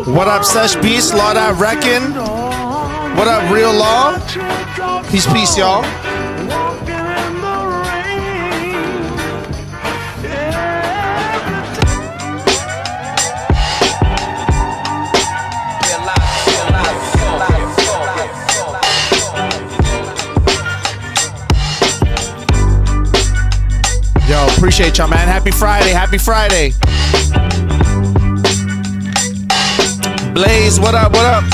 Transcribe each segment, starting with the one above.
What up, Sesh Beast? Law That Reckon. What up, Real Law? Peace, peace, y'all. Yo, appreciate y'all, man. Happy Friday. Happy Friday. Blaze, what up, what up?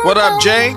What up, Jay?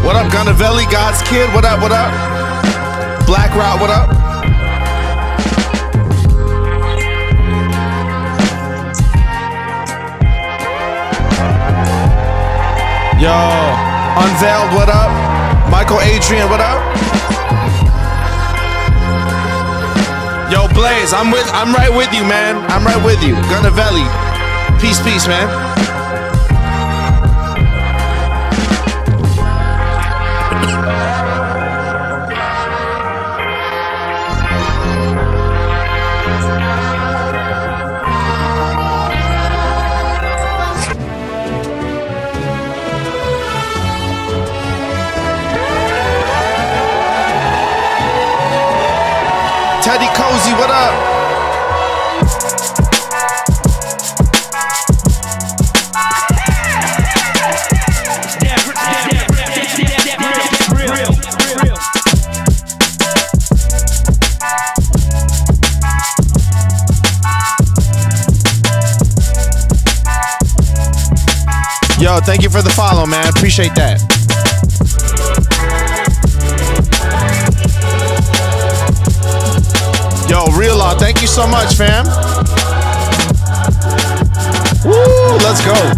What up, Gunnavelli, God's Kid? What up, what up? Black Route, what up? Yo, Unveiled, what up? Michael Adrian, what up? Yo, Blaze, I'm right with you, man. I'm right with you. Gunnavelli. Peace, peace, man. Teddy Cozy, what up? Yo, thank you for the follow, man. Appreciate that. Yo, Real Law, thank you so much, fam. Woo, let's go.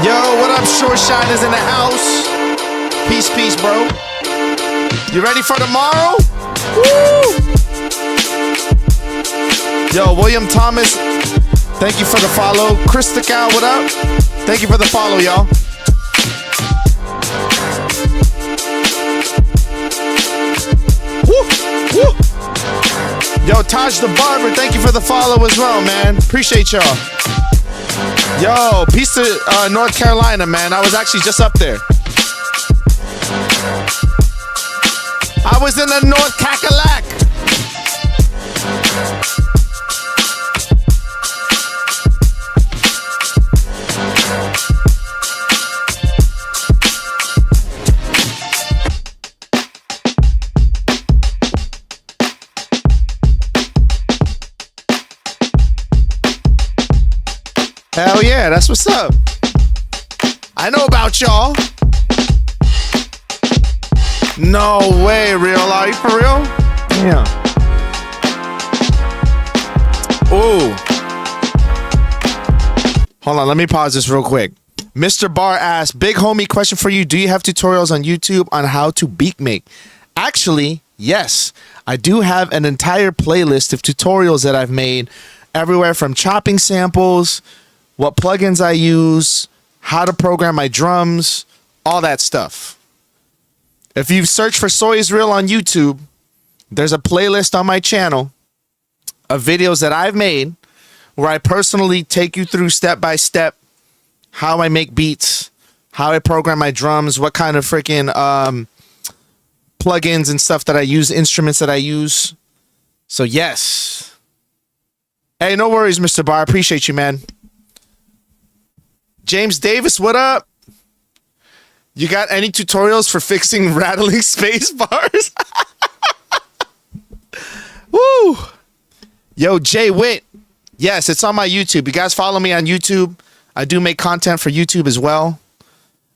Yo, what up, Short Shot is in the house. Peace, peace, bro. You ready for tomorrow? Woo! Yo, William Thomas, thank you for the follow. Christica, what up? Thank you for the follow, y'all. Yo, Taj the Barber, thank you for the follow as well, man. Appreciate y'all. Yo, peace to North Carolina, man. I was actually just up there. I was in the North Cackalack. Hell yeah, that's what's up. I know about y'all. No way, real. Are you for real? Yeah. Ooh. Hold on, let me pause this real quick. Mr. Barr asked, big homie, question for you. Do you have tutorials on YouTube on how to beat make? Actually, yes. I do have an entire playlist of tutorials that I've made, everywhere from chopping samples, what plugins I use, how to program my drums, all that stuff. If you search for Soy is Real on YouTube, there's a playlist on my channel of videos that I've made where I personally take you through step by step how I make beats, how I program my drums, what kind of freaking plugins and stuff that I use, instruments that I use. So yes. Hey, no worries, Mr. Barr. Appreciate you, man. James Davis, what up? You got any tutorials for fixing rattling space bars? Woo! Yo, Jay Witt. Yes, it's on my YouTube. You guys follow me on YouTube. I do make content for YouTube as well.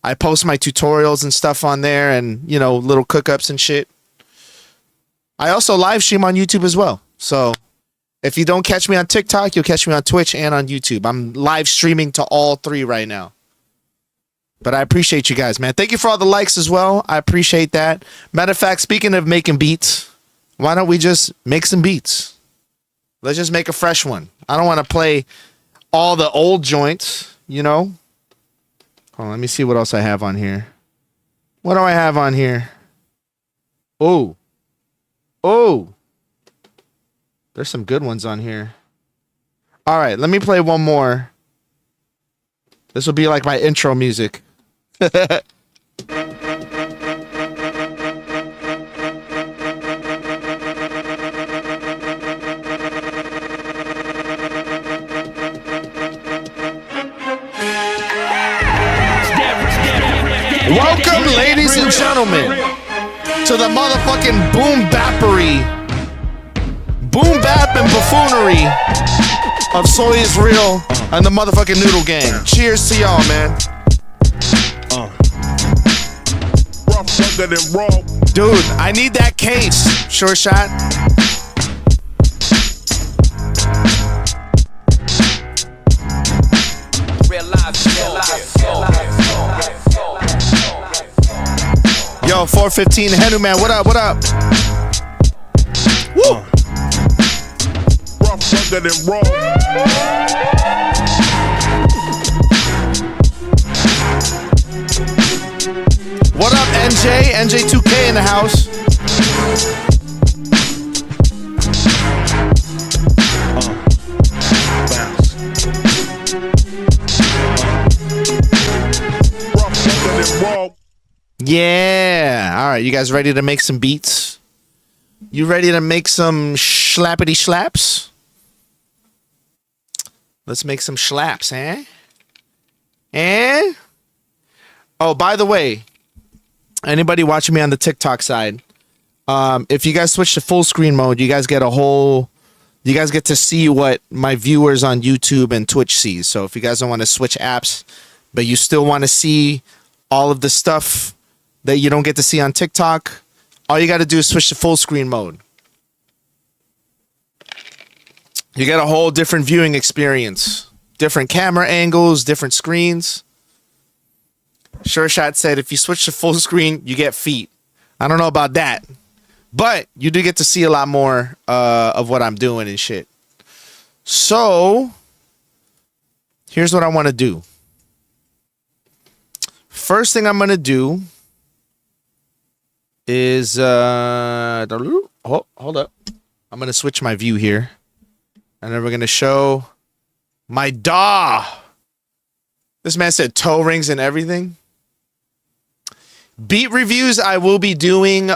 I post my tutorials and stuff on there and, you know, little cook-ups and shit. I also live stream on YouTube as well. So if you don't catch me on TikTok, you'll catch me on Twitch and on YouTube. I'm live streaming to all three right now. But I appreciate you guys, man. Thank you for all the likes as well. I appreciate that. Matter of fact, speaking of making beats, why don't we just make some beats? Let's just make a fresh one. I don't want to play all the old joints, you know? Hold on, let me see what else I have on here. What do I have on here? Oh. Oh. There's some good ones on here. All right, let me play one more. This will be like my intro music. Welcome, ladies and gentlemen, to the motherfucking boom bappery, boom bap and buffoonery of Soy is Real and the motherfucking Noodle Gang. Cheers to y'all, man. Dude, I need that case. Sure shot. Yo, 415 Henu man, what up? What up? Woo! What up, NJ? NJ2K in the house. Yeah. All right, you guys ready to make some beats? You ready to make some slappity slaps? Let's make some slaps, eh? Eh? Oh, by the way, anybody watching me on the TikTok side, if you guys switch to full screen mode, you guys get to see what my viewers on YouTube and Twitch sees. So if you guys don't want to switch apps, but you still want to see all of the stuff that you don't get to see on TikTok, all you got to do is switch to full screen mode. You get a whole different viewing experience, different camera angles, different screens. Sure Shot said if you switch to full screen, you get feet. I don't know about that, but you do get to see a lot more of what I'm doing and shit. So here's what I want to do. First thing I'm going to do is hold up. I'm going to switch my view here. And then we're going to show my DAW. This man said toe rings and everything. Beat reviews I will be doing.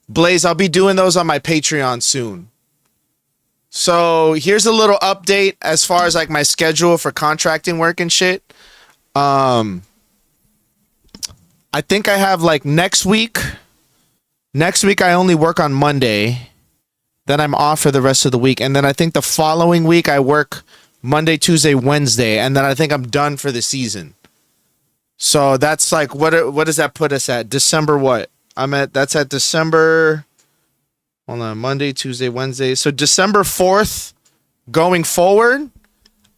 Blaze, I'll be doing those on my Patreon soon. So here's a little update as far as like my schedule for contracting work and shit. I think I have like next week. Next week I only work on Monday. Then I'm off for the rest of the week. And then I think the following week I work Monday, Tuesday, Wednesday. And then I think I'm done for the season. So that's like, what does that put us at? December what? That's at December, hold on, Monday, Tuesday, Wednesday. So December 4th going forward,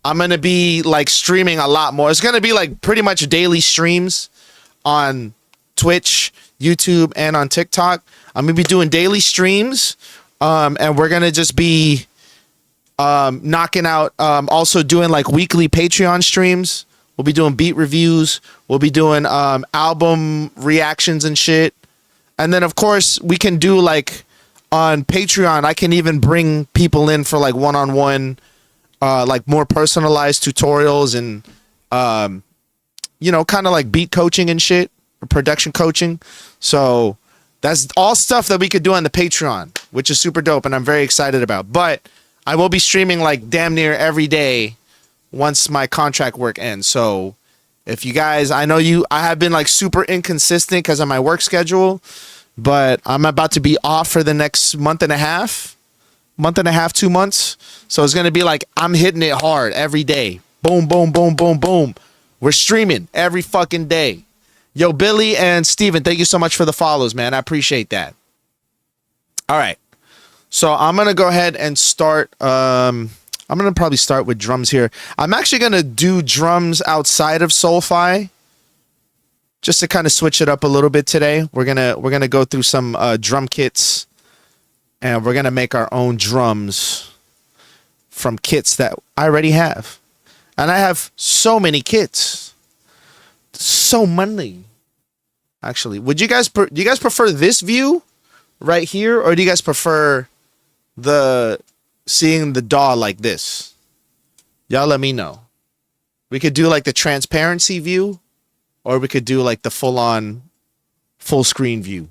I'm going to be like streaming a lot more. It's going to be like pretty much daily streams on Twitch, YouTube, and on TikTok. I'm going to be doing daily streams. And we're going to just be knocking out, also doing like weekly Patreon streams. We'll be doing beat reviews. We'll be doing album reactions and shit. And then, of course, we can do like on Patreon, I can even bring people in for like one-on-one, like more personalized tutorials and, you know, kind of like beat coaching and shit, or production coaching. So that's all stuff that we could do on the Patreon, which is super dope and I'm very excited about. But I will be streaming like damn near every day once my contract work ends. So if you guys, I have been like super inconsistent because of my work schedule, but I'm about to be off for the next month and a half, 2 months. So it's going to be like, I'm hitting it hard every day. Boom, boom, boom, boom, boom. We're streaming every fucking day. Yo, Billy and Steven, thank you so much for the follows, man. I appreciate that. All right. So I'm going to go ahead and start. I'm going to probably start with drums here. I'm actually going to do drums outside of Soulfy just to kind of switch it up a little bit today. We're going to go through some drum kits and we're going to make our own drums from kits that I already have. And I have so many kits. So many. Actually, do you guys prefer this view right here, or do you guys prefer seeing the DAW like this? Y'all let me know. We could do like the transparency view, or we could do like the full screen view.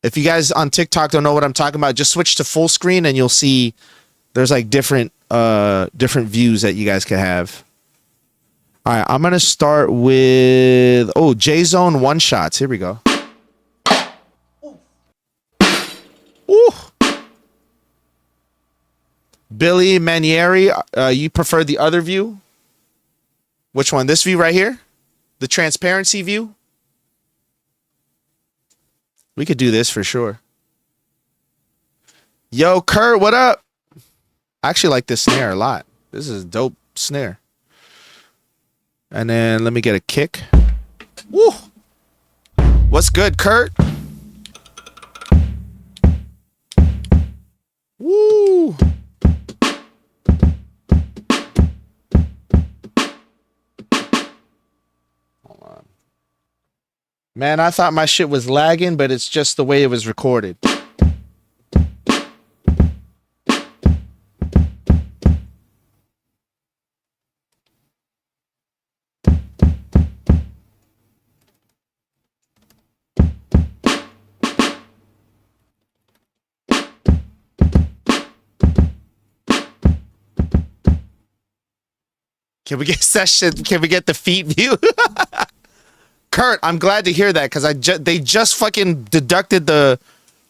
If you guys on TikTok don't know what I'm talking about, just switch to full screen and you'll see there's like different views that you guys can have. All right, I'm going to start with, J-Zone one shots. Here we go. Ooh. Billy Manieri, you prefer the other view? Which one? This view right here? The transparency view? We could do this for sure. Yo, Kurt, what up? I actually like this snare a lot. This is a dope snare. And then let me get a kick. Woo! What's good, Kurt? Woo! Hold on. Man, I thought my shit was lagging, but it's just the way it was recorded. Can we get session? Can we get the feet view? Kurt, I'm glad to hear that because they just fucking deducted the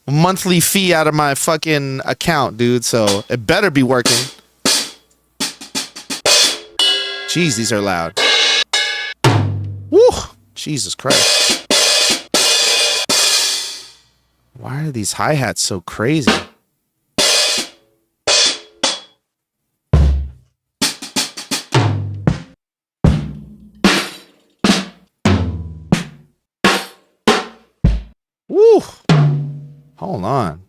monthly fee out of my fucking account, dude. So it better be working. Jeez, these are loud. Woo! Jesus Christ. Why are these hi-hats so crazy? Woo! Hold on.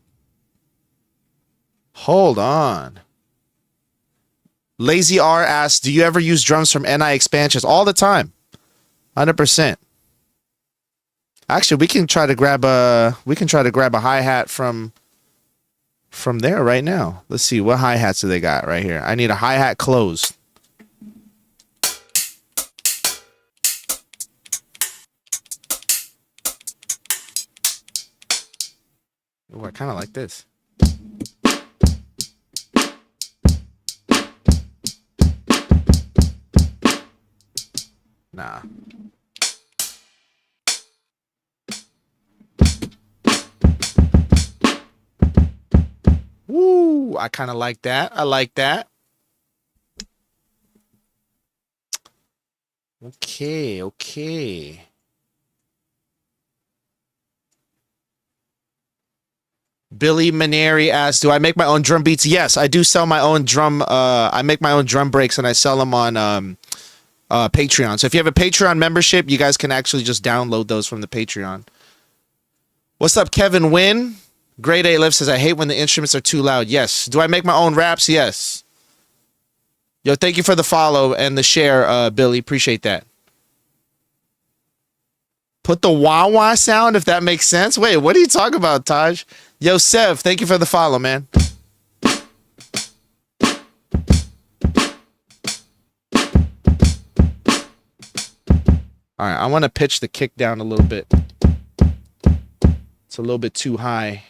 Hold on. Lazy R asks, do you ever use drums from NI expansions? All the time. 100%. Actually, we can try to grab a hi-hat from there right now. Let's see, what hi-hats do they got right here? I need a hi-hat closed. Ooh, I kind of like this. Nah. Woo, I kind of like that. I like that. Okay, okay. Billy Maneri asks, do I make my own drum beats? Yes, I do sell my own drum. I make my own drum breaks and I sell them on Patreon. So if you have a Patreon membership, you guys can actually just download those from the Patreon. What's up, Kevin Wynn? Grade A Live says, I hate when the instruments are too loud. Yes. Do I make my own raps? Yes. Yo, thank you for the follow and the share, Billy. Appreciate that. Put the wah-wah sound, if that makes sense. Wait, what are you talking about, Taj? Yo, Sev, thank you for the follow, man. All right, I want to pitch the kick down a little bit. It's a little bit too high.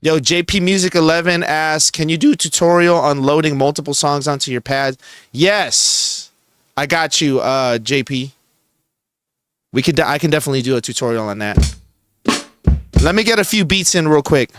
Yo, JP Music 11 asks, can you do a tutorial on loading multiple songs onto your pad? Yes, I got you, JP. I can definitely do a tutorial on that. Let me get a few beats in real quick.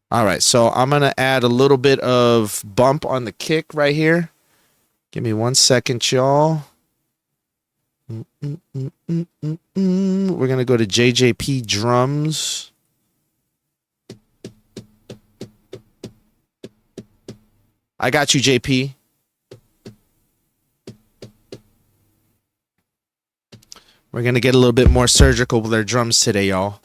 All right, so I'm going to add a little bit of bump on the kick right here. Give me 1 second, y'all. We're going to go to JJP drums. I got you, JP. We're going to get a little bit more surgical with our drums today, y'all.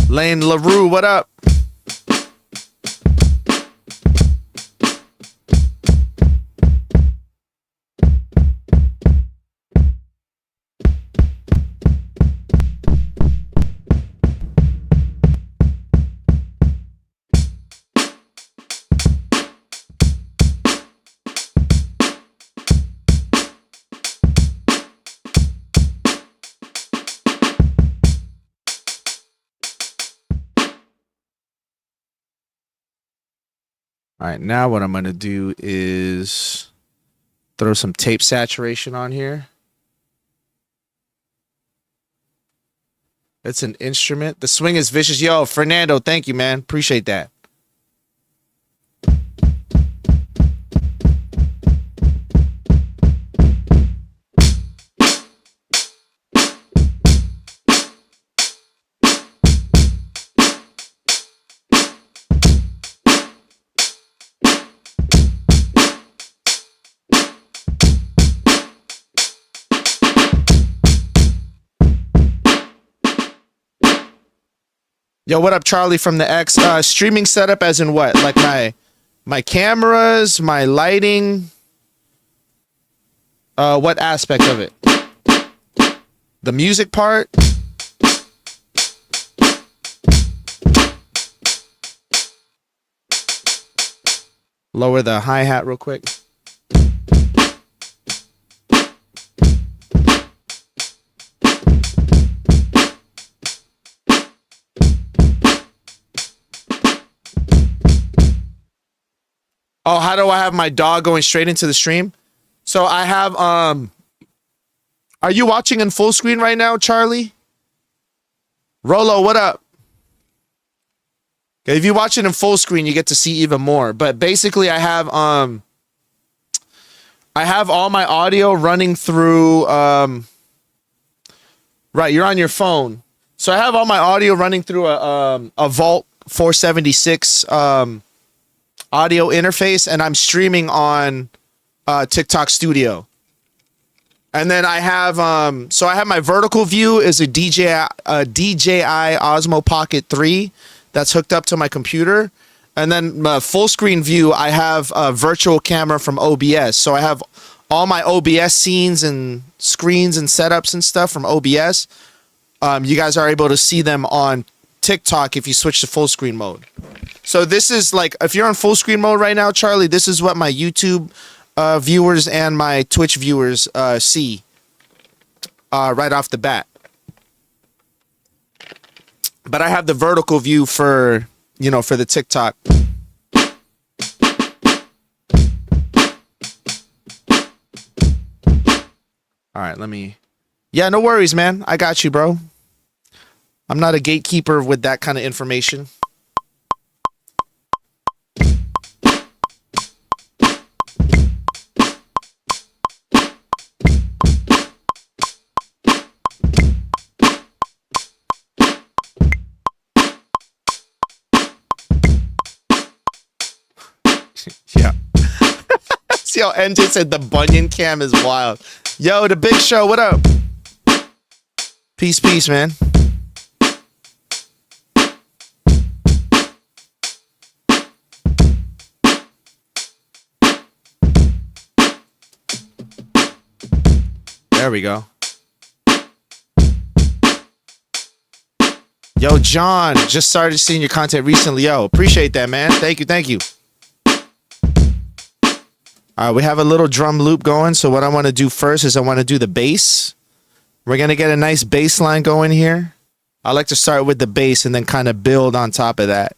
Lane LaRue, what up? All right, now what I'm going to do is throw some tape saturation on here. It's an instrument. The swing is vicious. Yo, Fernando, thank you, man. Appreciate that. Yo, what up, Charlie from the X? Streaming setup as in what? Like my cameras, my lighting? What aspect of it? The music part? Lower the hi-hat real quick. Oh, how do I have my dog going straight into the stream? So I have, are you watching in full screen right now, Charlie? Rolo, what up? Okay, if you watch it in full screen, you get to see even more. But basically I have, I have all my audio running through. Right, you're on your phone, so I have all my audio running through a Vault 476 audio interface, and I'm streaming on TikTok Studio. And then I have so I have my vertical view is a DJI Osmo Pocket 3 that's hooked up to my computer. And then my full screen view, I have a virtual camera from OBS. So I have all my OBS scenes and screens and setups and stuff from OBS. You guys are able to see them on TikTok if you switch to full screen mode. So this is like, if you're on full screen mode right now, Charlie, this is what my YouTube viewers and my Twitch viewers see right off the bat. But I have the vertical view for, you know, for the TikTok. All right, let me. Yeah, no worries, man. I got you, bro. I'm not a gatekeeper with that kind of information. Yeah. See how NJ said the Bunyan cam is wild. Yo, the Big Show, what up? Peace, peace, man. There we go. Yo, John, just started seeing your content recently. Yo, appreciate that, man. Thank you, thank you. All right, we have a little drum loop going. So what I want to do first is I want to do the bass. We're going to get a nice bass line going here. I like to start with the bass and then kind of build on top of that.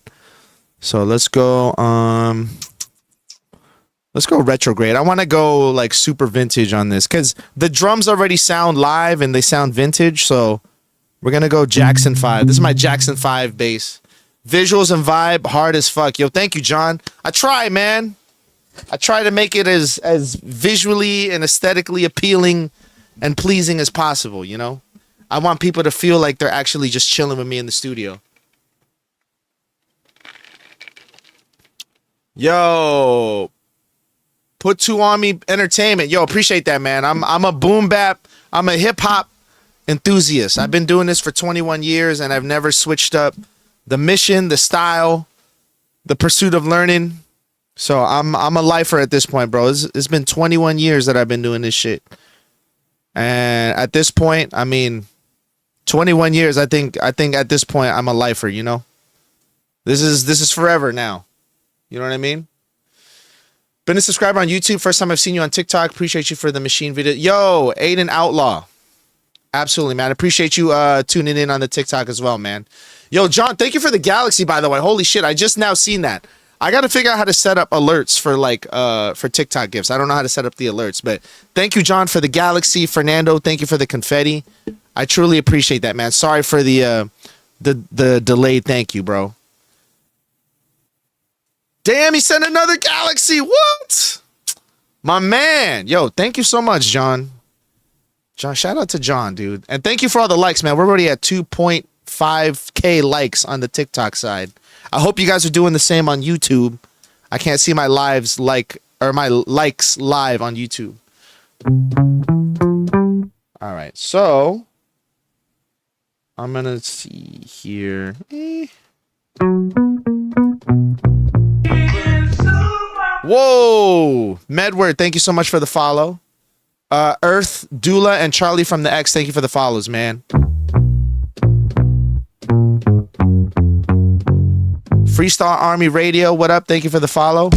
So let's go retrograde. I want to go like super vintage on this because the drums already sound live and they sound vintage. So we're going to go Jackson 5. This is my Jackson 5 bass. Visuals and vibe, hard as fuck. Yo, thank you, John. I try, man. I try to make it as visually and aesthetically appealing and pleasing as possible, you know? I want people to feel like they're actually just chilling with me in the studio. Yo, Put Two on Me Entertainment. Yo, appreciate that, man. I'm a boom bap. I'm a hip hop enthusiast. I've been doing this for 21 years and I've never switched up the mission, the style, the pursuit of learning. So I'm a lifer at this point, bro. It's been 21 years that I've been doing this shit. And at this point, I mean, 21 years, I think at this point I'm a lifer, you know? This is forever now. You know what I mean? Been a subscriber on YouTube. First time I've seen you on TikTok. Appreciate you for the machine video. Yo, Aiden Outlaw. Absolutely, man. Appreciate you tuning in on the TikTok as well, man. Yo, John, thank you for the Galaxy, by the way. Holy shit, I just now seen that. I got to figure out how to set up alerts for like for TikTok gifts. I don't know how to set up the alerts, but thank you, John, for the Galaxy. Fernando, thank you for the confetti. I truly appreciate that, man. Sorry for the delayed thank you, bro. Damn, he sent another Galaxy. What? My man. Yo, thank you so much, John. John, shout out to John, dude. And thank you for all the likes, man. We're already at 2.5K likes on the TikTok side. I hope you guys are doing the same on YouTube. I can't see my lives my likes live on YouTube. All right, so I'm gonna see here. Whoa, Medward, thank you so much for the follow. Earth, Dula, and Charlie from the X, thank you for the follows, man. Freestyle Army Radio, what up? Thank you for the follow.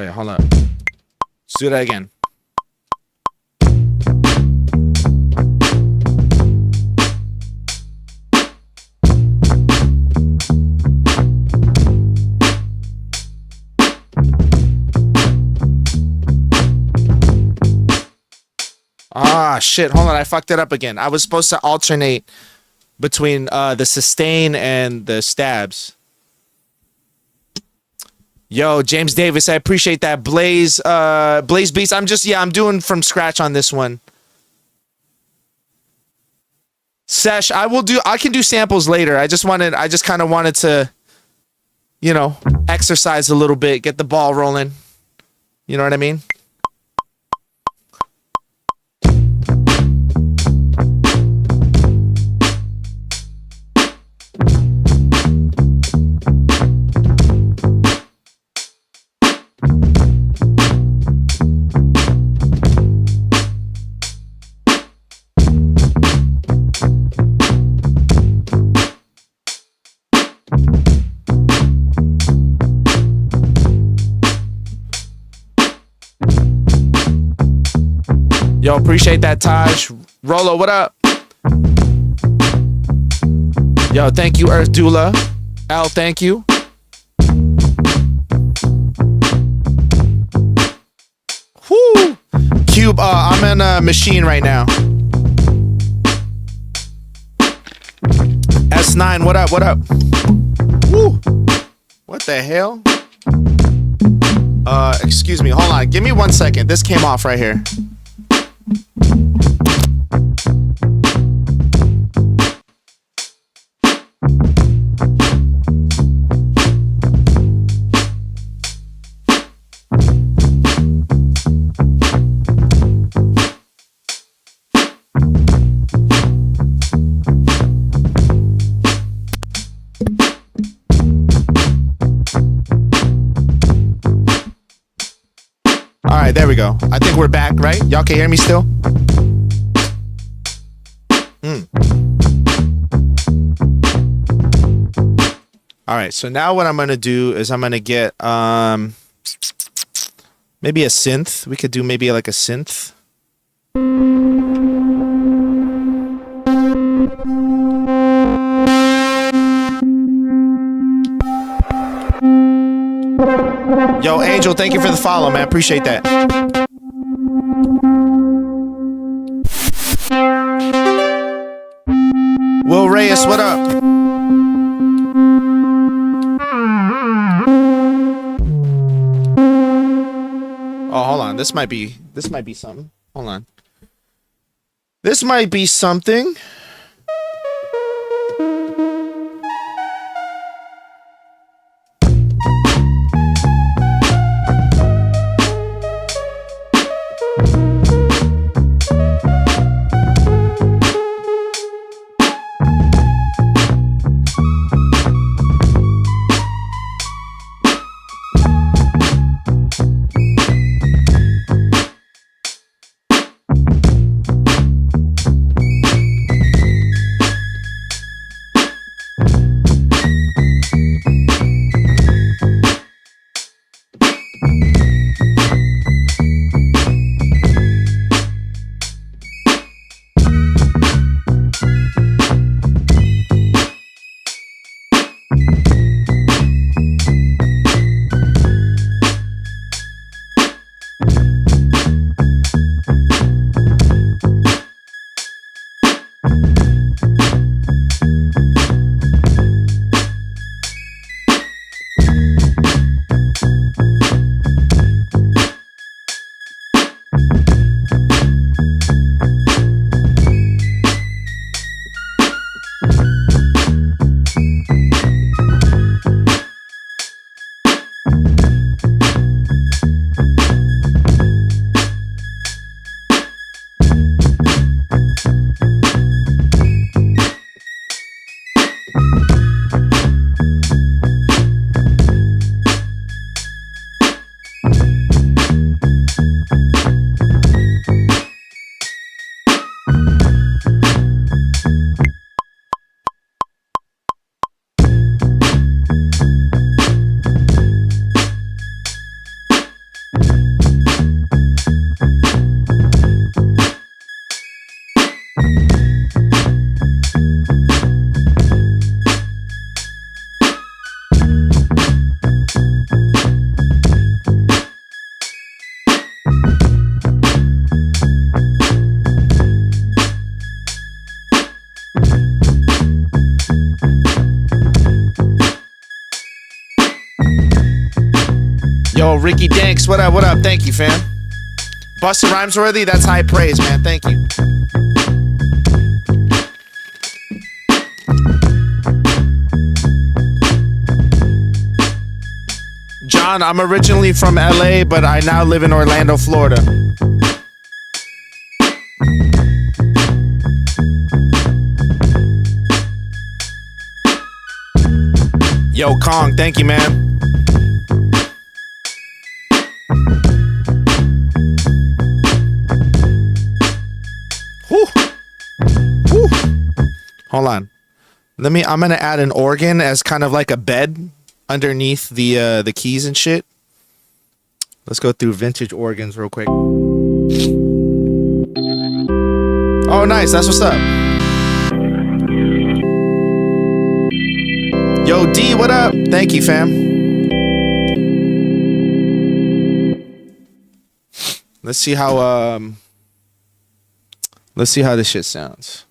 Wait, hold up. Let's do that again. Ah, shit. Hold on. I fucked it up again. I was supposed to alternate between the sustain and the stabs. Yo, James Davis, I appreciate that. Blaze Beast. I'm doing from scratch on this one. Sesh, I can do samples later. I just kind of wanted to, you know, exercise a little bit, get the ball rolling. You know what I mean? Yo, appreciate that, Taj. Rolo, what up? Yo, thank you, Earth Doula. Al, thank you. Whoo! Cube, I'm in a machine right now. S9, what up, what up? Woo! What the hell? Excuse me, hold on. Give me 1 second. This came off right here. All right, there we go. I think we're back, right? Y'all can hear me still? All right, so now what I'm gonna do is I'm gonna get maybe a synth. We could do maybe like a synth. Yo, Angel, thank you for the follow, man. Appreciate that. Will Reyes, what up? Oh, hold on. This might be something. Hold on. This might be something. Yo, Ricky Danks, what up, what up? Thank you, fam. Busta Rhymes worthy, that's high praise, man. Thank you. John, I'm originally from LA, but I now live in Orlando, Florida. Yo, Kong, thank you, man. Whew. Whew. Hold on. I'm gonna add an organ as kind of like a bed underneath the keys and shit. Let's go through vintage organs real quick. Oh, nice. That's what's up. Yo, D, what up? Thank you, fam. Let's see how this shit sounds.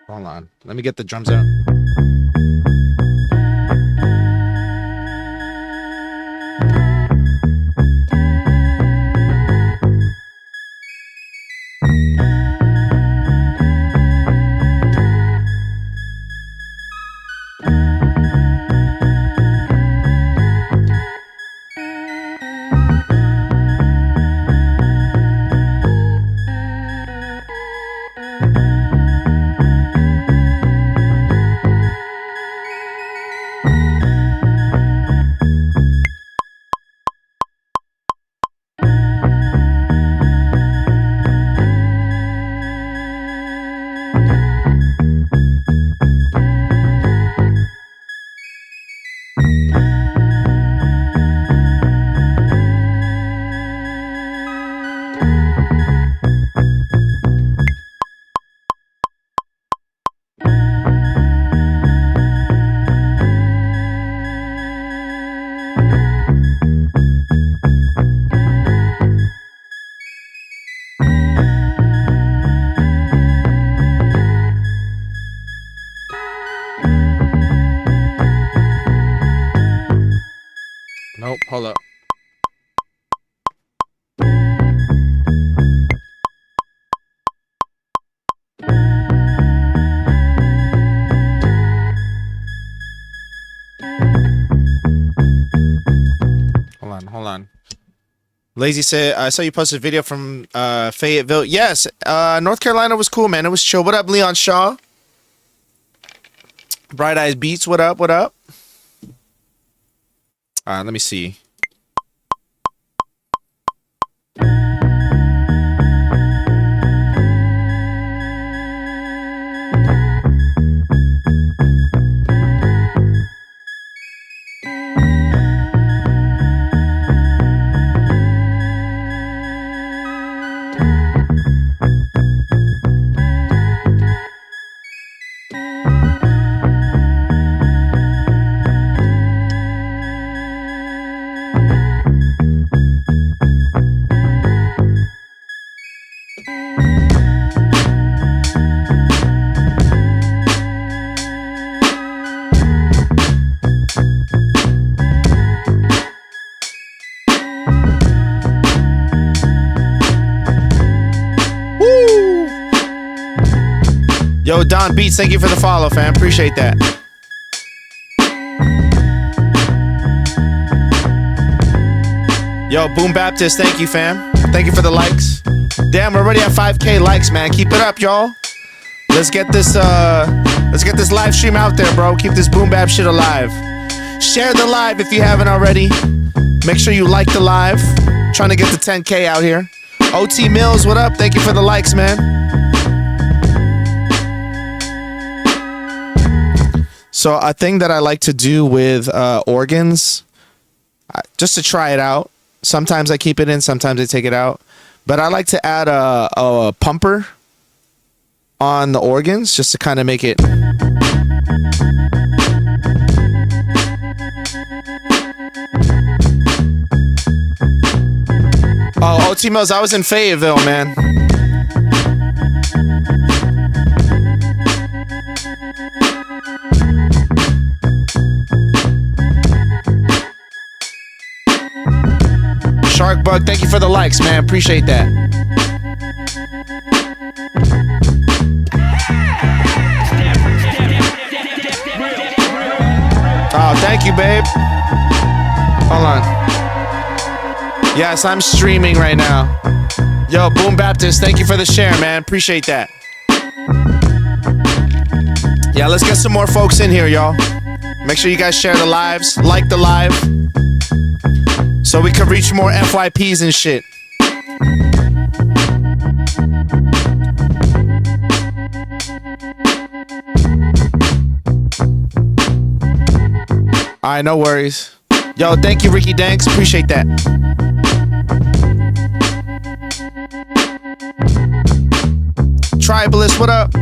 Hold on. Let me get the drums out. Nope, hold up. Hold on. Lazy said, I saw you posted a video from Fayetteville. Yes, North Carolina was cool, man. It was chill. What up, Leon Shaw? Bright Eyes Beats, what up, what up? Let me see. Babylon Beats, thank you for the follow, fam. Appreciate that. Yo, Boom Baptist, thank you, fam. Thank you for the likes. Damn, we're already at 5K likes, man. Keep it up, y'all. Let's get this live stream out there, bro. Keep this Boom Bap shit alive. Share the live if you haven't already. Make sure you like the live. Trying to get the 10K out here. OT Mills, what up? Thank you for the likes, man. So a thing that I like to do with organs, just to try it out. Sometimes I keep it in, sometimes I take it out. But I like to add a pumper on the organs just to kind of make it. Oh, OT Mills, I was in Fayetteville, man. Shark Bug, thank you for the likes, man. Appreciate that. Oh, thank you, babe. Hold on. Yes, I'm streaming right now. Yo, Boom Baptist, thank you for the share, man. Appreciate that. Yeah, let's get some more folks in here, y'all. Make sure you guys share the lives, like the live, so we can reach more FYPs and shit. All right, no worries. Yo, thank you, Ricky Danks. Appreciate that. Tribalist, what up?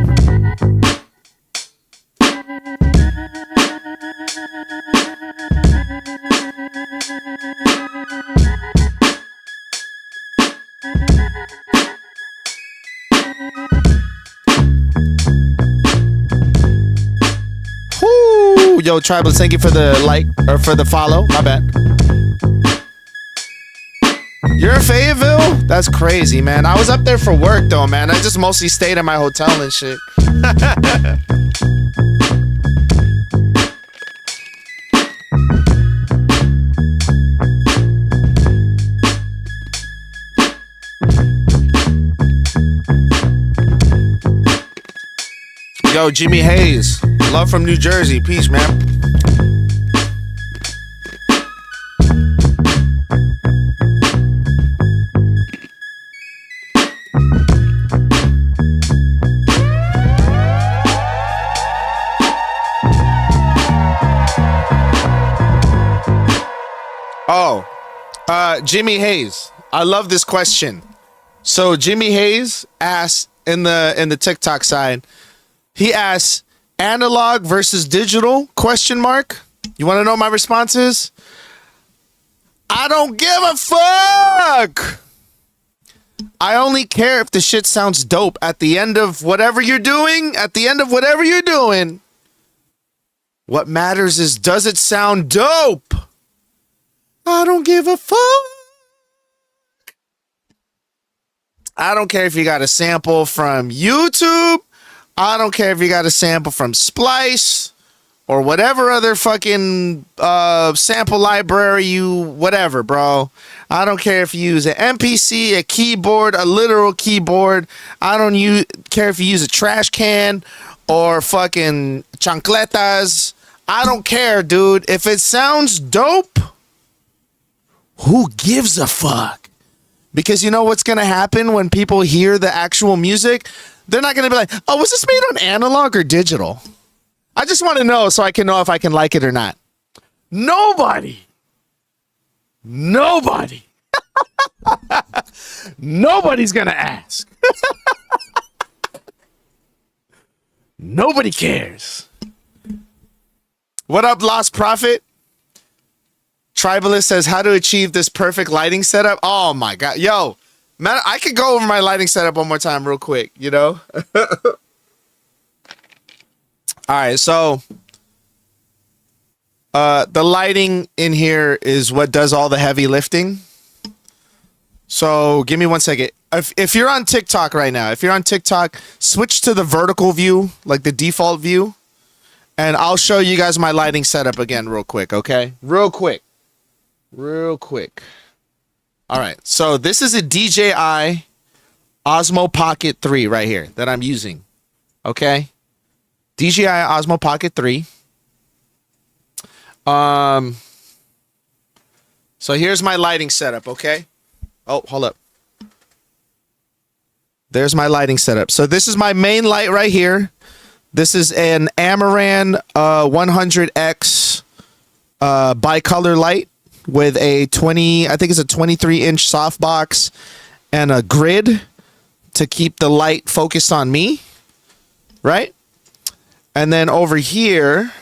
Woo! Yo, Tribalist, thank you for the like, or for the follow. My bad. You're in Fayetteville? That's crazy, man. I was up there for work, though, man. I just mostly stayed at my hotel and shit. Yo, Jimmy Hayes. Love from New Jersey. Peace, man. Jimmy Hayes. I love this question. So Jimmy Hayes asked in the TikTok side, he asked, analog versus digital, question mark. You want to know my response is? I don't give a fuck. I only care if the shit sounds dope at the end of whatever you're doing, What matters is, does it sound dope? I don't give a fuck. I don't care if you got a sample from YouTube. I don't care if you got a sample from Splice or whatever other fucking sample library whatever, bro. I don't care if you use an MPC, a keyboard, a literal keyboard. I don't care if you use a trash can or fucking chancletas. I don't care, dude. If it sounds dope, who gives a fuck? Because you know what's going to happen when people hear the actual music? They're not going to be like, oh, was this made on analog or digital? I just want to know so I can know if I can like it or not. Nobody. Nobody's going to ask. Nobody cares. What up, Lost Prophet? Tribalist says, how to achieve this perfect lighting setup? Oh, my God. Yo, man, I could go over my lighting setup one more time real quick, you know? All right, so the lighting in here is what does all the heavy lifting. So give me 1 second. if you're on TikTok right now, if you're on TikTok, switch to the vertical view, like the default view, and I'll show you guys my lighting setup again real quick, okay? Real quick. All right, so this is a DJI Osmo Pocket 3 right here that I'm using, okay? DJI Osmo Pocket 3. So here's my lighting setup, okay? Oh, hold up. There's my lighting setup. So this is my main light right here. This is an Amaran 100X bicolor light with a 23-inch softbox and a grid to keep the light focused on me, right? And then over here,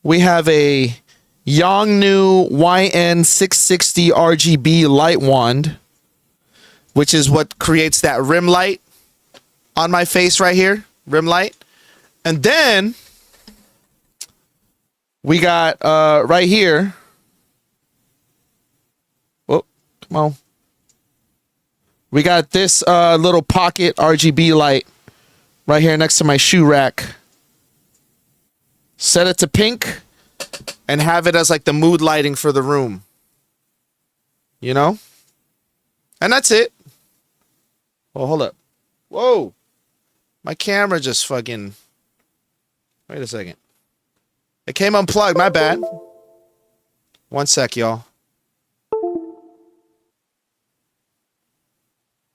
we have a Yongnuo YN660 RGB light wand, which is what creates that rim light on my face right here, rim light. And then we got right here. Oh, come on. We got this little pocket RGB light right here next to my shoe rack. Set it to pink and have it as like the mood lighting for the room. You know? And that's it. Oh, hold up. Whoa. My camera just fucking... Wait a second. It came unplugged. My bad. One sec, y'all.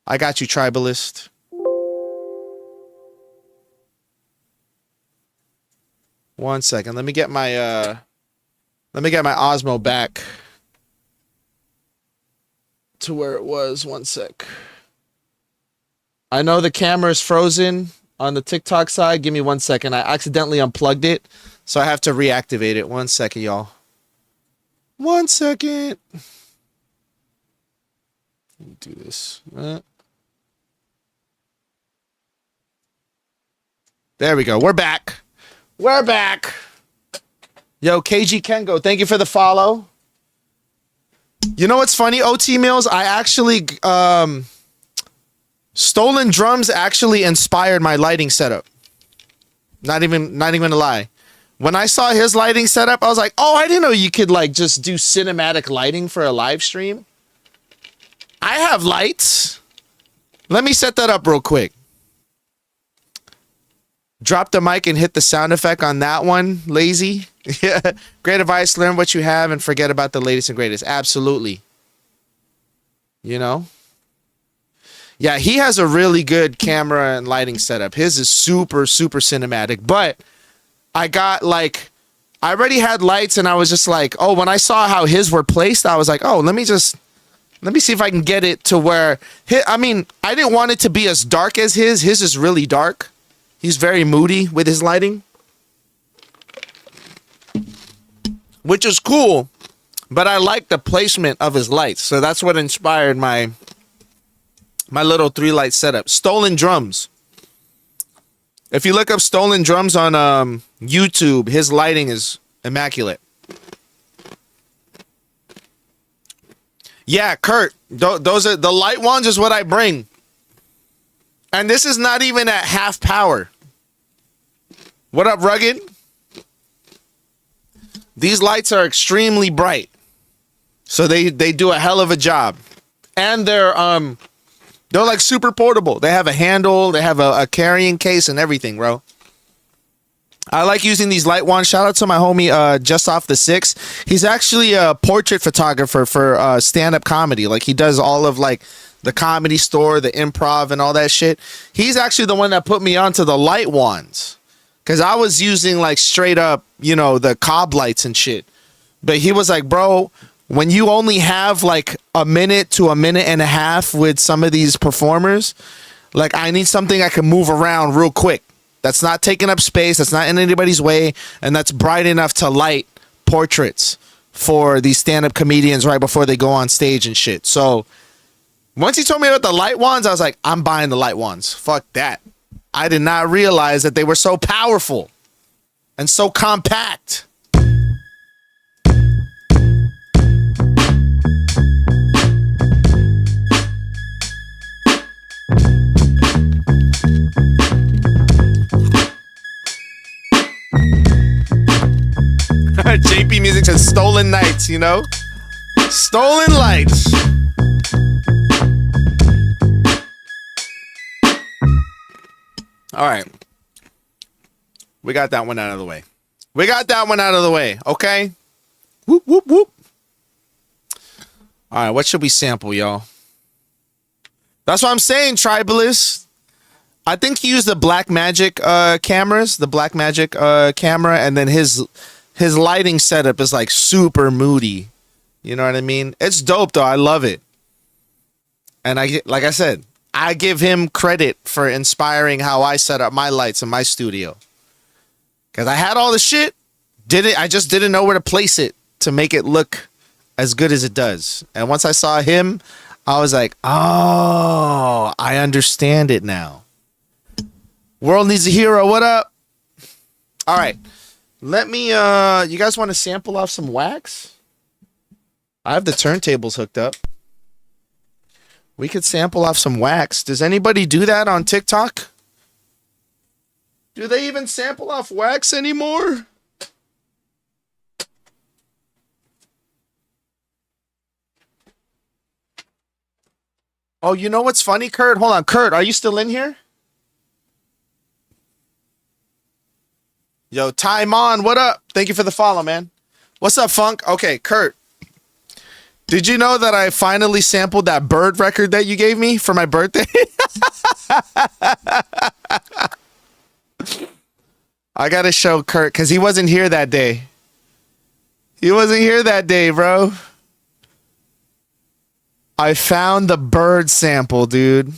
I got you, Tribalist. One second. Let me get my Osmo back to where it was. One sec. I know the camera is frozen on the TikTok side. Give me 1 second. I accidentally unplugged it, so I have to reactivate it. 1 second, y'all. 1 second. Let me do this. There we go. We're back. We're back. Yo, KG Kengo, thank you for the follow. You know what's funny, OT Mills? I actually... Stolen Drums actually inspired my lighting setup. Not even gonna lie. When I saw his lighting setup, I was like, oh, I didn't know you could like just do cinematic lighting for a live stream. I have lights. Let me set that up real quick. Drop the mic and hit the sound effect on that one, lazy. Yeah. Great advice, learn what you have and forget about the latest and greatest. Absolutely. You know? Yeah, he has a really good camera and lighting setup. His is super, super cinematic. But I got like, I already had lights and I was just like, oh, when I saw how his were placed, I was like, oh, let me see if I can get it to where, I mean, I didn't want it to be as dark as his. His is really dark. He's very moody with his lighting, which is cool, but I like the placement of his lights. So that's what inspired my little 3-light setup. Stolen Drums. If you look up Stolen Drums on YouTube, his lighting is immaculate. Yeah, Kurt, those are the light ones is what I bring. And this is not even at half power. What up, Rugged? These lights are extremely bright. So they do a hell of a job. And they're like super portable. They have a handle, they have a carrying case and everything, bro. I like using these light wands. Shout out to my homie Just Off the Six. He's actually a portrait photographer for stand-up comedy. Like he does all of like the Comedy Store, the Improv and all that shit. He's actually the one that put me onto the light wands. Cause I was using like straight up, you know, the cob lights and shit. But he was like, bro, when you only have like a minute to a minute and a half with some of these performers, like I need something I can move around real quick. That's not taking up space. That's not in anybody's way. And that's bright enough to light portraits for these stand-up comedians right before they go on stage and shit. So once he told me about the light wands, I was like, I'm buying the light wands. Fuck that. I did not realize that they were so powerful and so compact. JP Music says stolen nights, you know? Stolen lights. All right. We got that one out of the way. Okay? Whoop, whoop, whoop. All right, what should we sample, y'all? That's what I'm saying, Tribalist. I think he used the Blackmagic cameras, the Blackmagic camera, and then his lighting setup is like super moody. You know what I mean? It's dope though. I love it. And like I said, I give him credit for inspiring how I set up my lights in my studio. Cause I had all the shit, I just didn't know where to place it to make it look as good as it does. And once I saw him, I was like, oh, I understand it now. World needs a hero. What up? All right. Let me, you guys want to sample off some wax? I have the turntables hooked up. We could sample off some wax. Does anybody do that on TikTok? Do they even sample off wax anymore? Oh, you know what's funny, Kurt? Hold on. Kurt, are you still in here? Yo, Time On, what up? Thank you for the follow, man. What's up, Funk? Okay, Kurt. Did you know that I finally sampled that Bird record that you gave me for my birthday? I gotta show Kurt, because he wasn't here that day. He wasn't here that day, bro. I found the Bird sample, dude.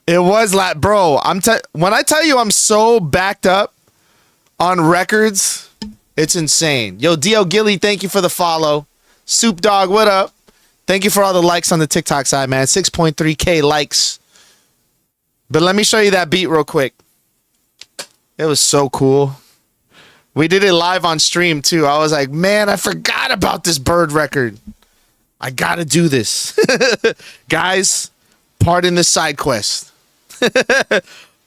It was like, bro, when I tell you I'm so backed up on records, it's insane. Yo, D.O. Gilly, thank you for the follow. Soup Dog, what up? Thank you for all the likes on the TikTok side, man. 6.3K likes. But let me show you that beat real quick. It was so cool. We did it live on stream, too. I was like, man, I forgot about this Bird record. I gotta do this. Guys, pardon the side quest.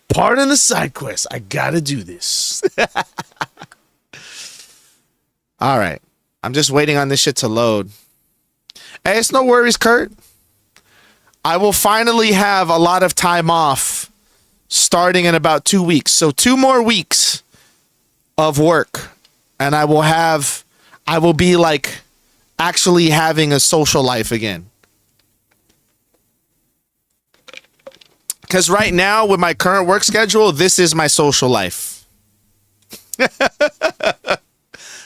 Pardon the side quest. I gotta do this. All right. I'm just waiting on this shit to load. Hey, it's no worries, Kurt. I will finally have a lot of time off starting in about 2 weeks. So 2 more weeks of work. And I will be like actually having a social life again. Because right now, with my current work schedule, this is my social life.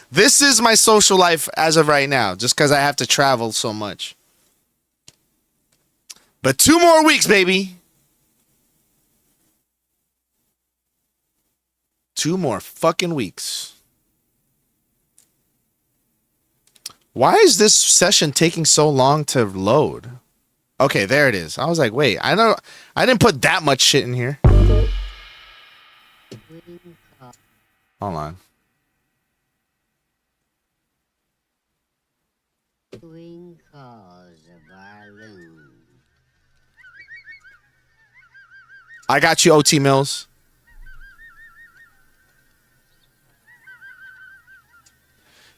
This is my social life as of right now, just because I have to travel so much. But 2 more weeks, baby. 2 more fucking weeks. Why is this session taking so long to load? Okay, there it is. I was like, wait, I didn't put that much shit in here. Hold on. I got you, OT Mills.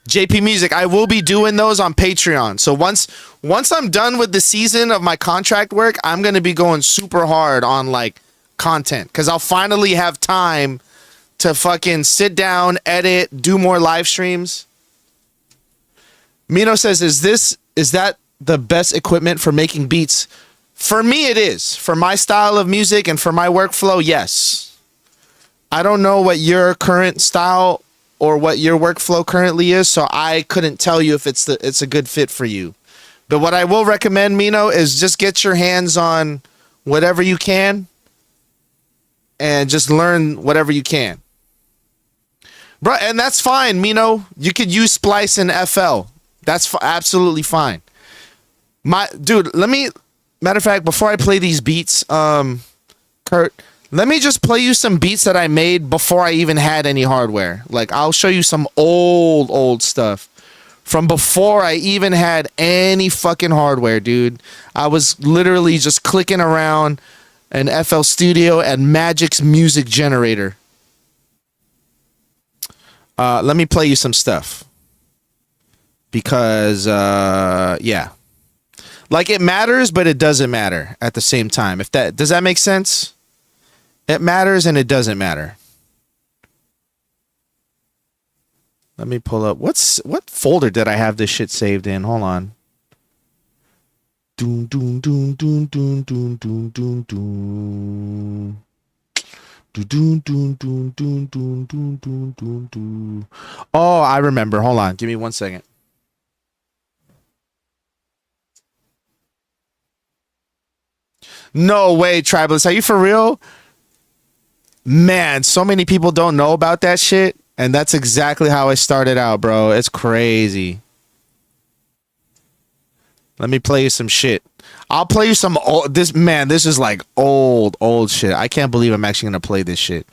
JP Music, I will be doing those on Patreon. So once I'm done with the season of my contract work, I'm going to be going super hard on like content because I'll finally have time to fucking sit down, edit, do more live streams. Mino says, is that the best equipment for making beats? For me, it is. For my style of music and for my workflow, yes. I don't know what your current style or what your workflow currently is, so I couldn't tell you if it's a good fit for you. But what I will recommend, Mino, is just get your hands on whatever you can and just learn whatever you can. Bro, and that's fine, Mino. You could use Splice and FL. That's absolutely fine. Matter of fact, before I play these beats, Kurt, let me just play you some beats that I made before I even had any hardware. Like, I'll show you some old stuff from before I even had any fucking hardware, dude. I was literally just clicking around an FL Studio and Magic's music generator. Let me play you some stuff because yeah, like it matters, but it doesn't matter at the same time. If that does that make sense? It matters and it doesn't matter. Let me pull up what folder did I have this shit saved in? Hold on. Doom doom doom doom doom doom doom doom doom. Doom doom doom doom doom doom doom doom doom. Oh, I remember. Hold on. Give me 1 second. No way, Tribalist. Are you for real? Man, so many people don't know about that shit. And that's exactly how I started out, bro. It's crazy. Let me play you some shit. I'll play you some old, this is like old shit. I can't believe I'm actually gonna play this shit.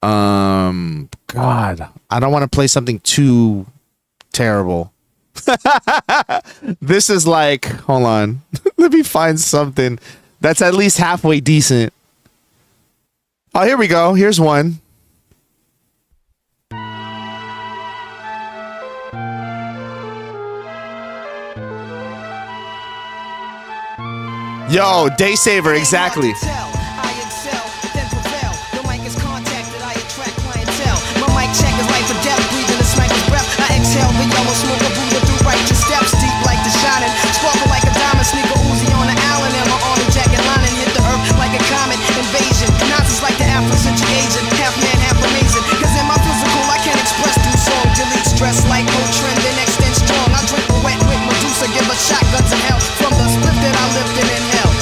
God, I don't want to play something too terrible. This is like, hold on. Let me find something that's at least halfway decent. Oh, here we go. Here's one. Yo, Day Saver, exactly.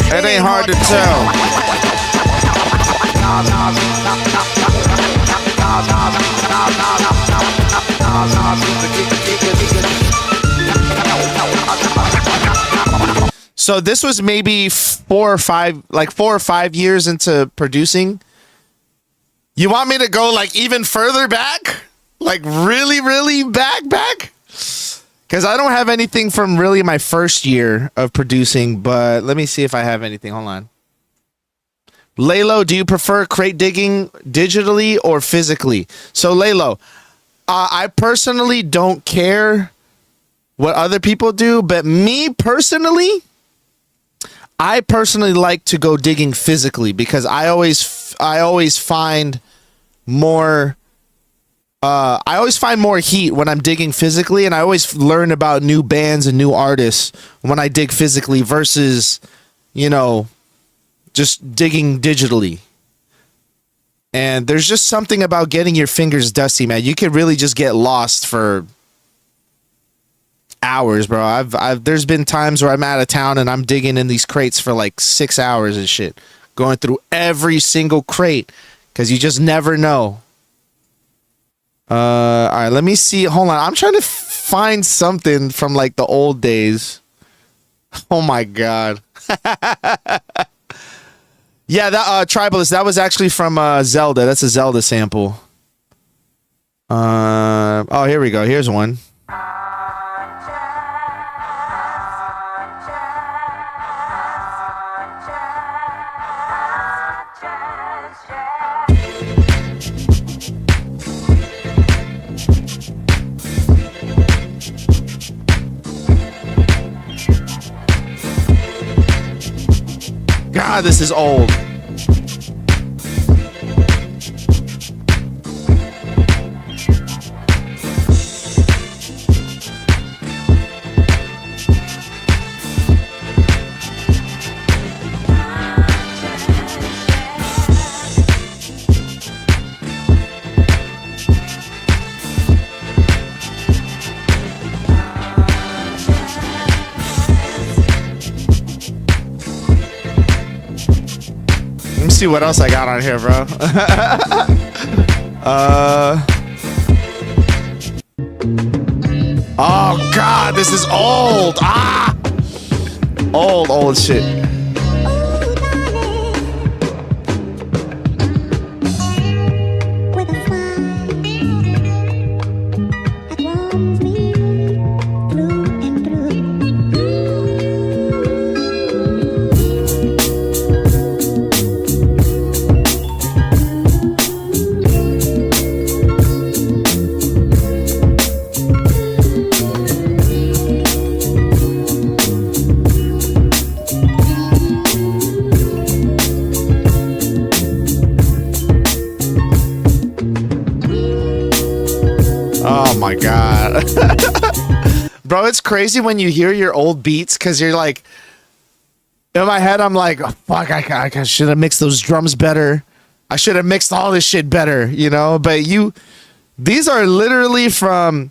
It ain't hard to tell. So this was maybe 4 or 5 years into producing. You want me to go like even further back? Like really, really back? Because I don't have anything from really my first year of producing, but let me see if I have anything. Hold on. Lalo, do you prefer crate digging digitally or physically? So Lalo, I personally don't care what other people do, but me personally, I personally like to go digging physically because I always find more heat when I'm digging physically, and I always learn about new bands and new artists when I dig physically versus, just digging digitally. And there's just something about getting your fingers dusty, man. You could really just get lost for hours, bro. There's been times where I'm out of town and I'm digging in these crates for like 6 hours and shit, going through every single crate because you just never know. All right, let me see. Hold on. I'm trying to find something from like the old days. Oh my God. Yeah, that Tribalist, that was actually from Zelda. That's a Zelda sample. Oh, here we go. Here's one. God, this is old. See what else I got on here, bro. Oh God, this is old. Old shit. my god. Bro, it's crazy when you hear your old beats because you're like, in my head, I'm like, oh, fuck, I should have mixed those drums better. I should have mixed all this shit better, you know? But these are literally from,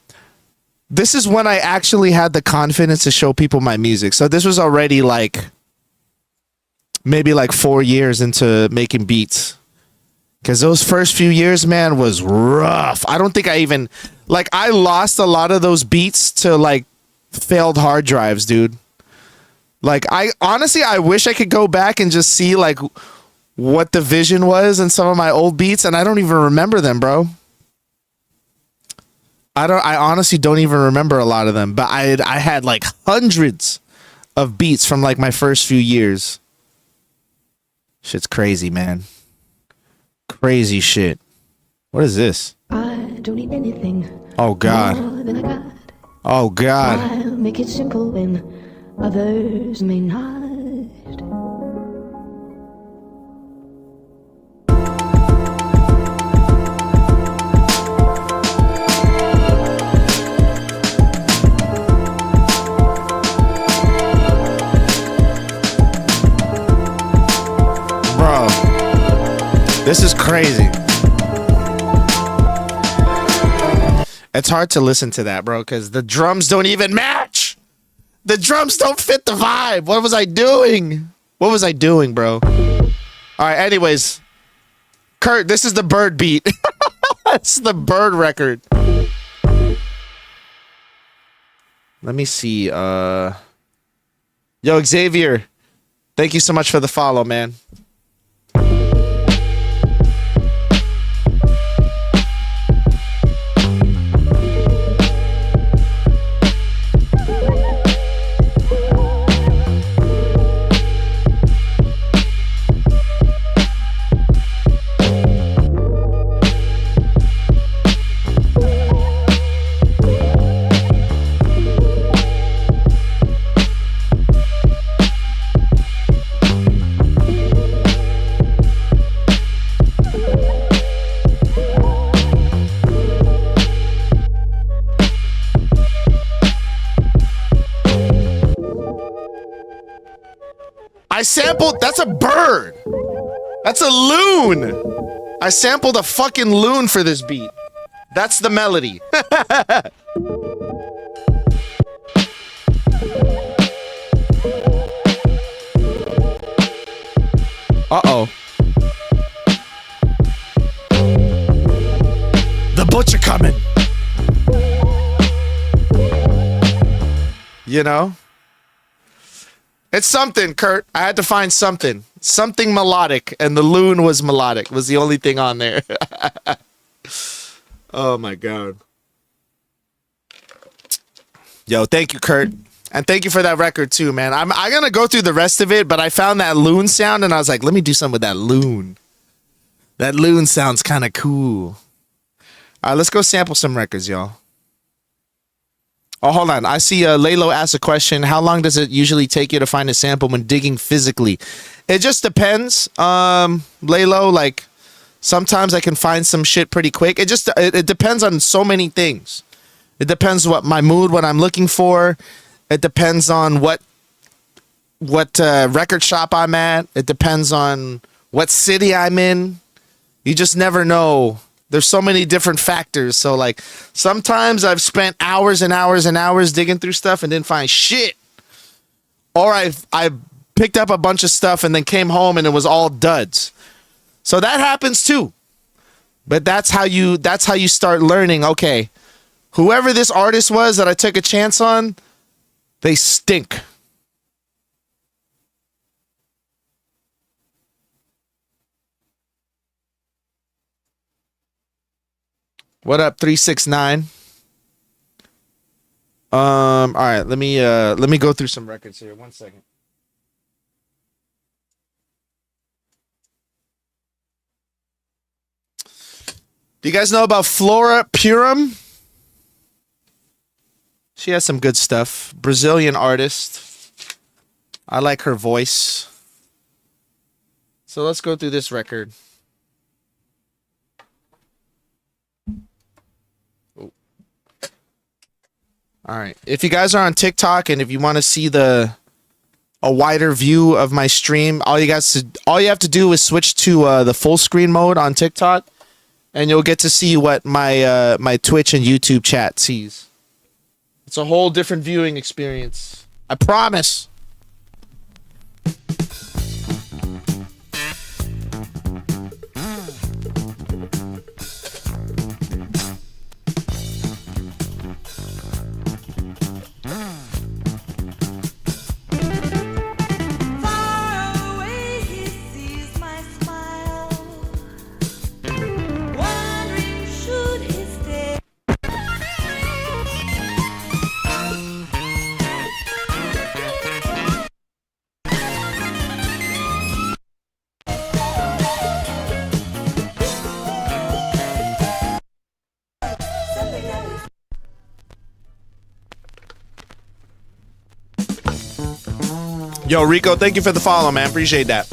this is when I actually had the confidence to show people my music. So this was already like, maybe like 4 years into making beats. Because those first few years, man, was rough. I don't think I even, like, I lost a lot of those beats to like failed hard drives, dude. Like, I honestly, I wish I could go back and just see like what the vision was in some of my old beats, and I don't even remember them, bro. I honestly don't even remember a lot of them, but I had like hundreds of beats from like my first few years. Shit's crazy, man. Crazy shit. What is this? I don't need anything. Oh god. More than I got. Oh god. I'll make it simple when others may not. Bro. This is crazy. It's hard to listen to that, bro, because the drums don't even match. The drums don't fit the vibe. What was I doing? What was I doing, bro? All right, anyways. Kurt, this is the Bird beat. That's the Bird record. Let me see. Yo, Xavier. Thank you so much for the follow, man. I sampled, that's a bird. That's a loon. I sampled a fucking loon for this beat. That's the melody. Uh-oh. The butcher coming. You know? It's something, Kurt. I had to find something. Something melodic, and the loon was melodic. Was the only thing on there. Oh my god. Yo, thank you, Kurt. And thank you for that record too, man. I'm gonna go through the rest of it, but I found that loon sound and I was like, let me do something with that loon. That loon sounds kind of cool. All right, let's go sample some records, y'all. Oh, hold on. I see Laylo asked a question. How long does it usually take you to find a sample when digging physically? It just depends. Laylo, like sometimes I can find some shit pretty quick. It depends on so many things. It depends what my mood, what I'm looking for. It depends on what record shop I'm at. It depends on what city I'm in. You just never know. There's so many different factors. So like sometimes I've spent hours and hours and hours digging through stuff and didn't find shit. Or I picked up a bunch of stuff and then came home and it was all duds. So that happens too. But that's how you start learning, okay, whoever this artist was that I took a chance on, they stink. What up, 369? All right, let me go through some records here. 1 second. Do you guys know about Flora Purim? She has some good stuff. Brazilian artist. I like her voice. So let's go through this record. All right. If you guys are on TikTok and if you want to see a wider view of my stream, all you have to do is switch to the full screen mode on TikTok, and you'll get to see what my Twitch and YouTube chat sees. It's a whole different viewing experience. I promise. Yo, Rico, thank you for the follow, man. Appreciate that.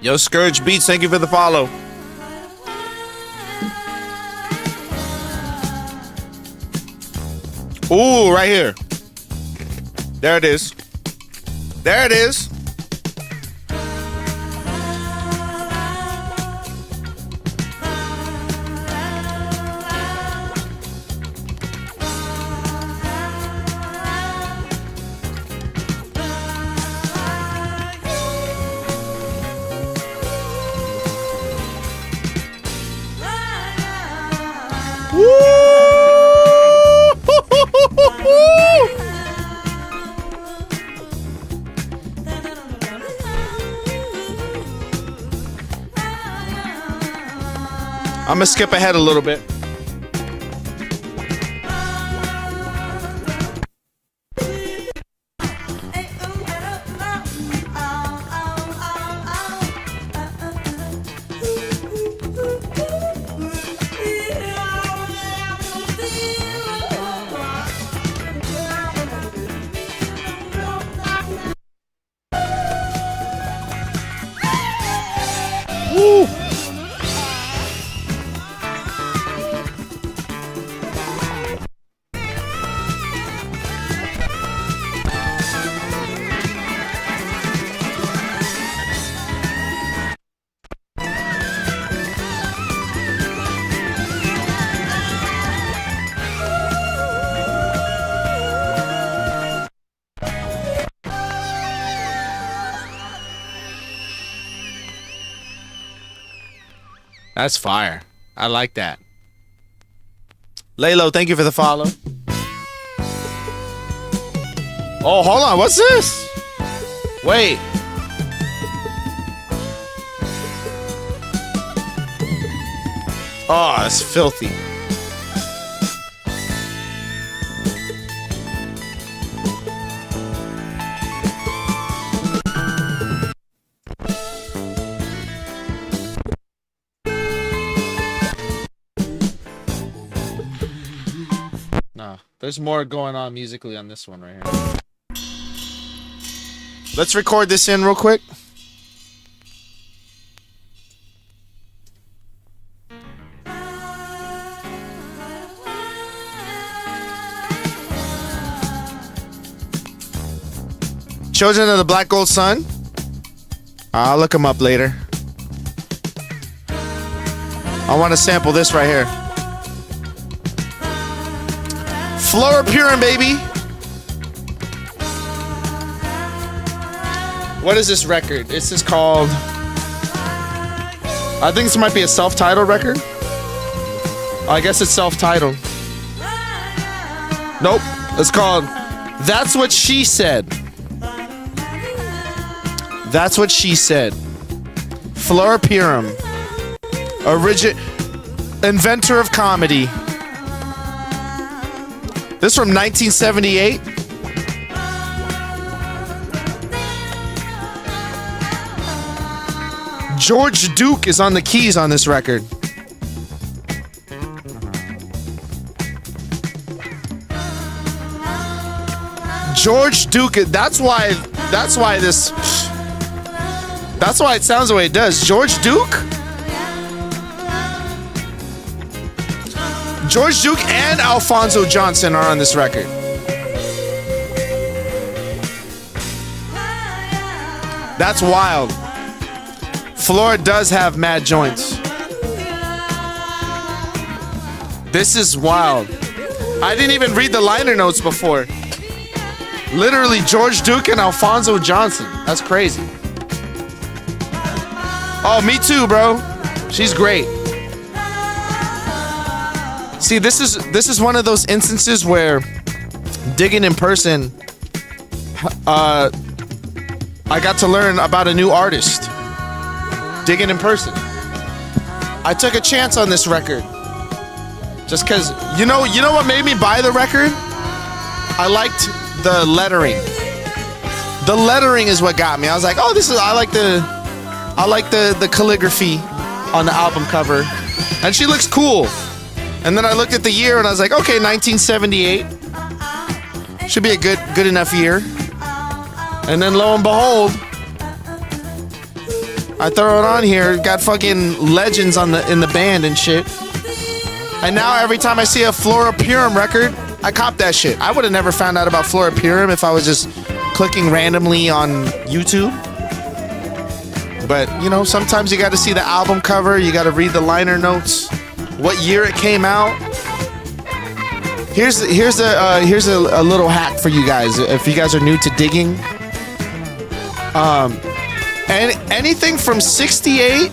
Yo, Scourge Beats, thank you for the follow. Ooh, right here. There it is. There it is. I'm gonna skip ahead a little bit. That's fire. I like that. Laylo, thank you for the follow. Oh, hold on. What's this? Wait. Oh, that's filthy. No, there's more going on musically on this one right here. Let's record this in real quick. Children of the Black Gold Sun. I'll look them up later. I want to sample this right here. Flora Purim, baby. What is this record? This is called, I think this might be a self-titled record. I guess it's self-titled. Nope. It's called That's What She Said. That's What She Said. Flora Purim. Inventor of comedy. This from 1978. George Duke is on the keys on this record. George Duke, that's why it sounds the way it does. George Duke? George Duke and Alphonso Johnson are on this record. That's wild. Flora does have mad joints. This is wild. I didn't even read the liner notes before. Literally George Duke and Alphonso Johnson. That's crazy. Oh, me too, bro. She's great. See, this is one of those instances where digging in person, I got to learn about a new artist. Digging in person. I took a chance on this record. Just cause you know what made me buy the record? I liked the lettering. The lettering is what got me. I was like, oh, I like the calligraphy on the album cover. And she looks cool. And then I looked at the year and I was like, okay, 1978. Should be a good enough year. And then lo and behold, I throw it on here, got fucking legends in the band and shit. And now every time I see a Flora Purim record, I cop that shit. I would have never found out about Flora Purim if I was just clicking randomly on YouTube. But, sometimes you got to see the album cover, you got to read the liner notes, what year it came out. Here's a little hack for you guys if you guys are new to digging. And anything from 68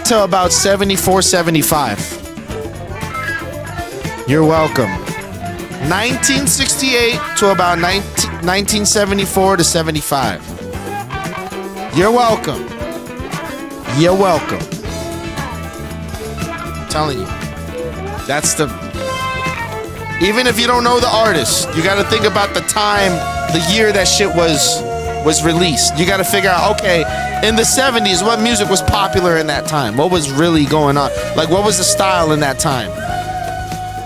to about 74, 75. You're welcome. 1968 to about 1974 to 75. You're welcome. You're welcome. I'm telling you. That's even if you don't know the artist, you gotta think about the time, the year that shit was released. You gotta figure out, okay, in the 70s, what music was popular in that time? What was really going on? Like, what was the style in that time?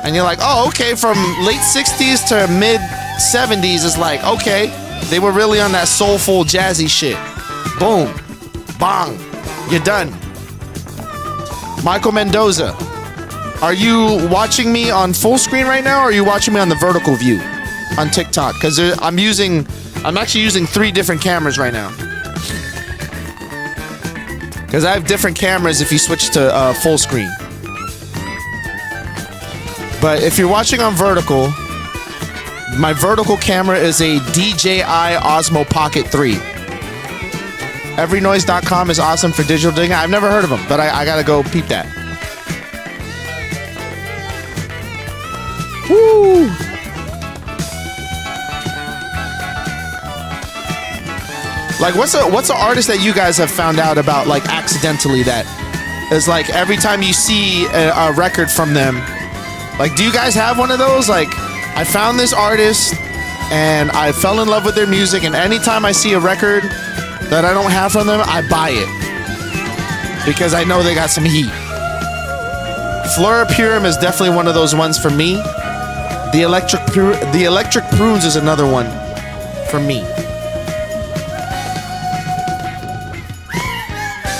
And you're like, oh, okay, from late 60s to mid 70s is like, okay, they were really on that soulful, jazzy shit. Boom. Bong. You're done. Michael Mendoza. Are you watching me on full screen right now, or are you watching me on the vertical view on TikTok? Because I'm actually using 3 different cameras right now. Because I have different cameras if you switch to full screen. But if you're watching on vertical, my vertical camera is a DJI Osmo Pocket 3. Everynoise.com is awesome for digital digging. I've never heard of them, but I gotta go peep that. Woo! Like, what's an artist that you guys have found out about, like, accidentally, that is like every time you see a record from them, like, do you guys have one of those? Like, I found this artist and I fell in love with their music, and anytime I see a record that I don't have from them, I buy it because I know they got some heat. Flora Purim is definitely one of those ones for me. The Electric Prunes is another one for me.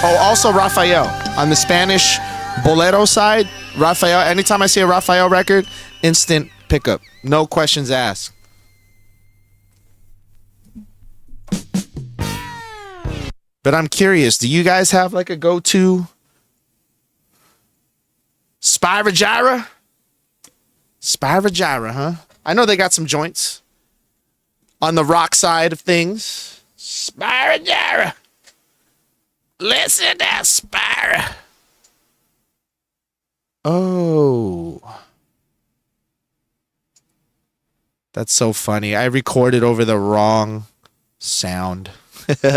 Oh, also Raphael on the Spanish bolero side. Raphael. Anytime I see a Raphael record, instant pickup, no questions asked. But I'm curious, do you guys have like a go-to Spyro Gyra? Spyro Gyra, huh? I know they got some joints on the rock side of things. Spyro Gyra. Listen now, Spyro. Oh. That's so funny. I recorded over the wrong sound. All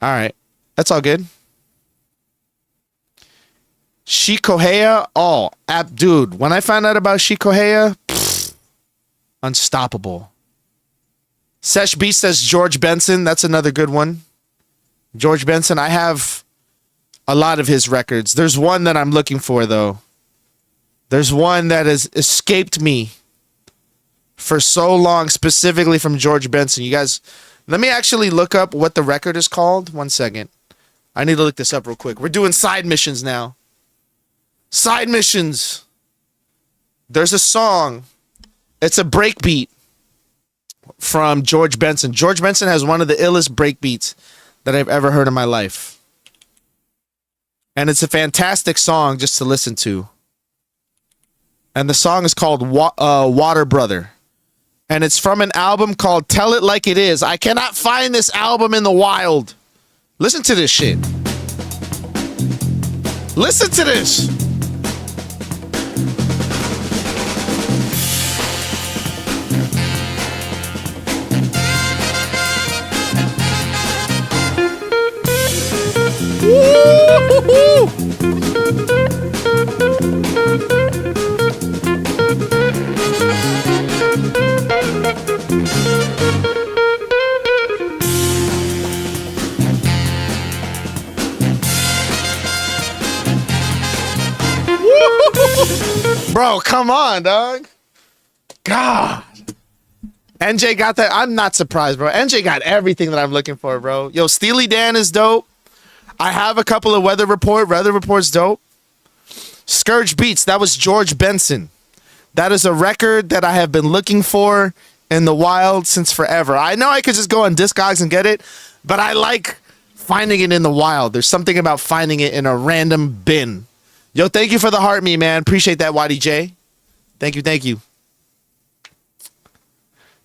right. That's all good. Shikohea. Oh, dude. When I found out about Shikohea, unstoppable. Sesh B says George Benson. That's another good one. George Benson. I have a lot of his records. There's one that I'm looking for, though. There's one that has escaped me for so long, specifically from George Benson. You guys, let me actually look up what the record is called. 1 second. I need to look this up real quick. We're doing side missions now. Side missions. There's a song. It's a breakbeat from George Benson. George Benson has one of the illest breakbeats that I've ever heard in my life. And it's a fantastic song just to listen to. And the song is called Water Brother. And it's from an album called Tell It Like It Is. I cannot find this album in the wild. Listen to this shit. Listen to this. Bro, come on, dog. God. NJ got that. I'm not surprised, bro. NJ got everything that I'm looking for, bro. Yo, Steely Dan is dope. I have a couple of Weather Report. Weather Report's dope. Scourge Beats, that was George Benson. That is a record that I have been looking for in the wild since forever. I know I could just go on Discogs and get it, but I like finding it in the wild. There's something about finding it in a random bin. Yo, thank you for the heart me, man. Appreciate that, YDJ. Thank you, thank you.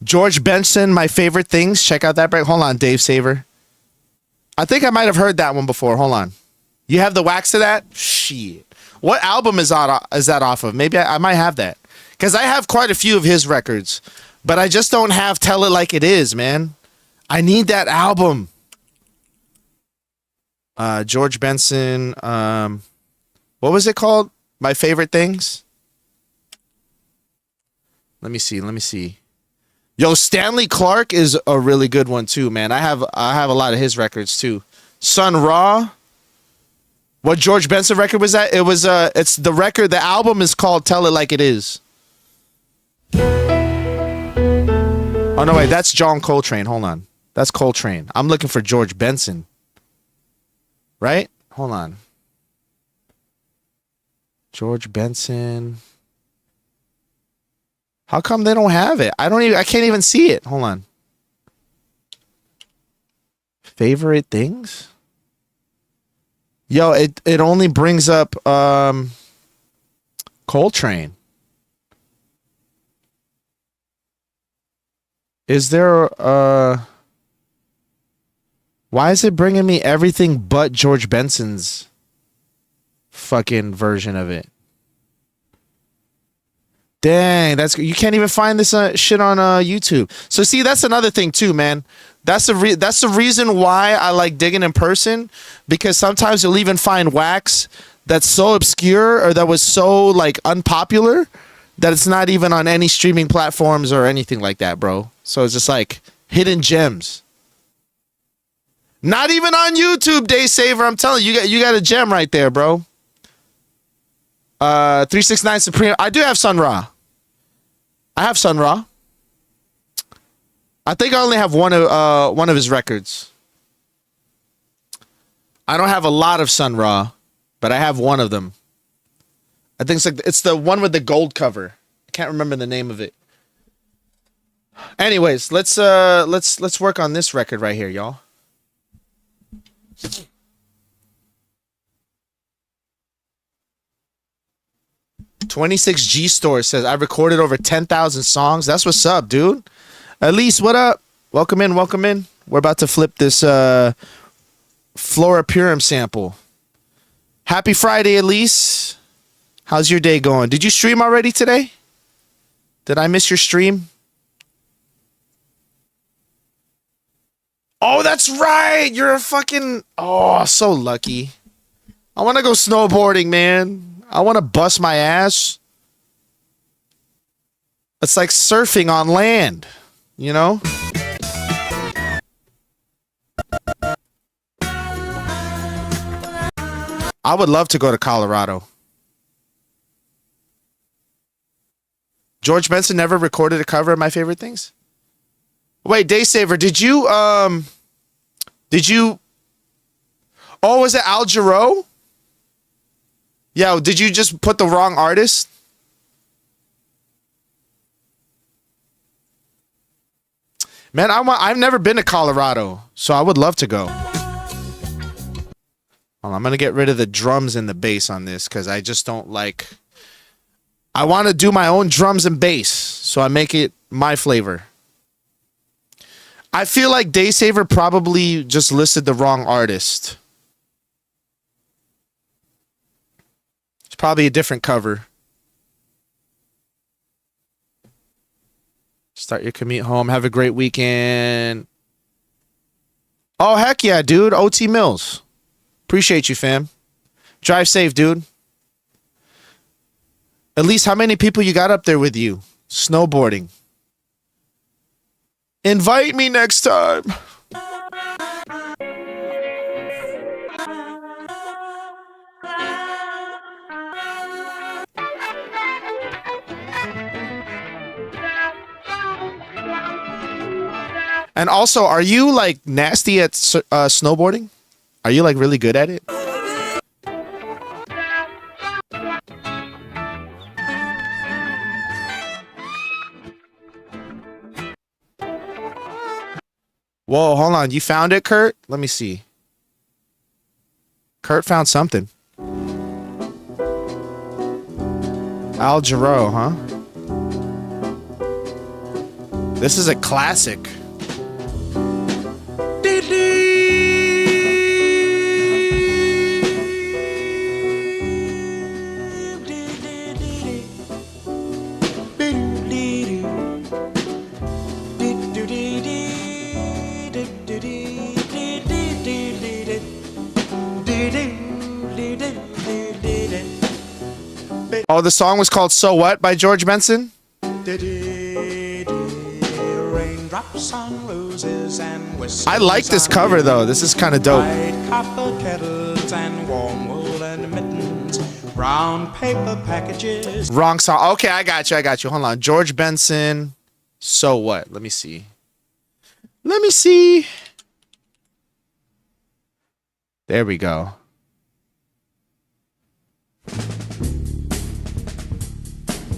George Benson, My Favorite Things. Check out that break. Hold on, Dave Saver. I think I might have heard that one before. Hold on. You have the wax to that? Shit. What album is that off of? Maybe I might have that. Because I have quite a few of his records. But I just don't have Tell It Like It Is, man. I need that album. George Benson. What was it called? My Favorite Things? Let me see. Yo, Stanley Clarke is a really good one too, man. I have a lot of his records too. Sun Ra. What George Benson record was that? It was it's the record, the album is called Tell It Like It Is. Oh no, wait, that's John Coltrane. Hold on. That's Coltrane. I'm looking for George Benson. Right? Hold on. George Benson. How come they don't have it? I can't even see it. Hold on. Favorite things? Yo, it only brings up Coltrane. Is there why is it bringing me everything but George Benson's fucking version of it? Dang, you can't even find this shit on YouTube. So see, that's another thing too, man. That's the reason why I like digging in person, because sometimes you'll even find wax that's so obscure or that was so like unpopular that it's not even on any streaming platforms or anything like that, bro. So it's just like hidden gems. Not even on YouTube, Day Saver. I'm telling you, you got a gem right there, bro. 369 Supreme. I do have Sun Ra. I have Sun Ra. I think I only have one of his records. I don't have a lot of Sun Ra, but I have one of them. I think it's the one with the gold cover. I can't remember the name of it. Anyways, let's work on this record right here, y'all. 26G Store says, I recorded over 10,000 songs. That's what's up, dude. Elise, what up? Welcome in, welcome in. We're about to flip this Flora Purim sample. Happy Friday, Elise. How's your day going? Did you stream already today? Did I miss your stream? Oh, that's right. You're a fucking... Oh, so lucky. I want to go snowboarding, man. I want to bust my ass. It's like surfing on land, you know? I would love to go to Colorado. George Benson never recorded a cover of My Favorite Things? Wait, Daysaver, did you oh, was it Al Jarreau? Yeah, did you just put the wrong artist? Man, I've never been to Colorado, so I would love to go. Well, I'm going to get rid of the drums and the bass on this because I just don't like... I want to do my own drums and bass, so I make it my flavor. I feel like Daysaver probably just listed the wrong artist. It's probably a different cover. Start your commute home. Have a great weekend. Oh, heck yeah, dude. OT Mills. Appreciate you, fam. Drive safe, dude. At least how many people you got up there with you? Snowboarding. Invite me next time. And also, are you like nasty at snowboarding? Are you like really good at it? Whoa, hold on. You found it, Kurt? Let me see. Kurt found something. Al Jarreau, huh? This is a classic. Oh, the song was called So What by George Benson? I like this cover though. This is kind of dope. Copper kettles and warm woolen mittens, brown paper packages. Wrong song. Okay, I got you. Hold on. George Benson. So What? Let me see. There we go.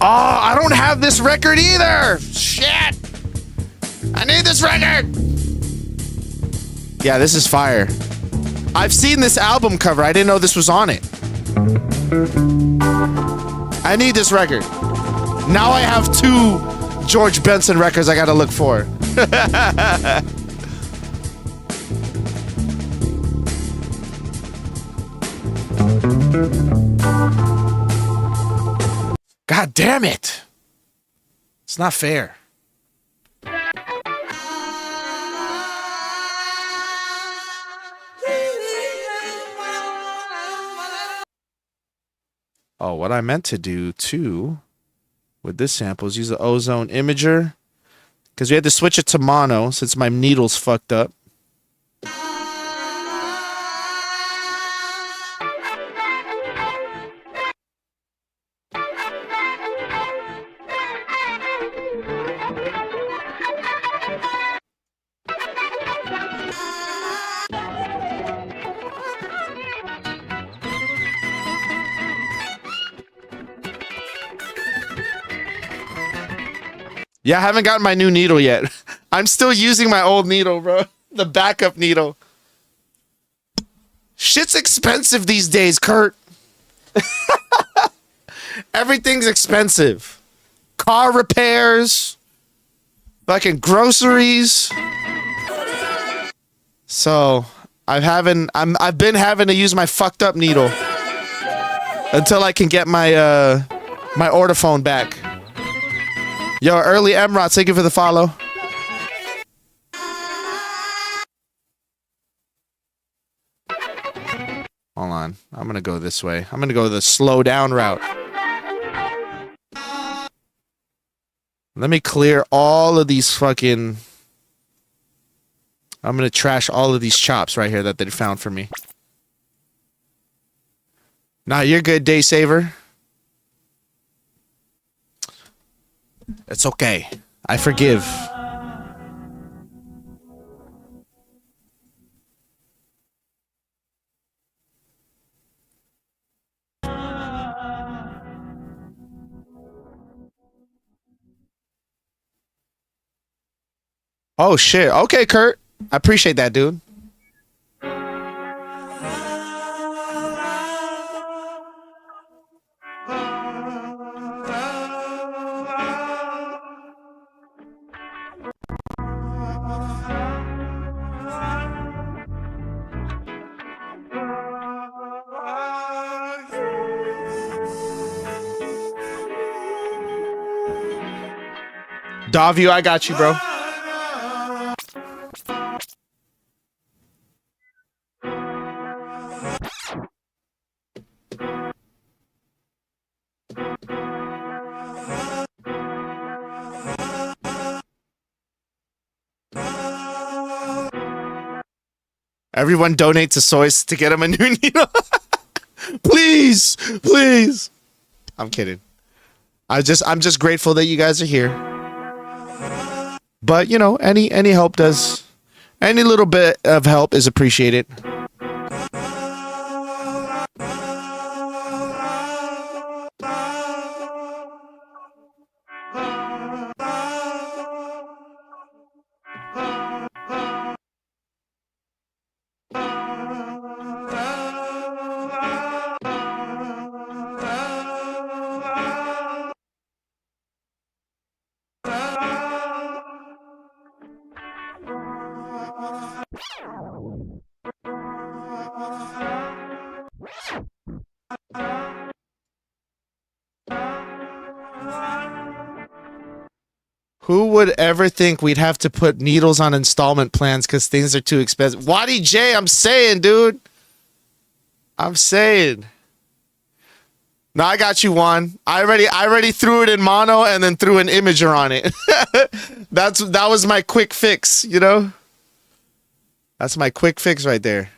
Oh, I don't have this record either. Shit. I need this record. Yeah, this is fire. I've seen this album cover. I didn't know this was on it. I need this record. Now I have 2 George Benson records I gotta look for. God damn it. It's not fair. Oh, what I meant to do too with this sample is use the Ozone Imager because we had to switch it to mono since my needle's fucked up. Yeah, I haven't gotten my new needle yet. I'm still using my old needle, bro. The backup needle. Shit's expensive these days, Kurt. Everything's expensive. Car repairs, fucking groceries. So I've been having to use my fucked up needle until I can get my my orthophone back. Yo, early Emrod, thank you for the follow. Hold on. I'm gonna go this way. I'm gonna go the slow down route. Let me clear all of these fucking... I'm gonna trash all of these chops right here that they found for me. Nah, you're good, Day Saver. It's okay. I forgive. Oh shit. Okay, Kurt. I appreciate that, dude. Davio, I got you, bro. Everyone donate to Soyce to get him a new needle. Please, please. I'm kidding. I'm just grateful that you guys are here. But you know, any help does, any little bit of help is appreciated. Who would ever think we'd have to put needles on installment plans because things are too expensive? Waddy J, I'm saying, dude. I'm saying. No, I got you, Juan. I already threw it in mono and then threw an imager on it. That was my quick fix, you know? That's my quick fix right there.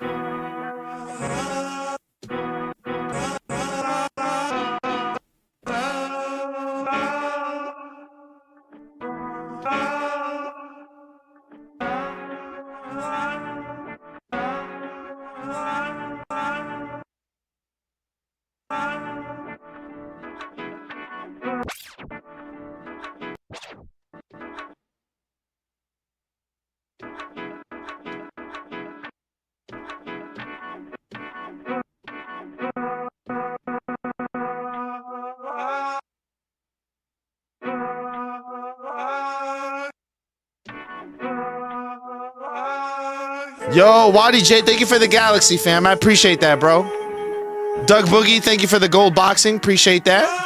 Yo, Waddy J, thank you for the galaxy, fam. I appreciate that, bro. Doug Boogie, thank you for the gold boxing. Appreciate that.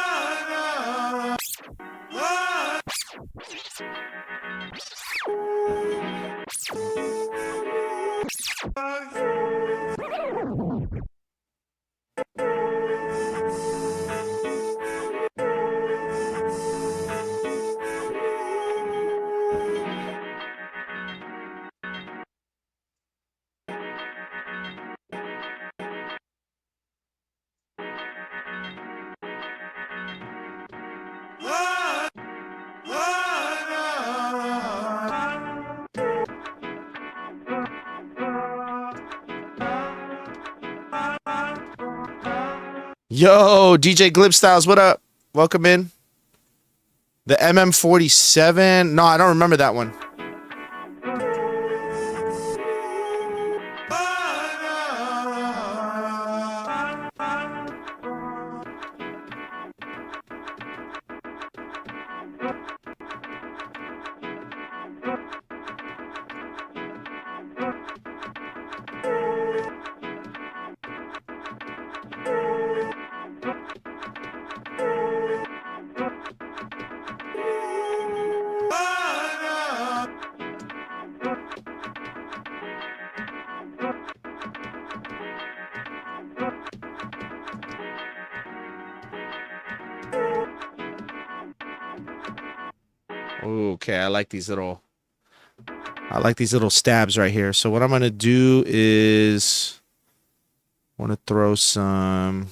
Yo, DJ Glib Styles, what up? Welcome in. The MM47. No, I don't remember that one. Okay, I like these little stabs right here. So what I'm gonna do is want to throw some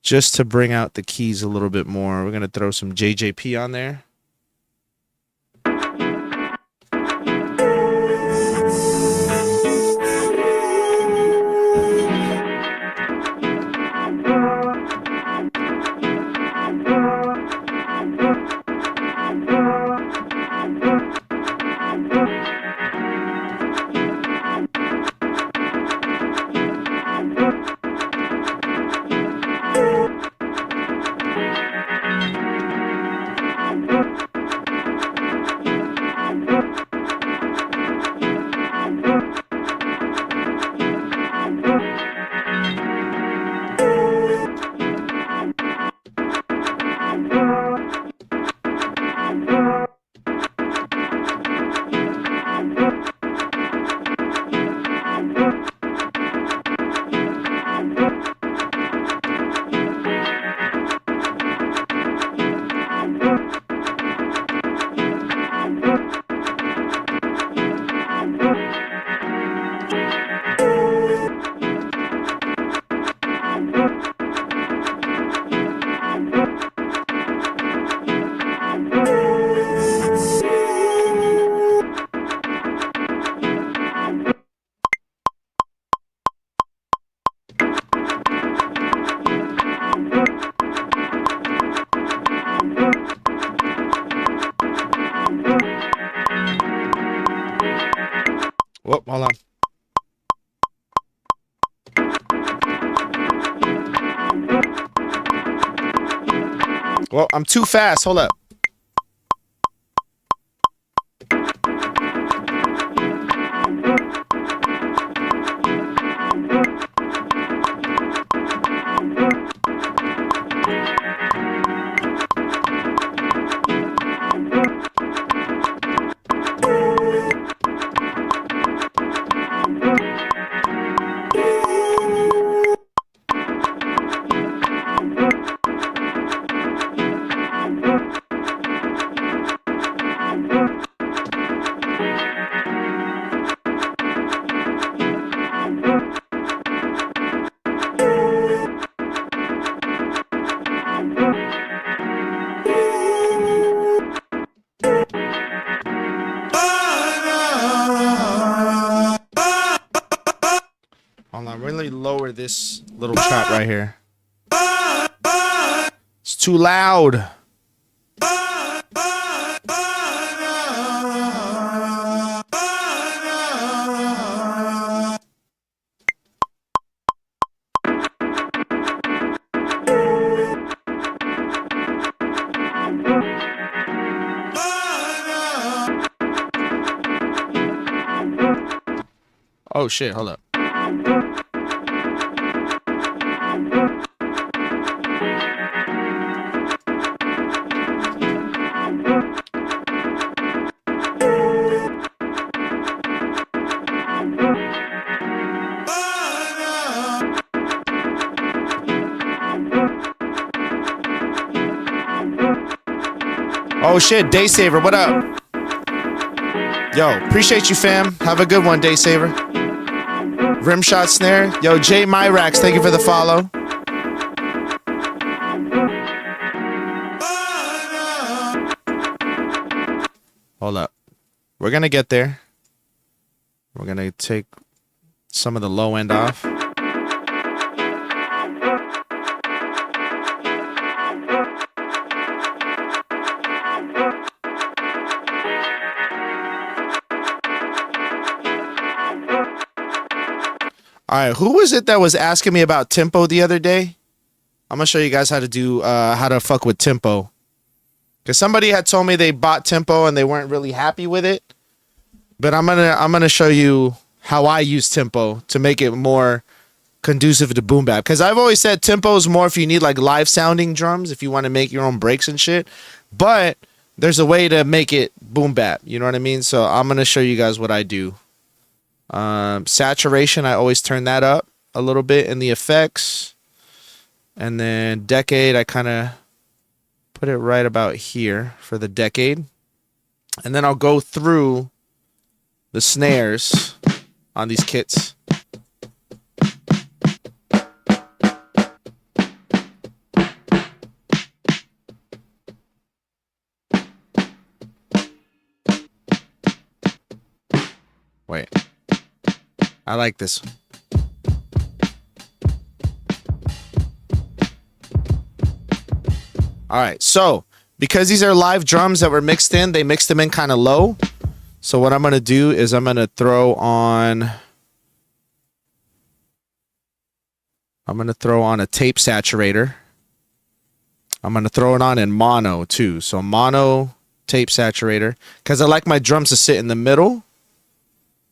just to bring out the keys a little bit more. We're gonna throw some JJP on there. Whoop, hold on. Well, I'm too fast. Hold up. Hold on, really lower this little chop right here. It's too loud. Oh shit, hold up. Oh shit, Day Saver, what up? Yo, appreciate you, fam. Have a good one, Day Saver. Rimshot Snare. Yo, Jay Myrax, thank you for the follow. Hold up. We're gonna get there. We're gonna take some of the low end off. All right, who was it that was asking me about tempo the other day? I'm gonna show you guys how to do how to fuck with tempo. Cause somebody had told me they bought tempo and they weren't really happy with it. But I'm gonna show you how I use tempo to make it more conducive to boom bap. Cause I've always said tempo is more if you need like live sounding drums, if you want to make your own breaks and shit. But there's a way to make it boom bap. You know what I mean? So I'm gonna show you guys what I do. Saturation, I always turn that up a little bit in the effects. And then decade, I kind of Put it right about here for the decade. And then I'll go through the snares on these kits. Wait. I like this. All right, so because these are live drums that were mixed in, they mixed them in kind of low. So what I'm going to do is I'm going to throw on a tape saturator. I'm going to throw it on in mono too. So mono tape saturator, because I like my drums to sit in the middle.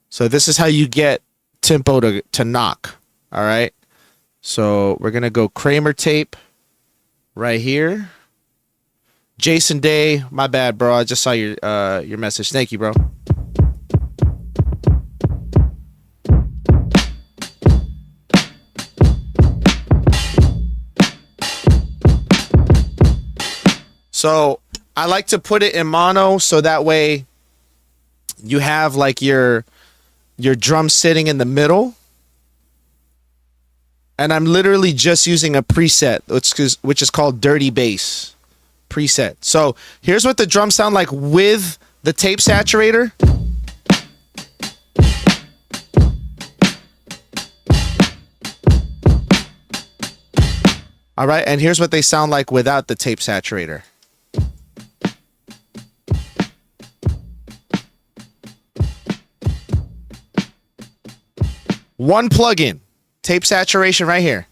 So this is how you get tempo to knock. All right. So we're going to go Kramer tape right here. Jason Day, my bad, bro. I just saw your message. Thank you, bro. So I like to put it in mono so that way you have like your drum sitting in the middle. And I'm literally just using a preset, which is called Dirty Bass preset. So here's what the drums sound like with the tape saturator. All right, and here's what they sound like without the tape saturator. One plugin, tape saturation right here.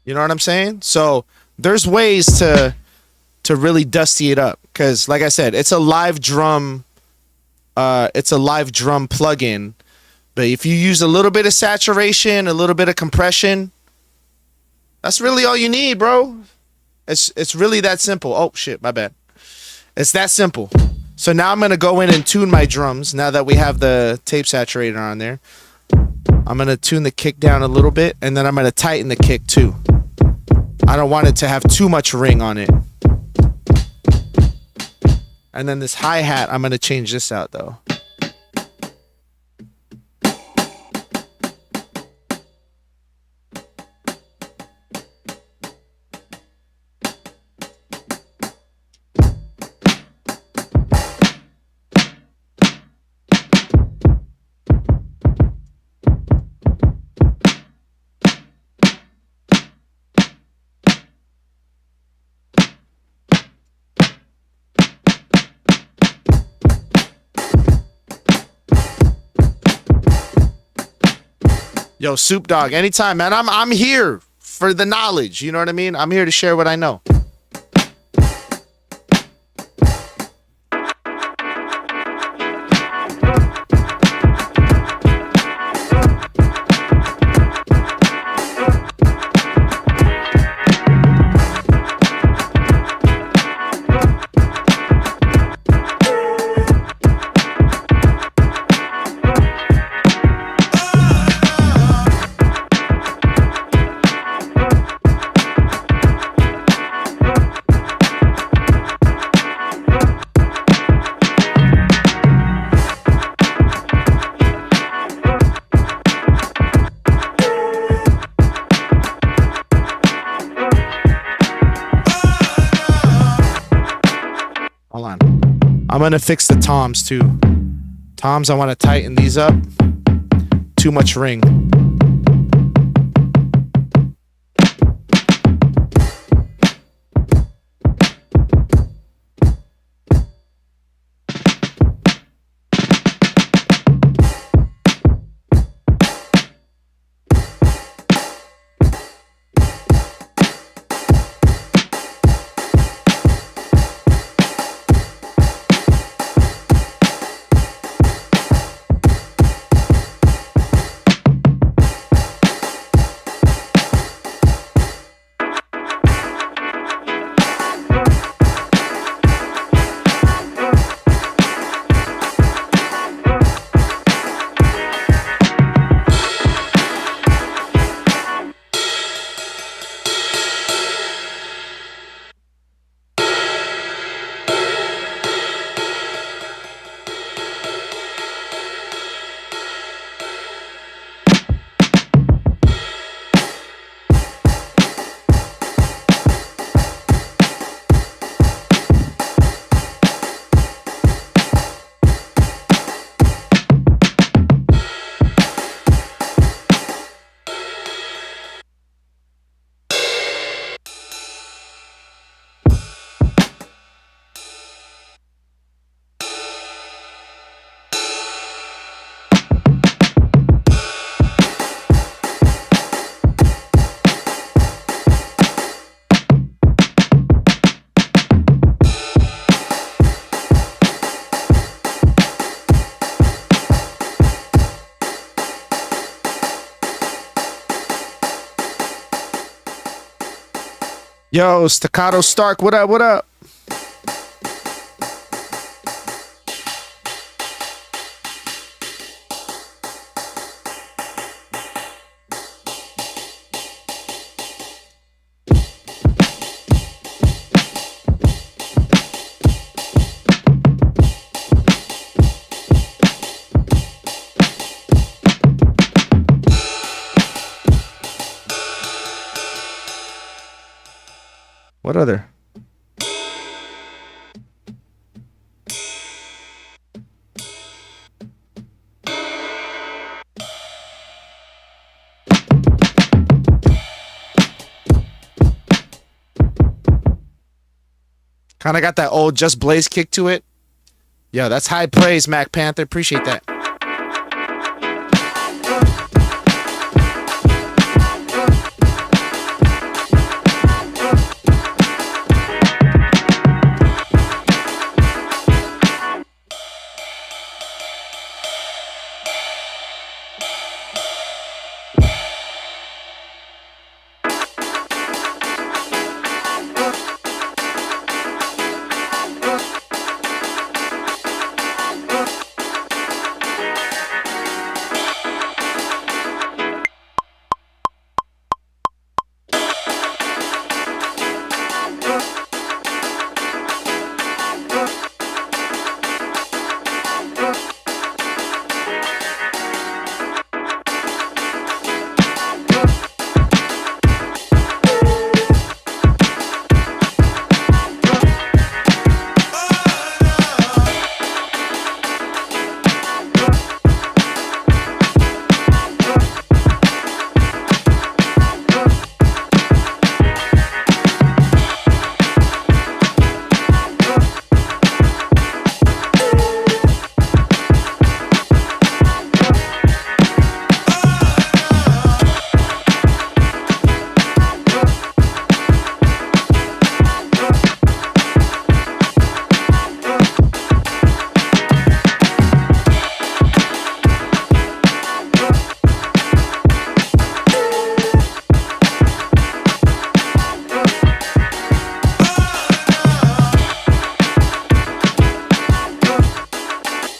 You know what I'm saying? So there's ways to really dusty it up, because like I said, it's a live drum plugin. But if you use a little bit of saturation, a little bit of compression, that's really all you need, bro. It's really that simple. Oh shit, my bad. It's that simple. So now I'm gonna go in and tune my drums now that we have the tape saturator on there. I'm gonna tune the kick down a little bit, and then I'm gonna tighten the kick too. I don't want it to have too much ring on it. And then this hi-hat, I'm gonna change this out though. Yo, Soup Dog, anytime, man. I'm here for the knowledge. You know what I mean? I'm here to share what I know. Hold on. I'm going to fix the toms too. Toms, I want to tighten these up. Too much ring. Yo, Staccato Stark, what up, what up? What other? Kind of got that old Just Blaze kick to it. Yo, that's high praise, Mac Panther. Appreciate that.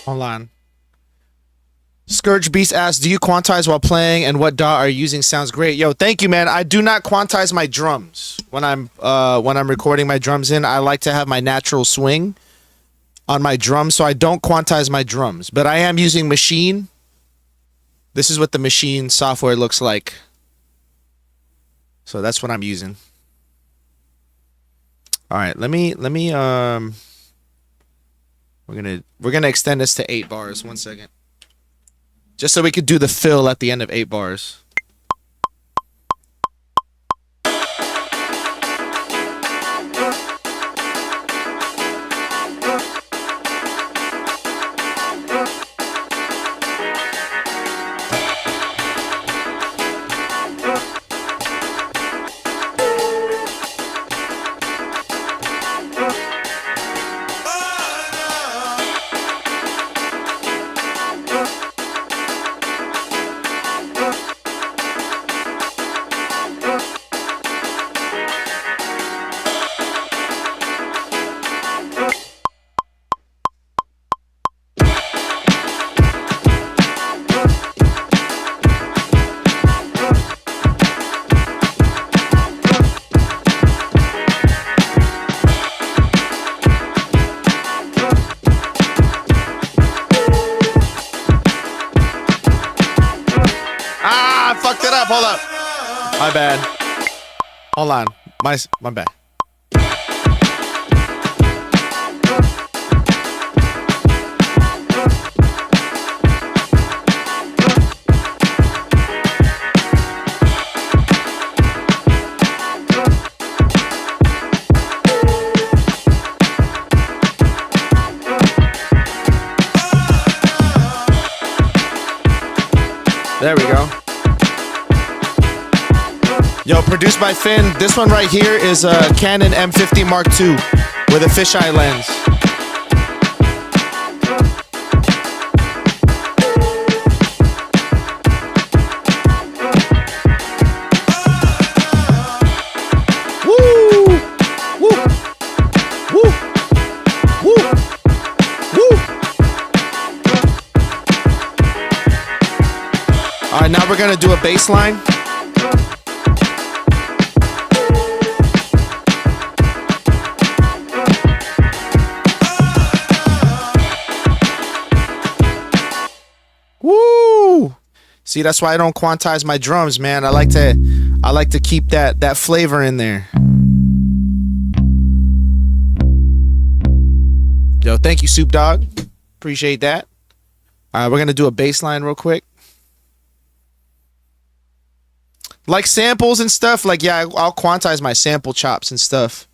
Hold on. Scourge Beast asks, do you quantize while playing, and what DAW are you using? Sounds great. Yo, thank you, man. I do not quantize my drums when I'm recording my drums in. I like to have my natural swing on my drums, so I don't quantize my drums. But I am using Machine. This is what the Machine software looks like. So that's what I'm using. All right, let me we're gonna extend this to 8 bars. 1 second. Just so we could do the fill at the end of 8 bars. Fucked it up. Hold up. My bad. Hold on. My bad. There we go. Yo, produced by Finn. This one right here is a Canon M50 Mark II with a fisheye lens. Woo! we're gonna do a bass line. Woo! See, that's why I don't quantize my drums, man. I like to keep that flavor in there. Yo, thank you, Soup Dog. Appreciate that. All right, we're gonna do a bass line real quick. Like samples and stuff, like, yeah, I'll quantize my sample chops and stuff.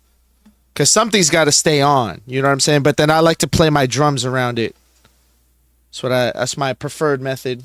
Because something's got to stay on, you know what I'm saying? But then I like to play my drums around it. That's my preferred method.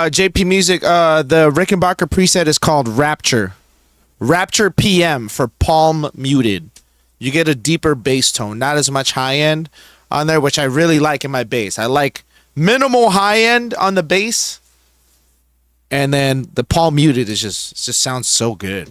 JP Music, the Rickenbacker preset is called Rapture. Rapture PM for palm muted. You get a deeper bass tone, not as much high end on there, which I really like in my bass. I like minimal high end on the bass, and then the palm muted is just sounds so good.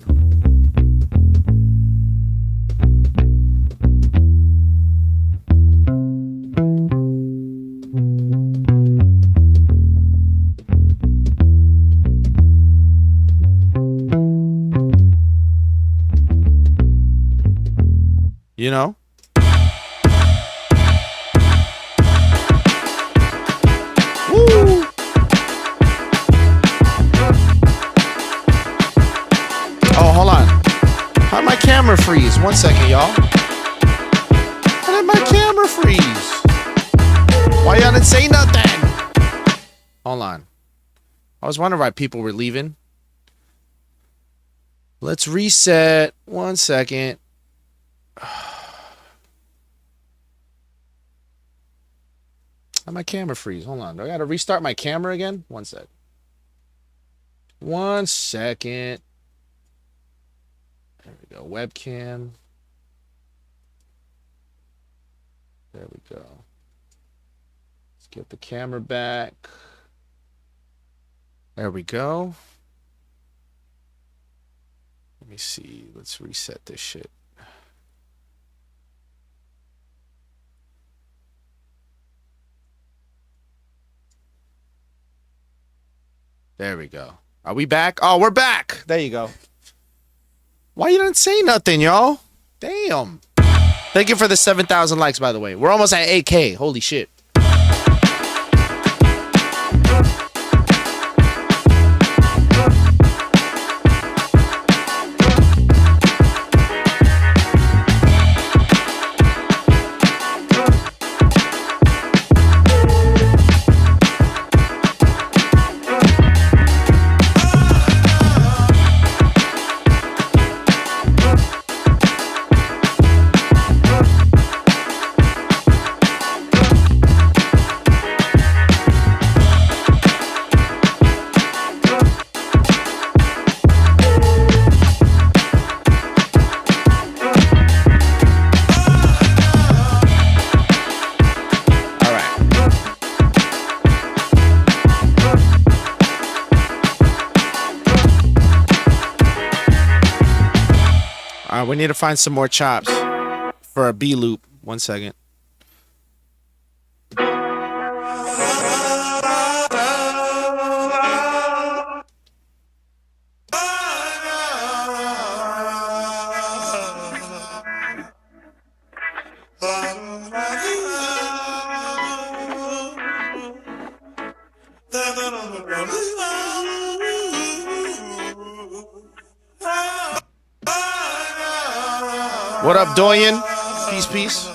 You know? Woo! Oh, hold on. How'd my camera freeze? 1 second, y'all. How did my camera freeze? Why y'all didn't say nothing? Hold on. I was wondering why people were leaving. Let's reset. 1 second. How'd my camera freeze? Hold on. Do I gotta restart my camera again? 1 sec. 1 second. There we go. Webcam. There we go. Let's get the camera back. There we go. Let me see. Let's reset this shit. There we go. Are we back? Oh, we're back. There you go. Why you didn't say nothing, y'all? Damn. Thank you for the 7,000 likes, by the way. We're almost at 8K. Holy shit. We need to find some more chops for a B loop. 1 second. What up, Doyen? Peace, peace.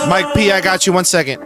Mike P, I got you. 1 second.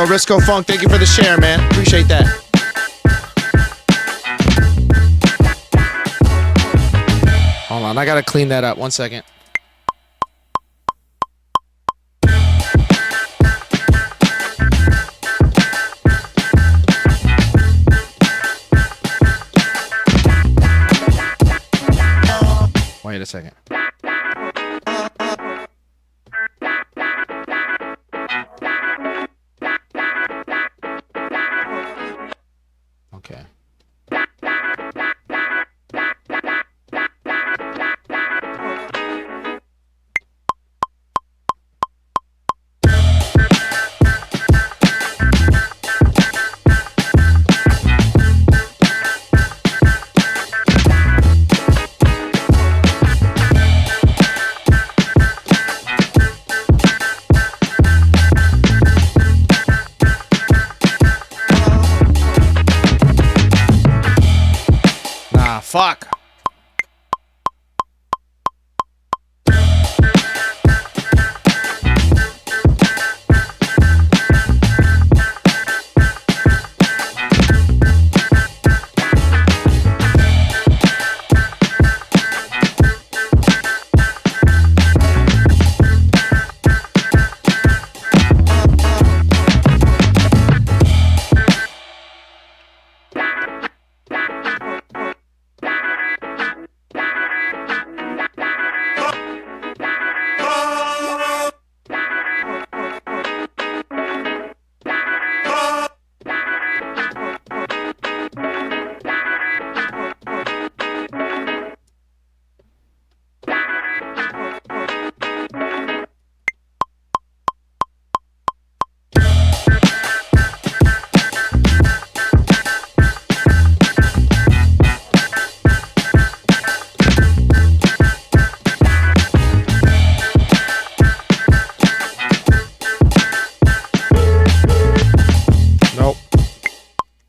Yo, Risco Funk, thank you for the share, man. Appreciate that. Hold on, I gotta clean that up. 1 second. Wait a second. Okay. Fuck.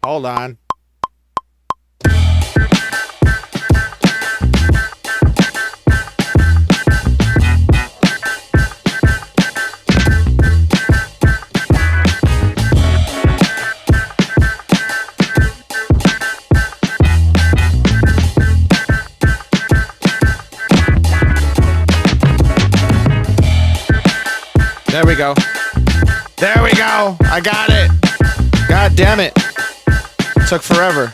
Hold on. There we go. There we go. I got it. God damn it. Took forever.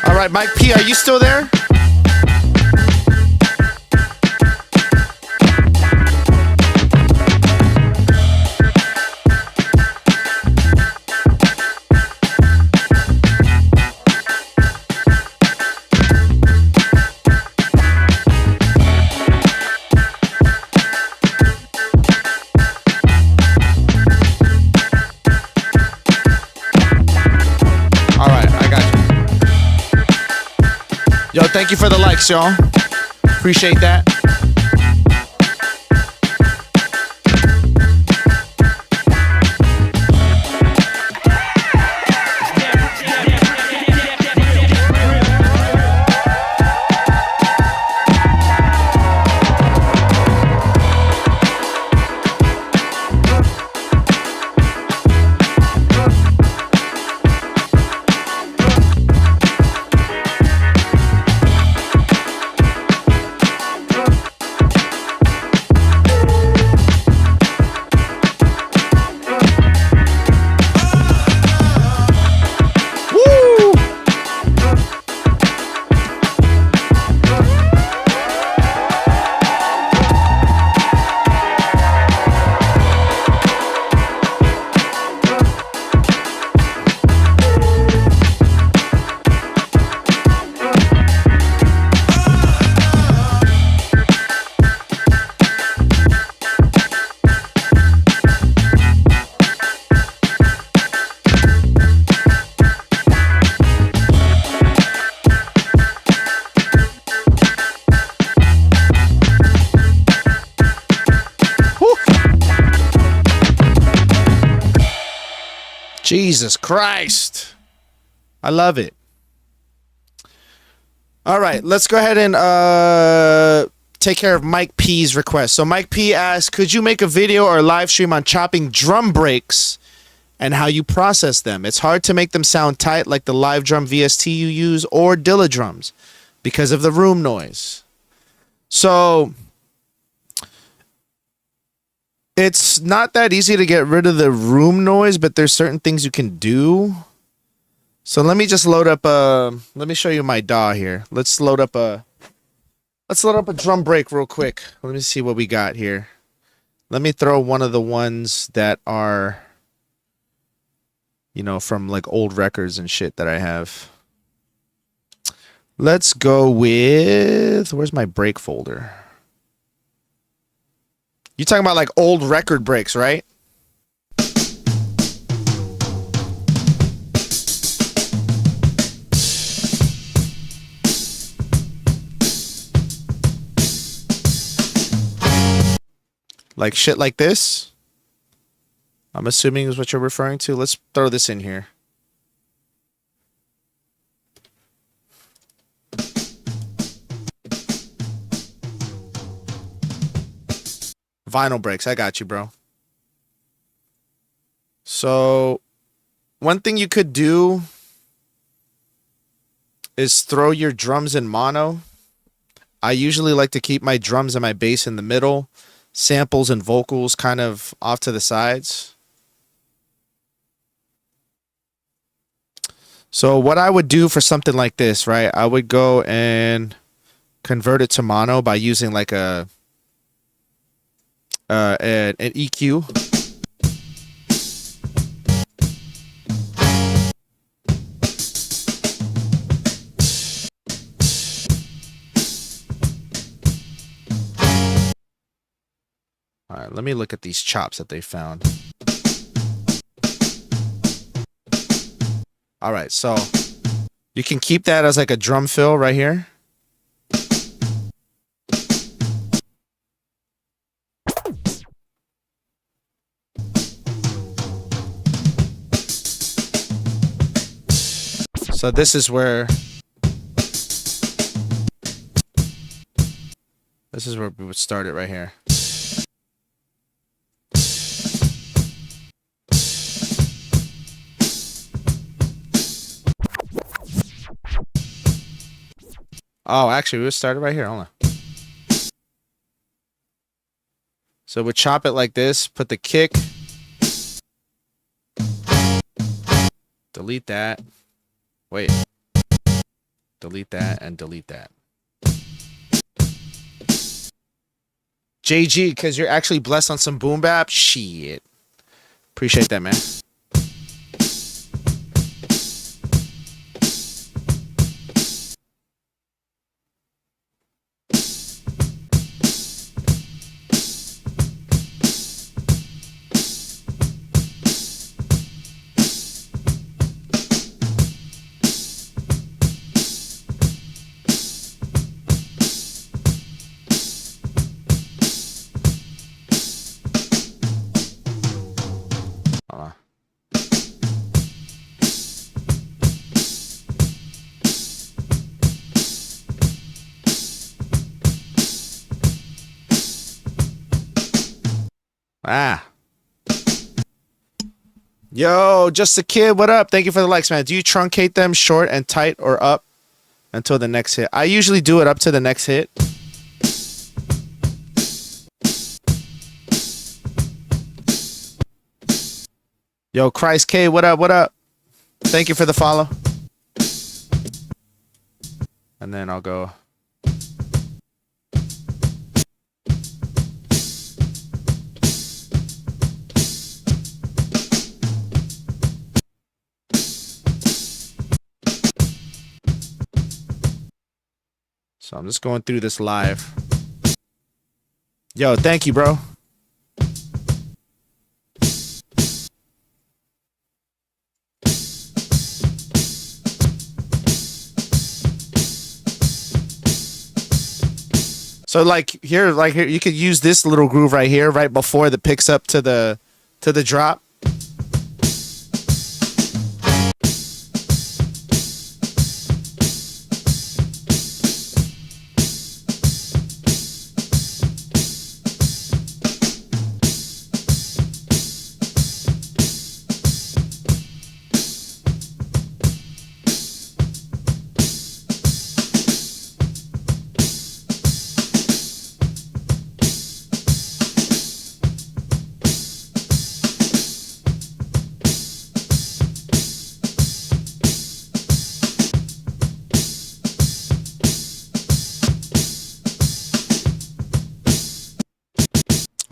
All right, Mike P, are you still there? Yo, thank you for the likes, y'all. Appreciate that. Jesus Christ. I love it. All right, let's go ahead and take care of Mike P's request. So Mike P asked, could you make a video or a live stream on chopping drum breaks and how you process them? It's hard to make them sound tight like the live drum VST you use or Dilla drums because of the room noise. So it's not that easy to get rid of the room noise, but there's certain things you can do. So let me just load up let me show you my DAW here. Let's load up a drum break real quick. Let me see what we got here. Let me throw one of the ones that are, you know, from like old records and shit that I have. Let's go with, where's my break folder? You talking about like old record breaks, right? Like shit like this? I'm assuming is what you're referring to. Let's throw this in here. Vinyl breaks. I got you, bro. So one thing you could do is throw your drums in mono. I usually like to keep my drums and my bass in the middle, samples and vocals kind of off to the sides. So what I would do for something like this, right? I would go and convert it to mono by using like an EQ. All right, let me look at these chops that they found. All right, so you can keep that as like a drum fill right here. So this is where we would start it right here. Oh, actually, we would start it right here. Hold on. So we'd chop it like this, put the kick, delete that. Wait. Delete that and delete that. JG, because you're actually blessed on some boom bap? Shit. Appreciate that, man. Ah. Yo, just a kid, what up? Thank you for the likes, man. Do you truncate them short and tight or up until the next hit? I usually do it up to the next hit. Yo, Christ K, what up? What up? Thank you for the follow. And then I'll go. So I'm just going through this live. Yo, thank you, bro. So like here, you could use this little groove right here, right before the picks up to the drop.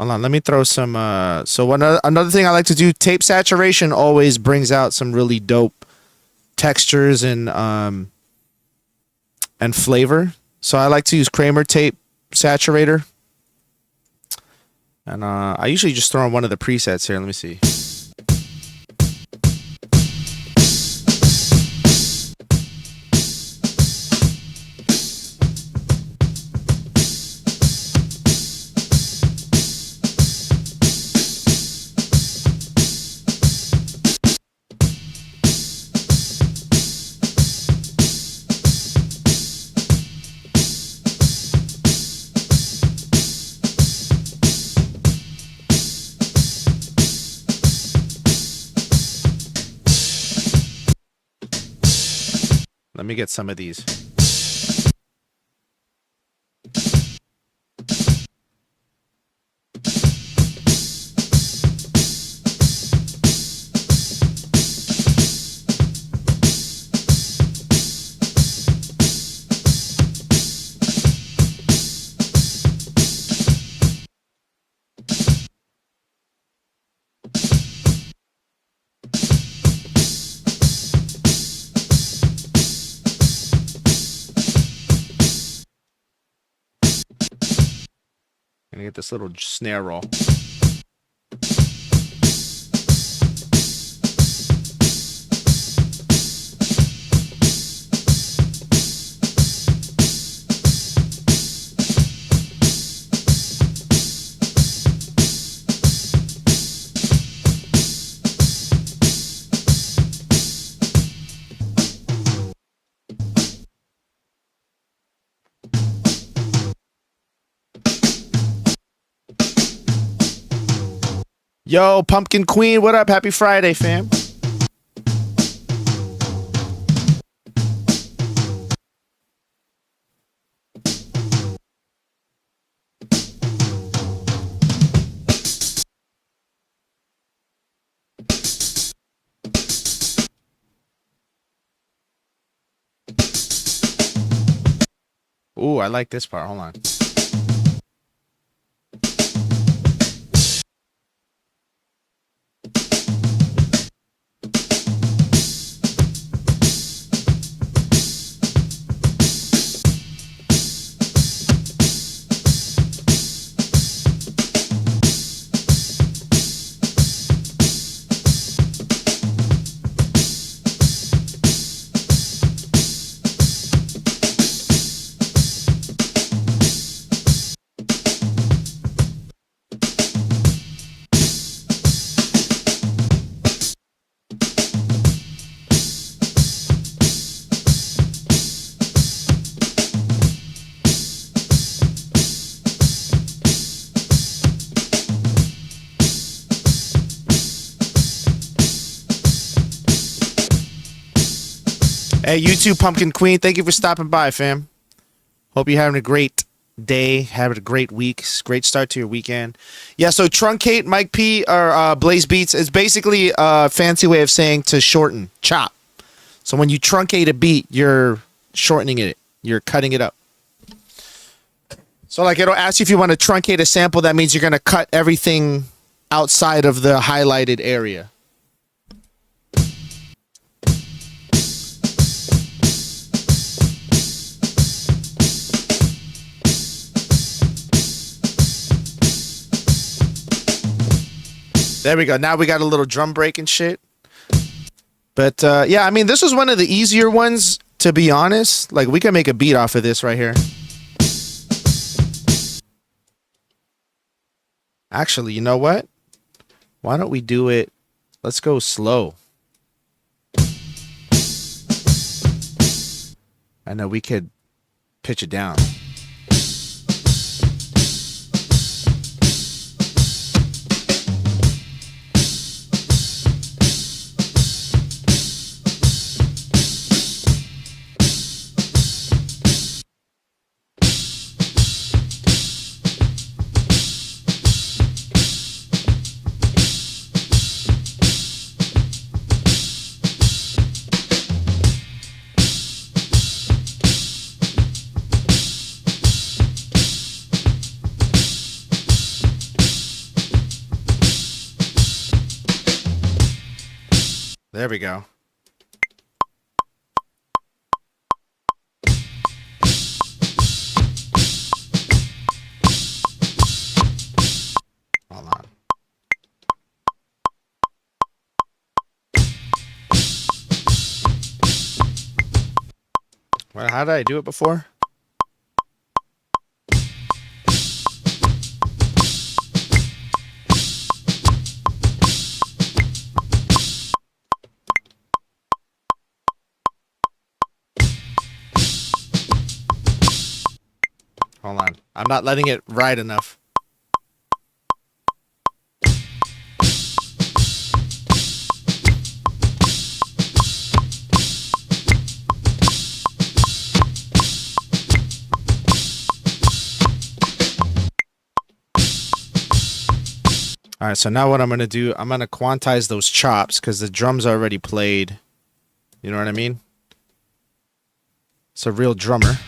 Hold on, let me throw some. Another thing I like to do, tape saturation always brings out some really dope textures and flavor. So I like to use Kramer tape saturator, and I usually just throw in one of the presets here. Let me see. Let me get some of these. Gonna get this little snare roll. Yo, Pumpkin Queen, what up? Happy Friday, fam. Ooh, I like this part. Hold on. Hey, you too, Pumpkin Queen. Thank you for stopping by, fam. Hope you're having a great day, having a great week. Great start to your weekend. Yeah, so truncate, Mike P, or Blaze Beats, is basically a fancy way of saying to shorten, chop. So when you truncate a beat, you're shortening it. You're cutting it up. So like it'll ask you if you want to truncate a sample. That means you're going to cut everything outside of the highlighted area. There we go. Now we got a little drum break and shit. But yeah, I mean, this was one of the easier ones, to be honest. Like, we can make a beat off of this right here. Actually, you know what? Why don't we do it? Let's go slow. I know we could pitch it down. There we go. Hold on. Well, how did I do it before? Hold on. I'm not letting it ride enough. All right, so now what I'm going to do, I'm going to quantize those chops because the drums are already played. You know what I mean? It's a real drummer.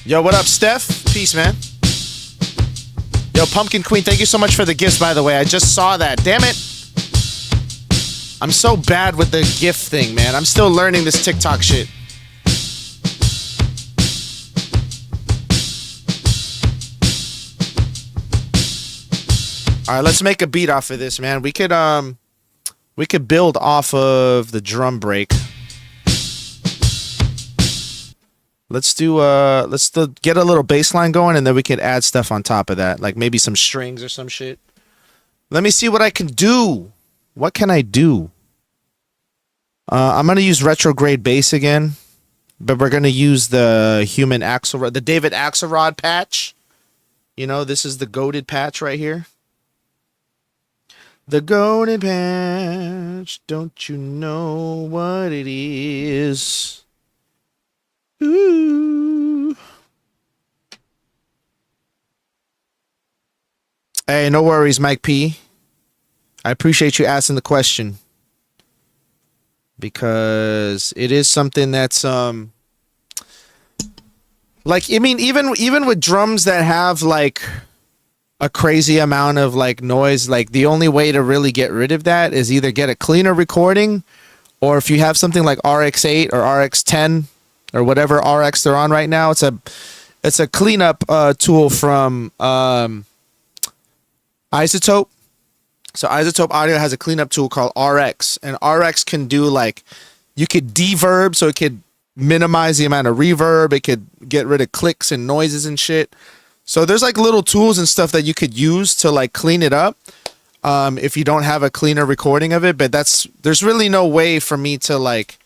Yo, what up, Steph? Peace, man. Yo, Pumpkin Queen, thank you so much for the gifts, by the way. I just saw that. Damn it. I'm so bad with the gift thing, man. I'm still learning this TikTok shit. All right, let's make a beat off of this, man. We could build off of the drum break. Let's get a little bass line going, and then we can add stuff on top of that, like maybe some strings or some shit. Let me see what I can do. What can I do? I'm gonna use retrograde bass again, but we're gonna use the human Axelrod, the David Axelrod patch. You know, this is the goated patch right here. The goated patch. Don't you know what it is? Ooh. Hey, no worries, Mike P. I appreciate you asking the question because it is something that's like, I mean, even with drums that have like a crazy amount of like noise, like the only way to really get rid of that is either get a cleaner recording, or if you have something like RX8 or RX10 or whatever RX they're on right now, it's a cleanup tool from iZotope. So iZotope Audio has a cleanup tool called RX, and RX can do like, you could deverb, so it could minimize the amount of reverb, it could get rid of clicks and noises and shit. So there's like little tools and stuff that you could use to like clean it up if you don't have a cleaner recording of it, but there's really no way for me to like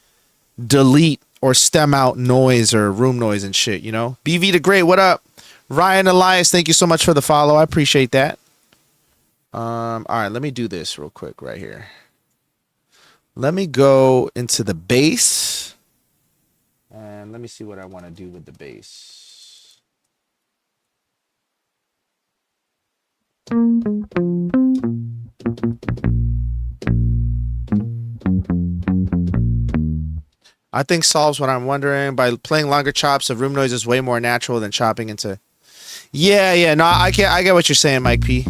delete or stem out noise or room noise and shit, you know? BV the Great, what up? Ryan Elias, thank you so much for the follow. I appreciate that. All right, let me do this real quick right here. Let me go into the bass, and let me see what I want to do with the bass. I think solves what I'm wondering. By playing longer chops of room noise is way more natural than chopping into. Yeah. No, I get what you're saying, Mike P.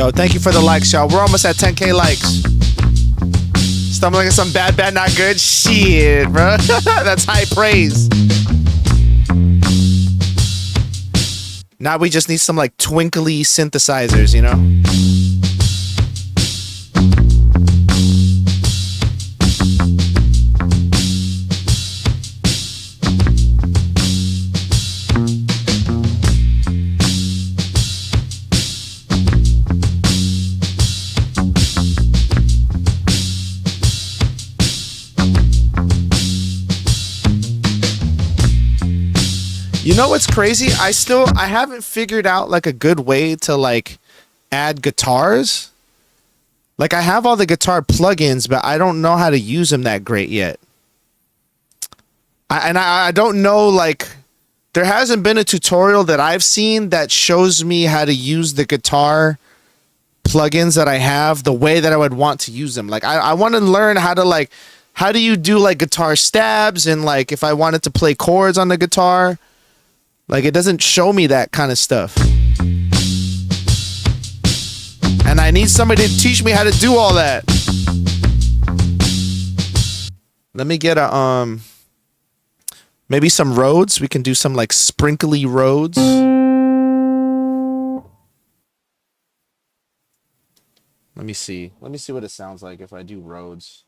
Yo, thank you for the likes, y'all. We're almost at 10K likes. Stumbling at some bad, not good. Shit, bro. That's high praise. Now we just need some like twinkly synthesizers, you know? You know what's crazy? I haven't figured out like a good way to like add guitars. Like I have all the guitar plugins, but I don't know how to use them that great yet. I don't know, like there hasn't been a tutorial that I've seen that shows me how to use the guitar plugins that I have the way that I would want to use them. Like I want to learn how to like, how do you do like guitar stabs and like if I wanted to play chords on the guitar. Like, it doesn't show me that kind of stuff. And I need somebody to teach me how to do all that. Let me get a, maybe some Rhodes. We can do some, like, sprinkly Rhodes. Let me see. Let me see what it sounds like if I do Rhodes.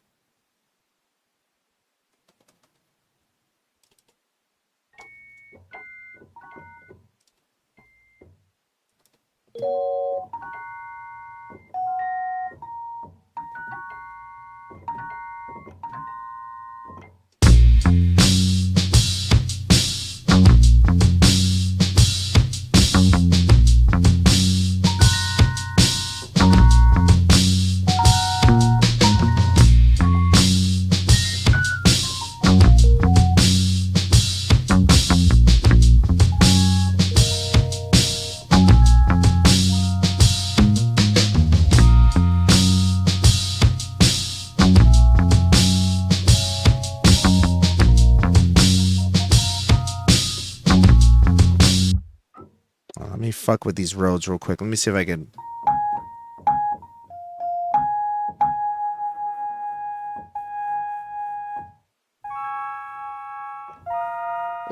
Let me fuck with these Rhodes real quick. Let me see if I can.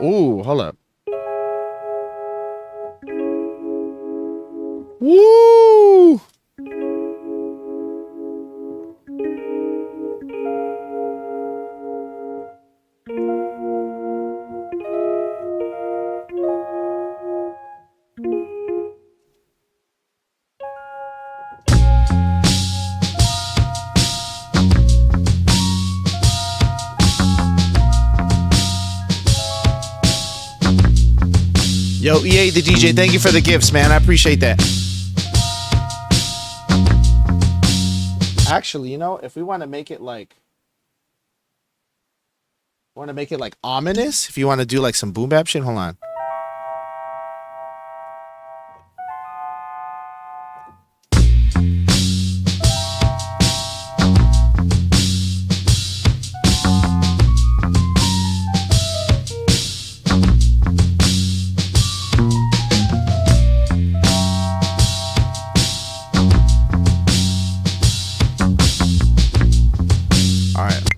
Ooh, hold up. Woo! Yo, EA the DJ, thank you for the gifts, man. I appreciate that. Actually, you know, if we want to make it like, ominous, if you want to do like some boom bap shit, hold on.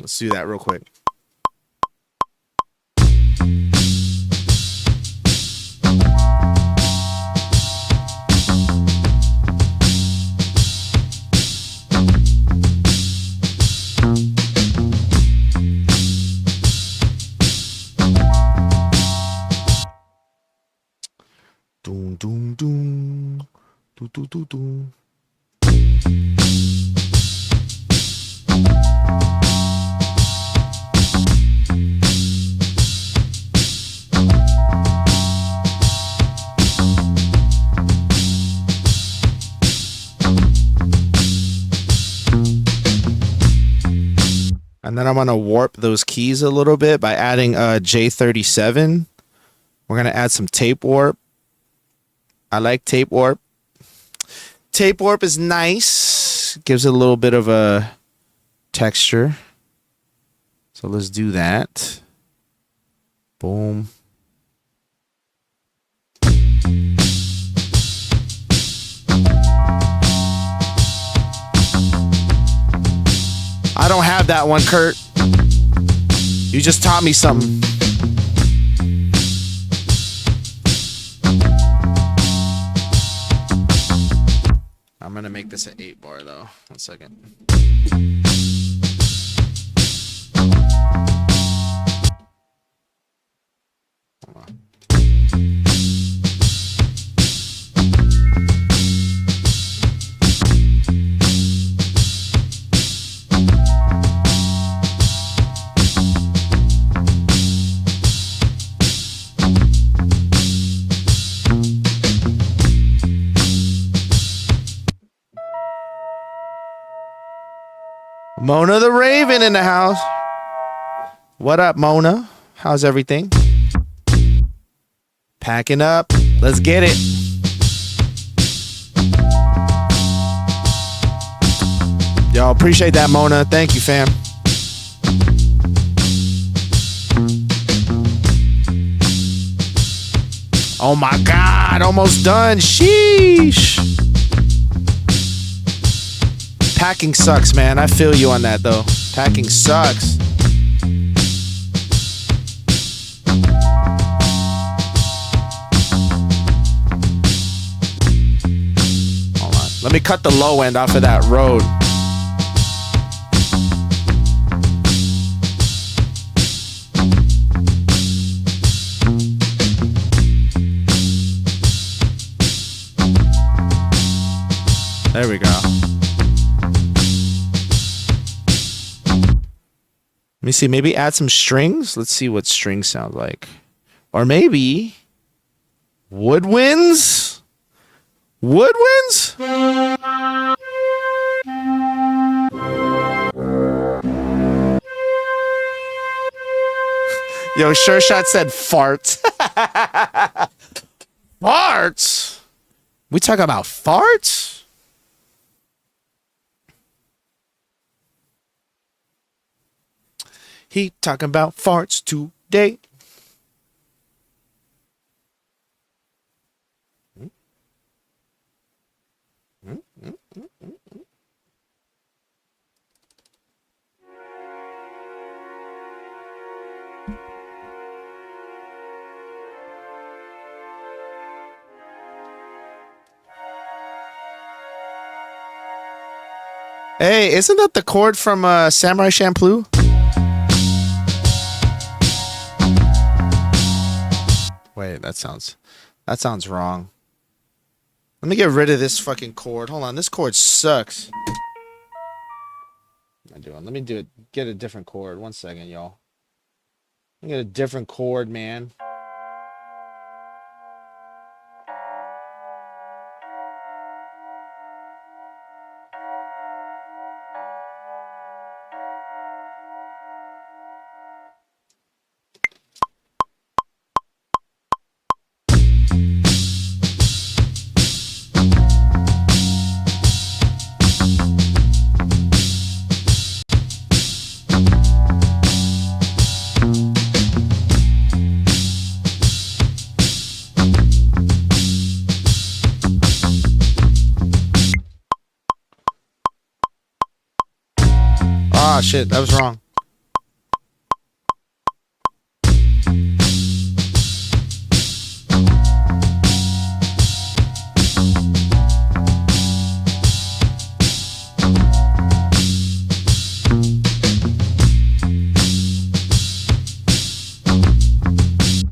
Let's do that real quick. Doom, doom, doom. Doo, doo, doo, doo. And then I'm going to warp those keys a little bit by adding J37. We're going to add some tape warp. I like tape warp. Tape warp is nice. Gives it a little bit of a texture. So let's do that. Boom. that one, Kurt. You just taught me something. I'm gonna make this an 8 bar though. 1 second. Hold on. Mona the Raven in the house. What up, Mona? How's everything? Packing up. Let's get it. Y'all appreciate that, Mona. Thank you, fam. Oh my God, almost done. Sheesh. Packing sucks, man. I feel you on that, though. Packing sucks. Hold on. Let me cut the low end off of that road. There we go. Let me see, maybe add some strings. Let's see what strings sound like. Or maybe woodwinds? Woodwinds? Yo, Sure Shot said farts. Farts? We talk about farts? He talking about farts today. Hey, isn't that the chord from Samurai Champloo? Wait, that sounds wrong. Let me get rid of this fucking chord. Hold on, this chord sucks. What am I doing? Let me get a different chord. 1 second, y'all. Let me get a different chord, man. Ah, shit, that was wrong.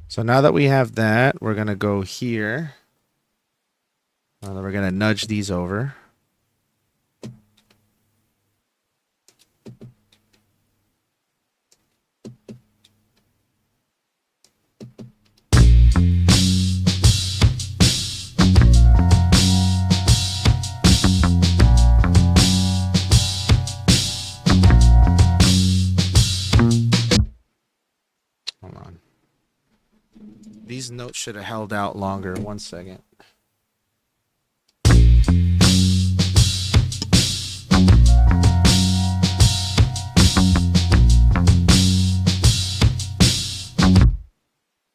So now that we have that, we're going to go here. And then we're going to nudge these over. Hold on. These notes should have held out longer. 1 second.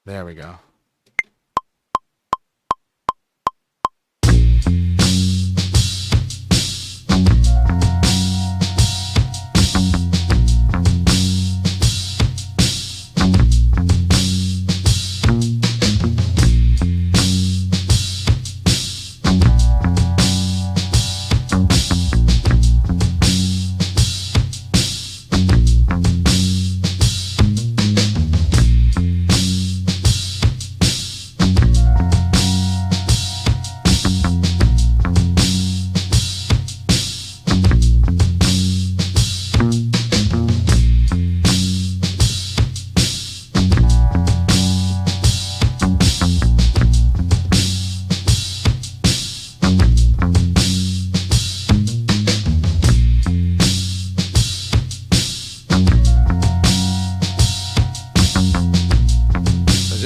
There we go.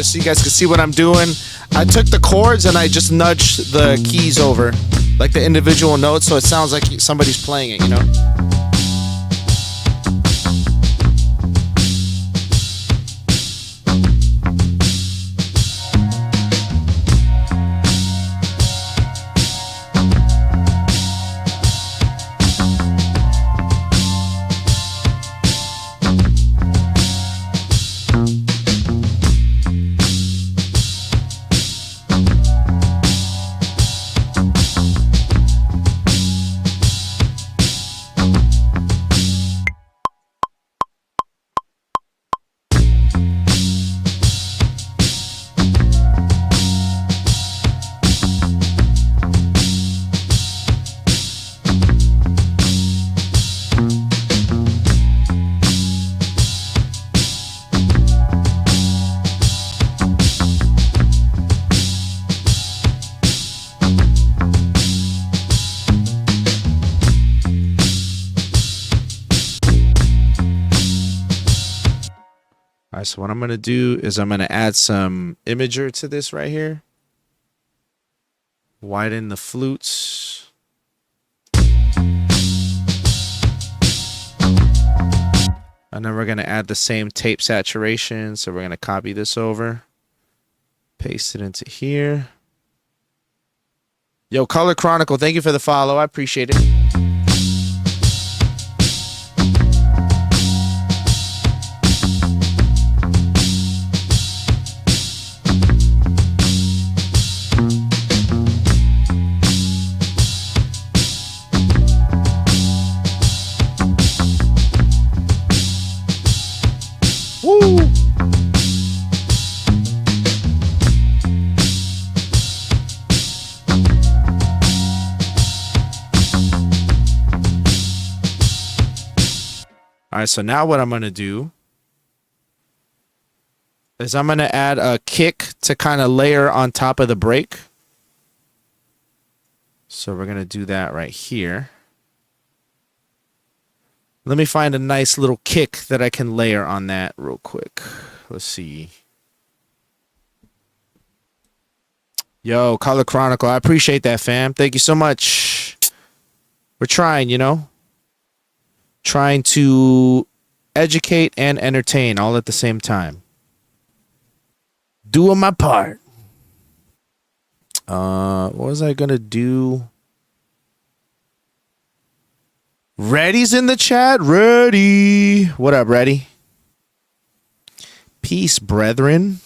Just so you guys can see what I'm doing. I took the chords and I just nudged the keys over, like the individual notes, so it sounds like somebody's playing it, you know? Alright, so what I'm gonna do is I'm gonna add some imager to this right here. Widen the flutes. And then we're gonna add the same tape saturation. So we're gonna copy this over, paste it into here. Yo, Color Chronicle, thank you for the follow. I appreciate it. All right, so now what I'm going to do is I'm going to add a kick to kind of layer on top of the break. So we're going to do that right here. Let me find a nice little kick that I can layer on that real quick. Let's see. Yo, Color Chronicle, I appreciate that, fam. Thank you so much. We're trying, you know? Trying to educate and entertain all at the same time. Doing my part. What was I gonna do? Ready's in the chat. Ready. What up, Ready? Peace, brethren.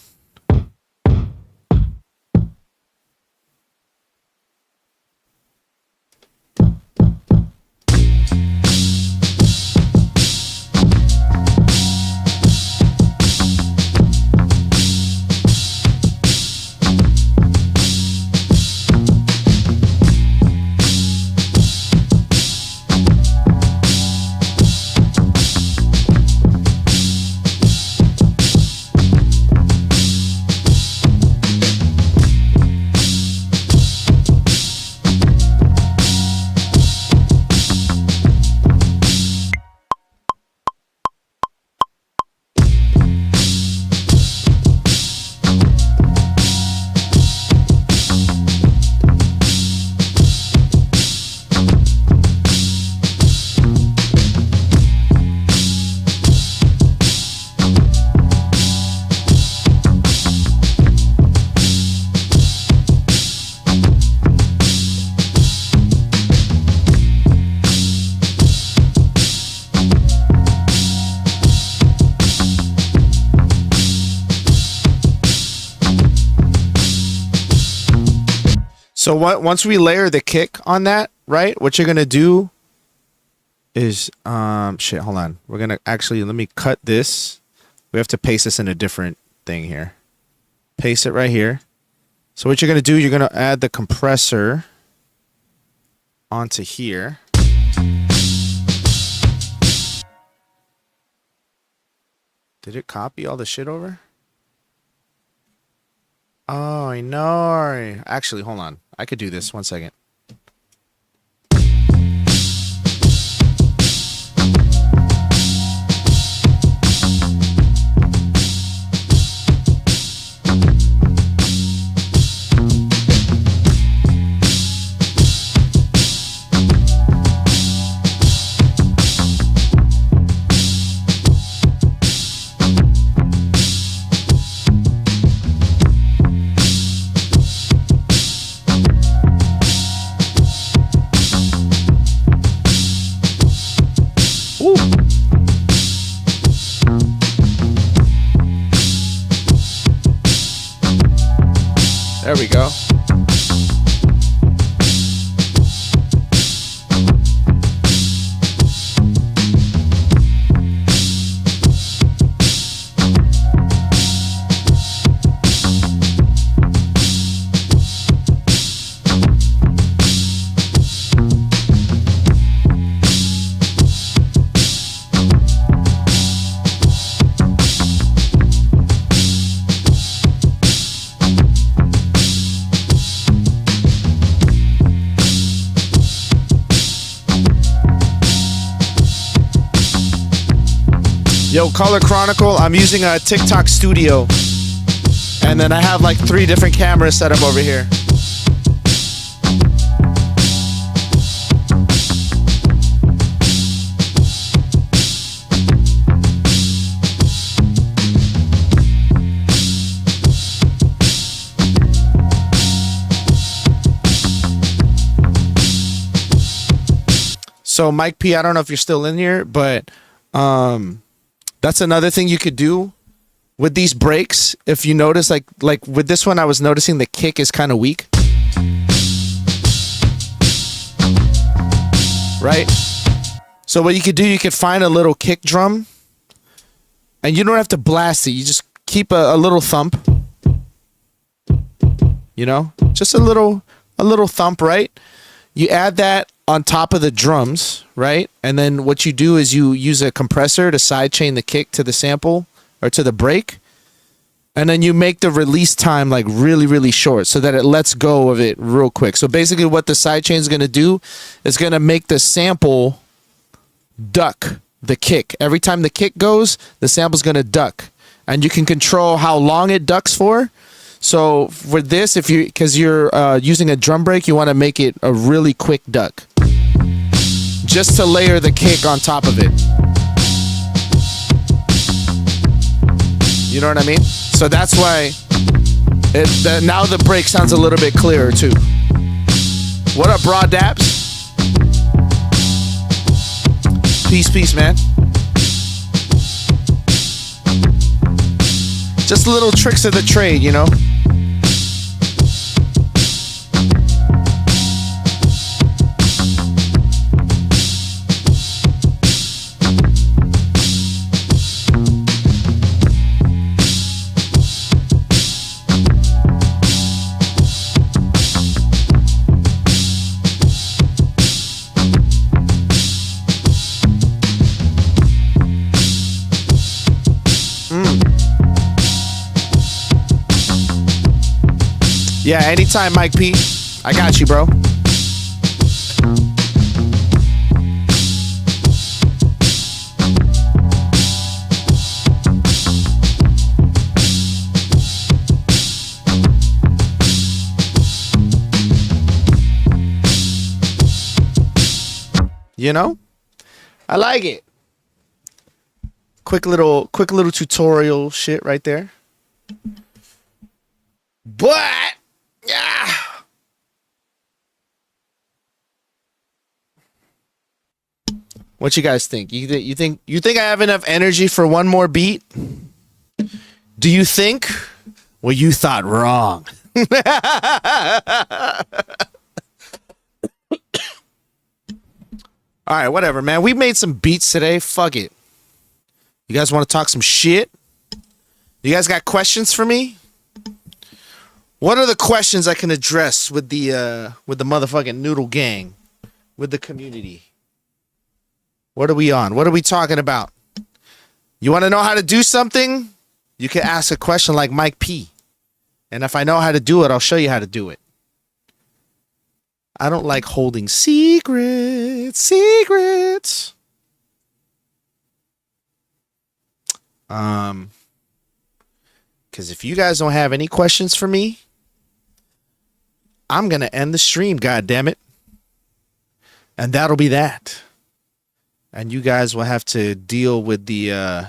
So once we layer the kick on that, right? What you're gonna do is shit. Hold on. We're gonna actually let me cut this. We have to paste this in a different thing here. Paste it right here. So what you're gonna do? You're gonna add the compressor onto here. Did it copy all the shit over? Oh, I know. Actually, hold on. I could do this. 1 second. There we go. Yo, Color Chronicle, I'm using a TikTok Studio. And then I have like 3 different cameras set up over here. So Mike P, I don't know if you're still in here, but that's another thing you could do with these breaks. If you notice, like with this one, I was noticing the kick is kind of weak. Right? So what you could do, you could find a little kick drum, and you don't have to blast it. You just keep a little thump. You know, just a little thump, right? You add that on top of the drums, right? And then what you do is you use a compressor to sidechain the kick to the sample or to the break. And then you make the release time like really, really short so that it lets go of it real quick. So basically what the sidechain is going to do is going to make the sample duck the kick. Every time the kick goes, the sample's going to duck. And you can control how long it ducks for. So for this, because you're using a drum break, you want to make it a really quick duck, just to layer the kick on top of it. You know what I mean? So that's why now the break sounds a little bit clearer too. What up, Raw Daps? Peace, man. Just little tricks of the trade, you know? Yeah, anytime, Mike P. I got you, bro. You know? I like it. Quick little tutorial shit right there. But yeah. What you guys think? You think I have enough energy for one more beat? Do you think? Well, you thought wrong. All right, whatever, man. We made some beats today. Fuck it. You guys want to talk some shit? You guys got questions for me? What are the questions I can address with the motherfucking Noodle Gang, with the community? What are we on? What are we talking about? You want to know how to do something? You can ask a question like Mike P. And if I know how to do it, I'll show you how to do it. I don't like holding secrets. Because if you guys don't have any questions for me, I'm going to end the stream, goddammit. And that'll be that. And you guys will have to deal with the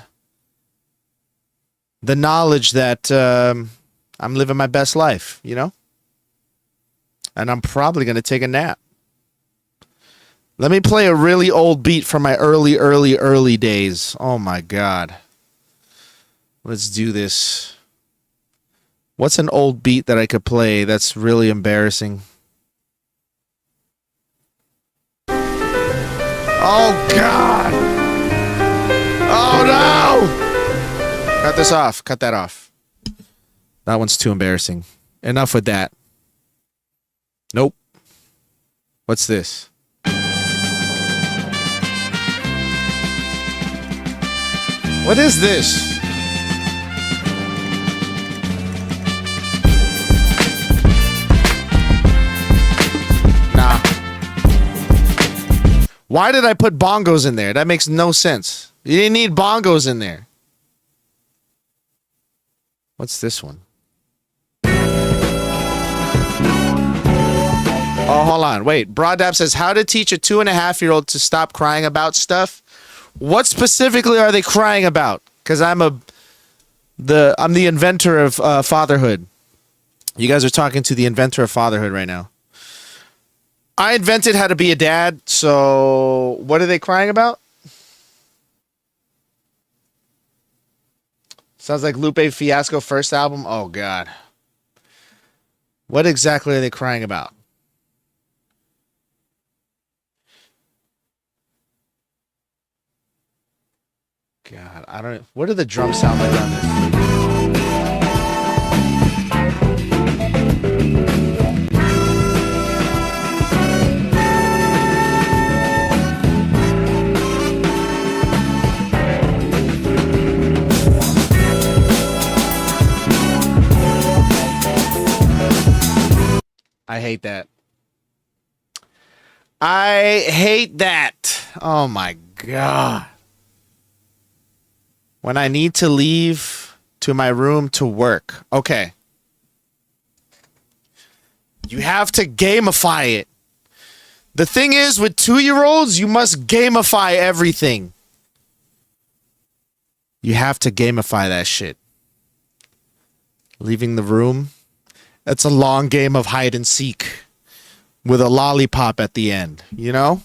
knowledge that I'm living my best life, you know? And I'm probably going to take a nap. Let me play a really old beat from my early days. Oh, my God. Let's do this. What's an old beat that I could play that's really embarrassing? Oh, God. Oh, no. Cut this off. Cut that off. That one's too embarrassing. Enough with that. Nope. What's this? What is this? Nah. Why did I put bongos in there? That makes no sense. You didn't need bongos in there. What's this one? Oh, hold on. Wait. Broadap says, how to teach a 2.5-year-old to stop crying about stuff. What specifically are they crying about? Because I'm the inventor of fatherhood. You guys are talking to the inventor of fatherhood right now. I invented how to be a dad, so what are they crying about? Sounds like Lupe Fiasco first album. Oh, God. What exactly are they crying about? God, I don't. What do the drums sound like on this? I hate that. I hate that. Oh my God. When I need to leave to my room to work. Okay. You have to gamify it. The thing is, with 2-year-olds, you must gamify everything. You have to gamify that shit. Leaving the room. That's a long game of hide and seek with a lollipop at the end, you know?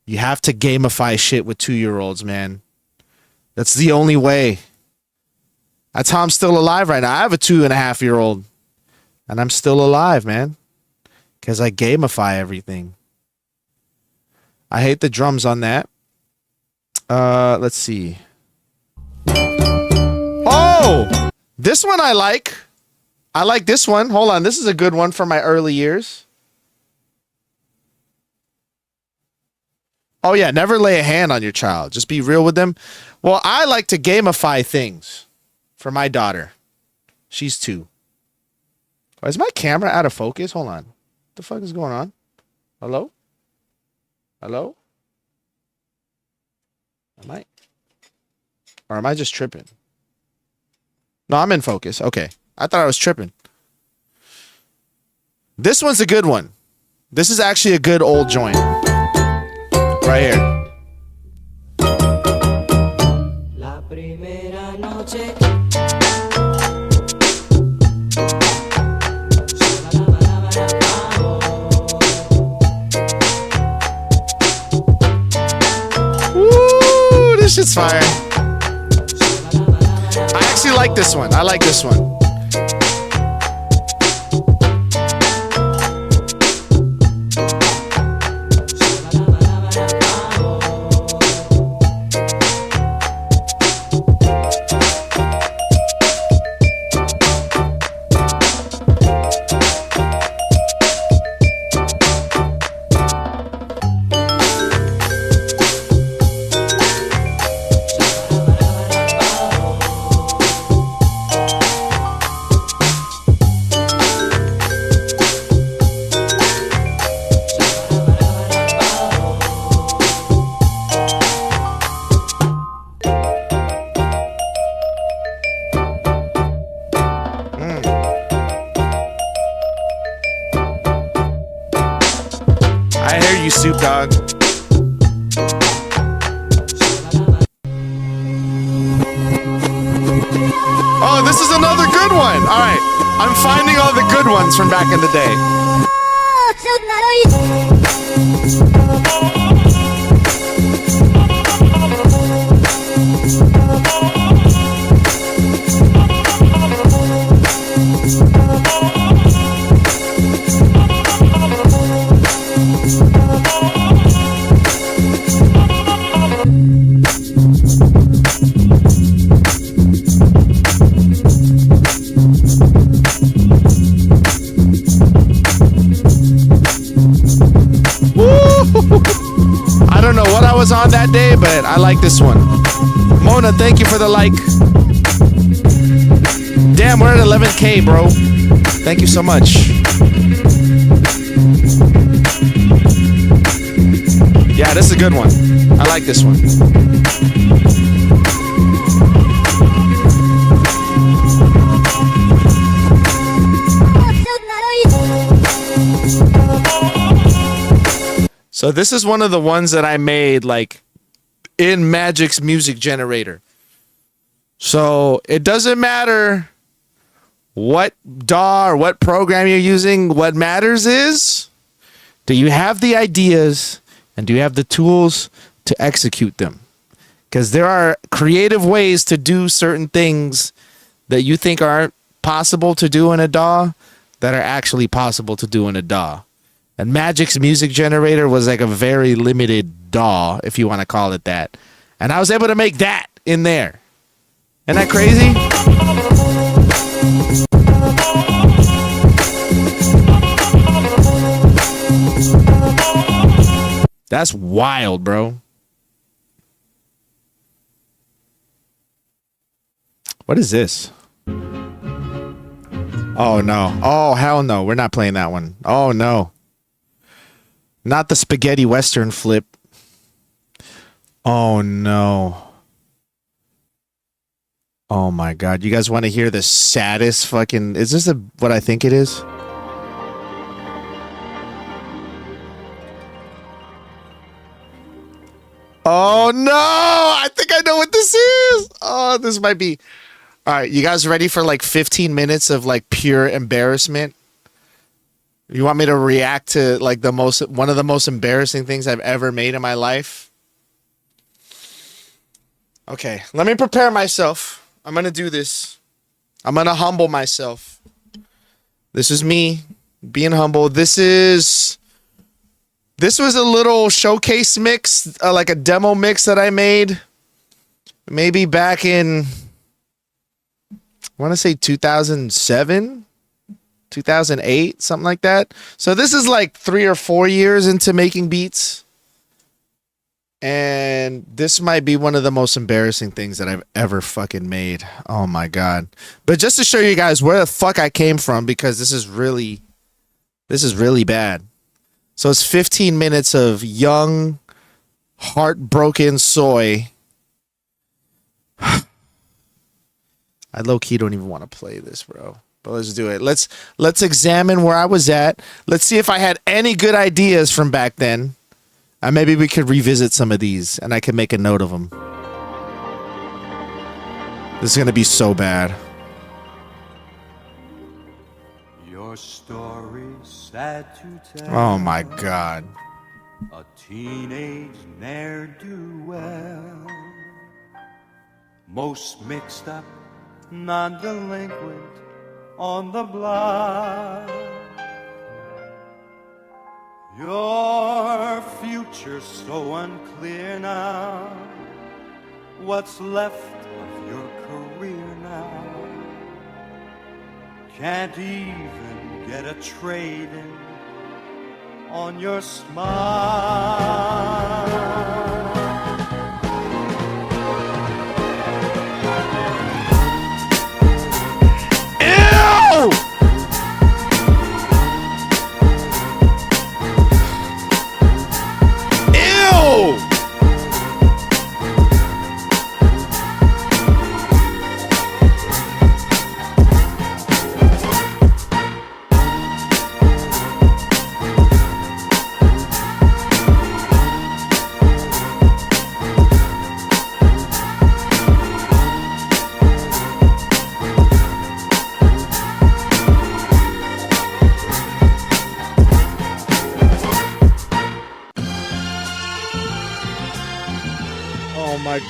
You have to gamify shit with 2-year-olds, man. That's the only way. That's how I'm still alive right now. I have a 2.5-year-old and I'm still alive, man. Because I gamify everything. I hate the drums on that. Let's see. Oh! This one I like. I like this one. Hold on. This is a good one for my early years. Oh, yeah. Never lay a hand on your child. Just be real with them. Well, I like to gamify things for my daughter. She's 2. Oh, is my camera out of focus? Hold on. What the fuck is going on? Hello? Hello? Or am I just tripping? No, I'm in focus. Okay. I thought I was tripping. This one's a good one. This is actually a good old joint. Right here. La primera noche. Woo, this shit's fire. I actually like this one. I like this one. Soup Dog. Oh, this is another good one. All right. I'm finding all the good ones from back in the day. on that day, but I like this one. Mona, thank you for the like. Damn, we're at 11K, bro. Thank you so much. Yeah, this is a good one. I like this one. So this is one of the ones that I made like in Magic's music generator. So it doesn't matter what DAW or what program you're using. What matters is, do you have the ideas and do you have the tools to execute them? Because there are creative ways to do certain things that you think aren't possible to do in a DAW that are actually possible to do in a DAW. And Magic's music generator was like a very limited DAW, if you want to call it that. And I was able to make that in there. Isn't that crazy? That's wild, bro. What is this? Oh, no. Oh, hell no. We're not playing that one. Oh, no. Not the spaghetti western flip. Oh, no. Oh, my God. You guys want to hear the saddest fucking... Is this what I think it is? Oh, no. I think I know what this is. Oh, this might be... All right, you guys ready for like 15 minutes of like pure embarrassment? You want me to react to like one of the most embarrassing things I've ever made in my life? Okay, let me prepare myself. I'm going to do this. I'm going to humble myself. This is me being humble. This was a little showcase mix, like a demo mix that I made maybe back in, I want to say 2007, 2008, something like that. So this is like 3 or 4 years into making beats. And this might be one of the most embarrassing things that I've ever fucking made. Oh my God. But just to show you guys where the fuck I came from, because this is really bad. So it's 15 minutes of young, heartbroken soy. I low-key don't even want to play this, bro. But let's do it. Let's examine where I was at. Let's see if I had any good ideas from back then. And maybe we could revisit some of these, and I can make a note of them. This is going to be so bad. Your story sad to tell. Oh, my God. A teenage ne'er-do-well, most mixed up, non-delinquent on the block. Your future so unclear now. What's left of your career now? Can't even get a trade-in on your smile.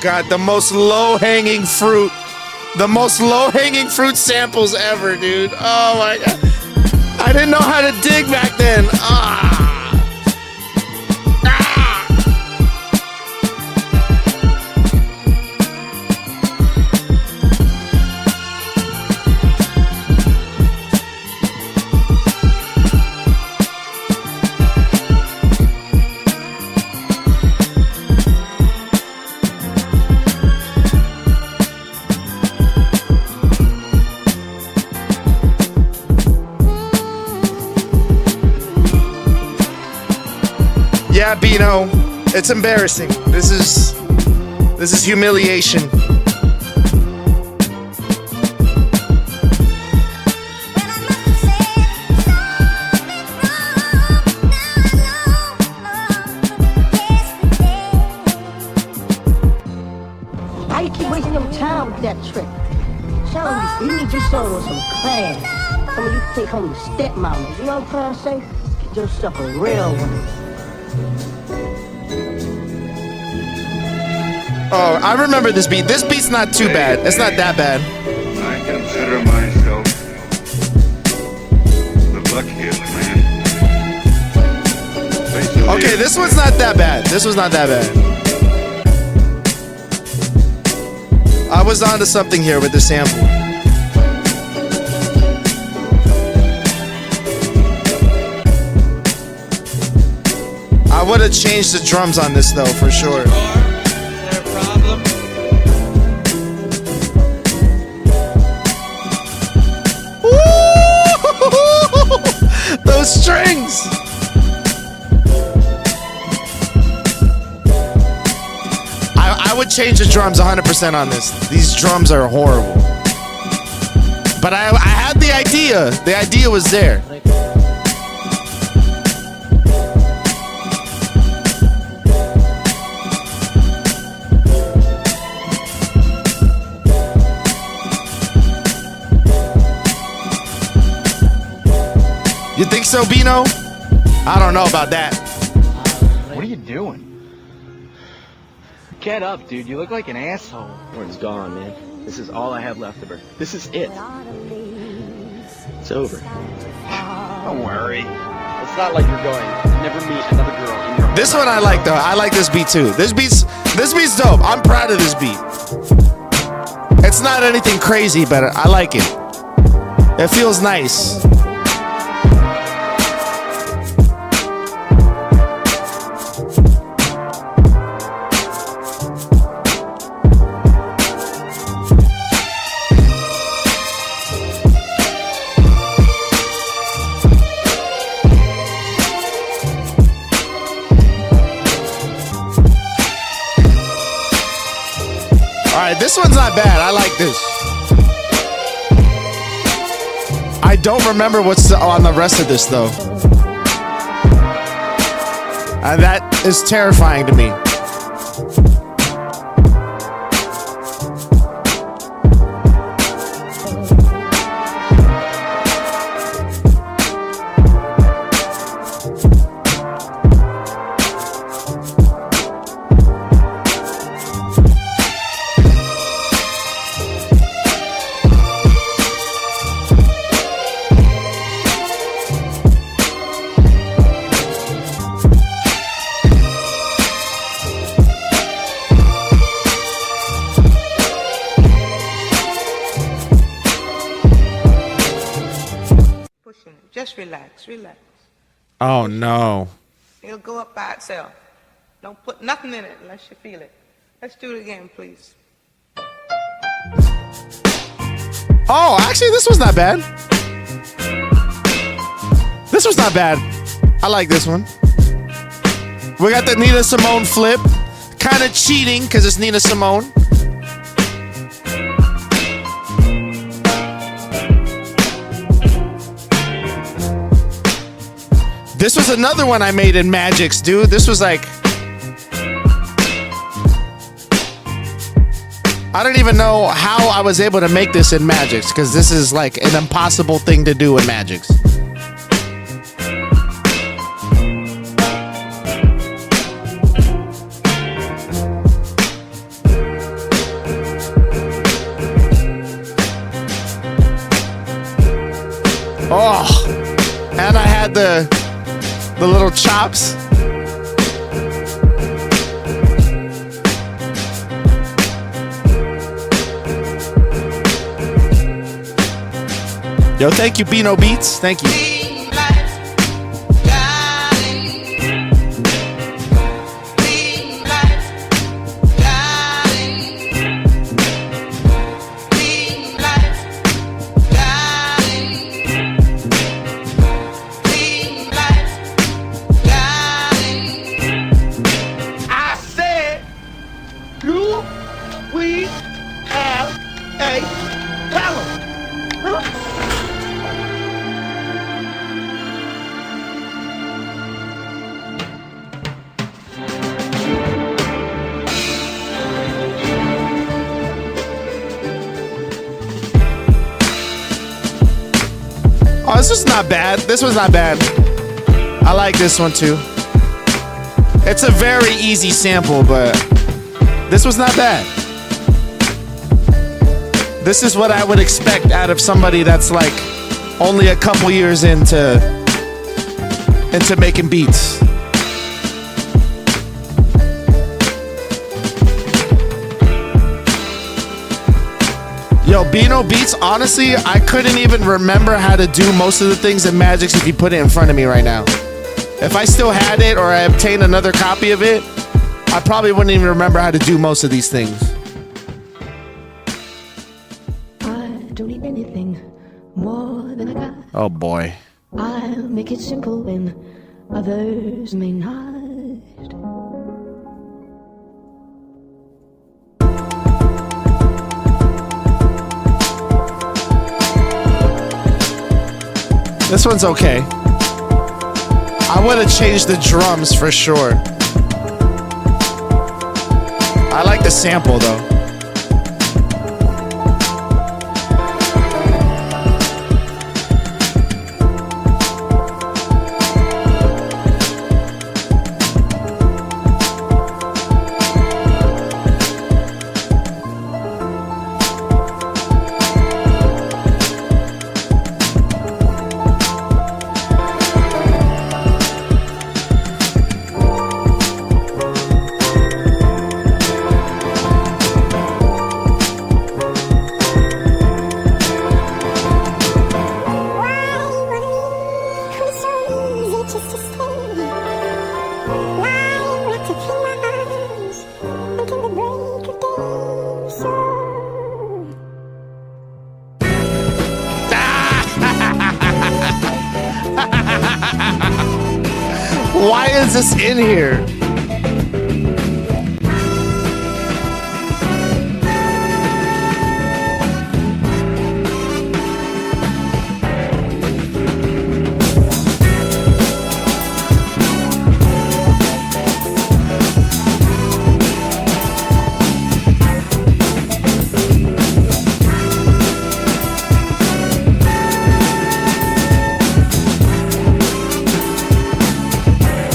God, the most low-hanging fruit. The most low-hanging fruit samples ever, dude. Oh, my God. I didn't know how to dig back then. Yeah, Bino. It's embarrassing. This is humiliation. Why you keep wasting your time with that trick? Son, you need your son with some class. Some of you take home to stepmamas. You know what I'm trying to say? Get yourself a real one. Oh, I remember this beat. This beat's not too bad. It's not that bad. I consider myself the luckiest man. Okay, this one's not that bad. This was not that bad. I was onto something here with the sample. I would have changed the drums on this though, for sure. Those strings! I would change the drums 100% on this. These drums are horrible. But I had the idea. The idea was there. You think so, Bino? I don't know about that. What are you doing? Get up, dude. You look like an asshole. Lauren's gone, man. This is all I have left of her. This is it. It's over. Don't worry. It's not like you're going to never meet another girl in your This one I like though. I like this beat too. This beat's dope. I'm proud of this beat. It's not anything crazy, but I like it. It feels nice. Alright, this one's not bad. I like this. I don't remember what's on the rest of this though. And that is terrifying to me. Just relax, relax. Oh no. It'll go up by itself. Don't put nothing in it unless you feel it. Let's do it again, please. Oh, actually this was not bad. This was not bad. I like this one. We got the Nina Simone flip. Kind of cheating because it's Nina Simone. This was another one I made in Magix, dude. This was like... I don't even know how I was able to make this in Magix, because this is like an impossible thing to do in Magix. Oh, and I had the little chops. Yo, thank you, Bino Beats. Thank you. Oh, this was not bad. This was not bad. I like this one too. It's a very easy sample, but this was not bad. This is what I would expect out of somebody that's like only a couple years into making beats. Yo, Beano Beats, honestly, I couldn't even remember how to do most of the things in Magix if you put it in front of me right now. If I still had it or I obtained another copy of it, I probably wouldn't even remember how to do most of these things. I don't need anything more than I got. Oh boy. I'll make it simple when others may not. This one's okay. I would have changed the drums for sure. I like the sample though. Why is this in here?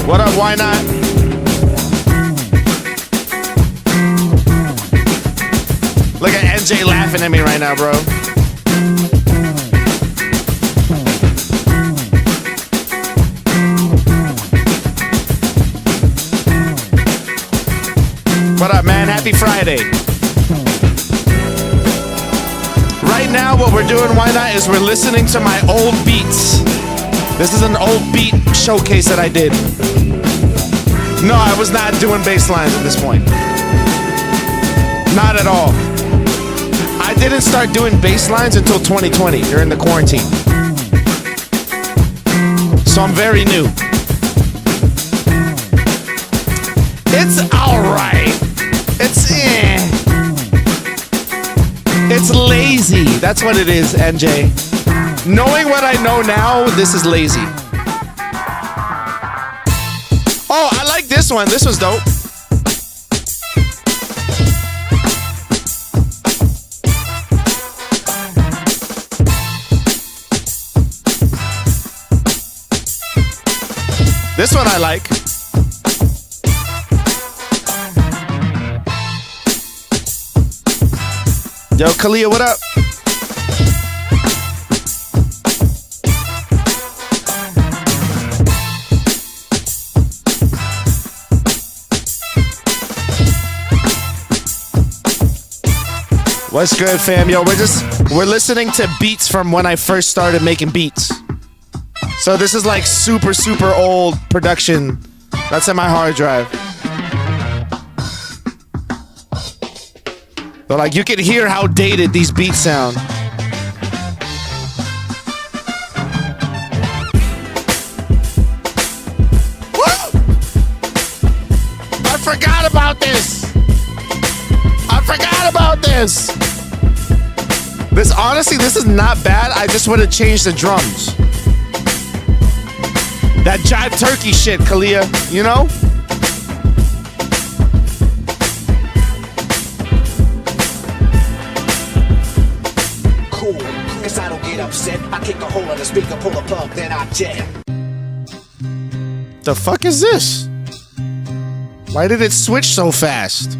What up, why not? Look at NJ laughing at me right now, bro. What up, man? Happy Friday. Right now, what we're doing, why not, is we're listening to my old beats. This is an old beat showcase that I did. No, I was not doing bass lines at this point. Not at all. I didn't start doing bass lines until 2020 during the quarantine. So I'm very new. It's alright. It's It's lazy. That's what it is, NJ. Knowing what I know now, this is lazy. Oh, I like this one. This was dope. This one I like. Yo, Kalia, what up? What's good, fam? Yo, we're listening to beats from when I first started making beats. So this is like super, super old production that's in my hard drive. But like, you can hear how dated these beats sound. Woo! I forgot about this. I forgot about this. Honestly, this is not bad. I just would have changed the drums. That Jive Turkey shit, Kalia, you know? Cool. Cause I don't get upset. I kick a hole in the speaker, pull a plug, then I jet. The fuck is this? Why did it switch so fast?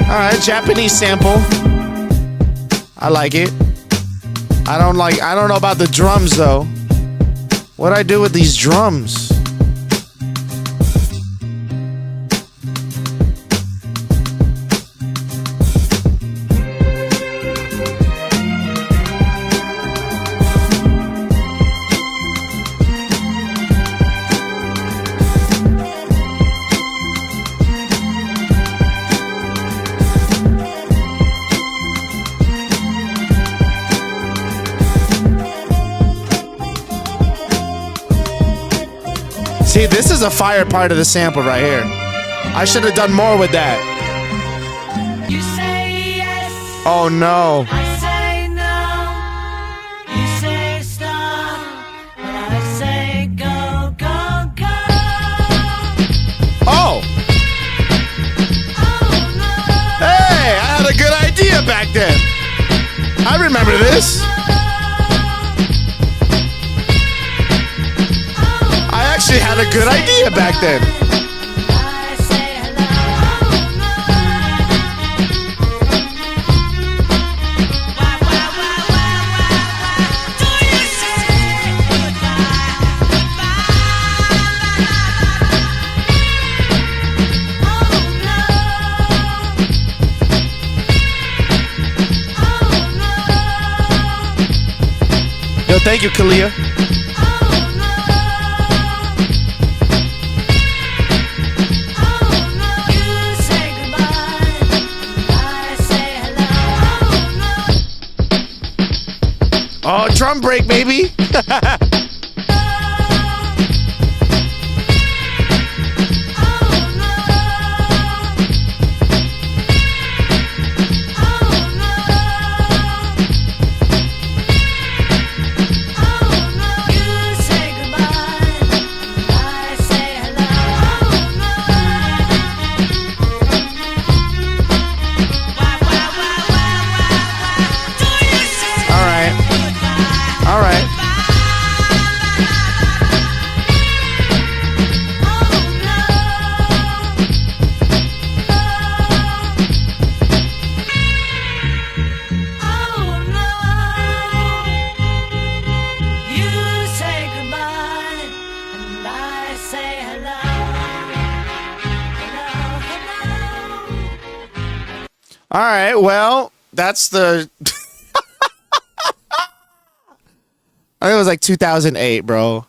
Alright, Japanese sample. I like it. I don't know about the drums though. What'd I do with these drums? See, this is a fire part of the sample right here. I should have done more with that. You say yes, Oh no. I say no. You say stop, but I say go, go, go. Oh! Hey, I had a good idea back then. I remember this. I actually had a good idea back then. I say hello. Why, do you say goodbye, Yo, thank you, Kalia. Oh, drum break, baby. All right. All right. Well, that's the. I think it was like 2008, bro.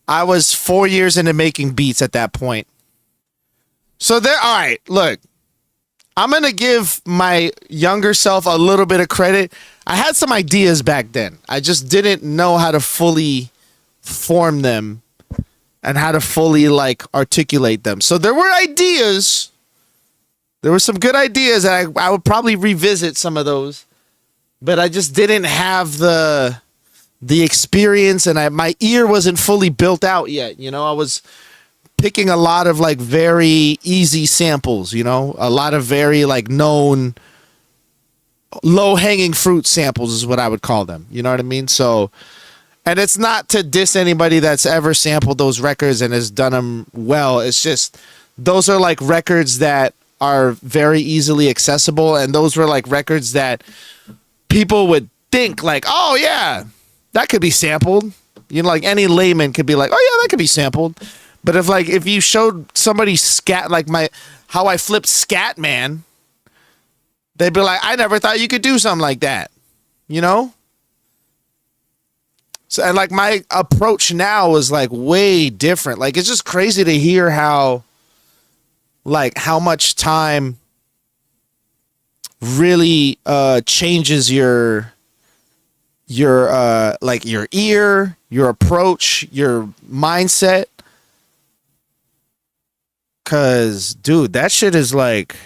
I was 4 years into making beats at that point. So there, all right, look, I'm going to give my younger self a little bit of credit. I had some ideas back then. I just didn't know how to fully form them and how to fully like articulate them. So there were ideas. There were some good ideas, and I would probably revisit some of those. But I just didn't have the experience, and my ear wasn't fully built out yet. You know, I was picking a lot of like very easy samples, you know, a lot of very like known low hanging fruit samples is what I would call them. You know what I mean? So, and it's not to diss anybody that's ever sampled those records and has done them well. It's just, those are like records that are very easily accessible. And those were like records that people would think like, oh yeah, that could be sampled. You know, like any layman could be like, oh yeah, that could be sampled. But if you showed somebody scat, like how I flipped Scatman, they'd be like, I never thought you could do something like that. You know? So, and like my approach now is like way different. Like, it's just crazy to hear how much time really changes your like your ear, your approach, your mindset. Cause dude, that shit is like,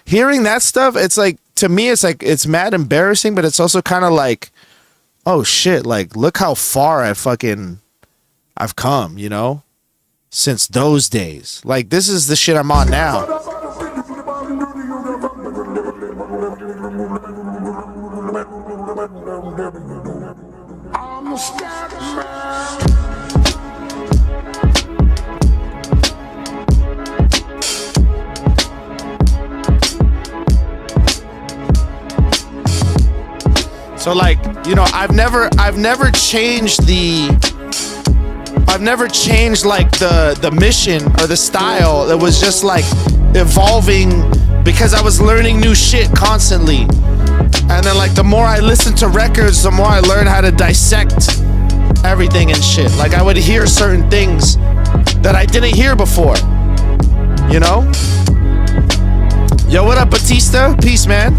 hearing that stuff, it's like, to me, it's like, it's mad embarrassing, but it's also kind of like, oh shit, like look how far I've come, you know? since those days. Like, this is the shit I'm on now. So like, you know, I've never changed like the mission or the style. It was just like evolving because I was learning new shit constantly. And then like the more I listened to records, the more I learned how to dissect everything and shit. Like I would hear certain things that I didn't hear before. You know? Yo, what up, Batista? Peace, man.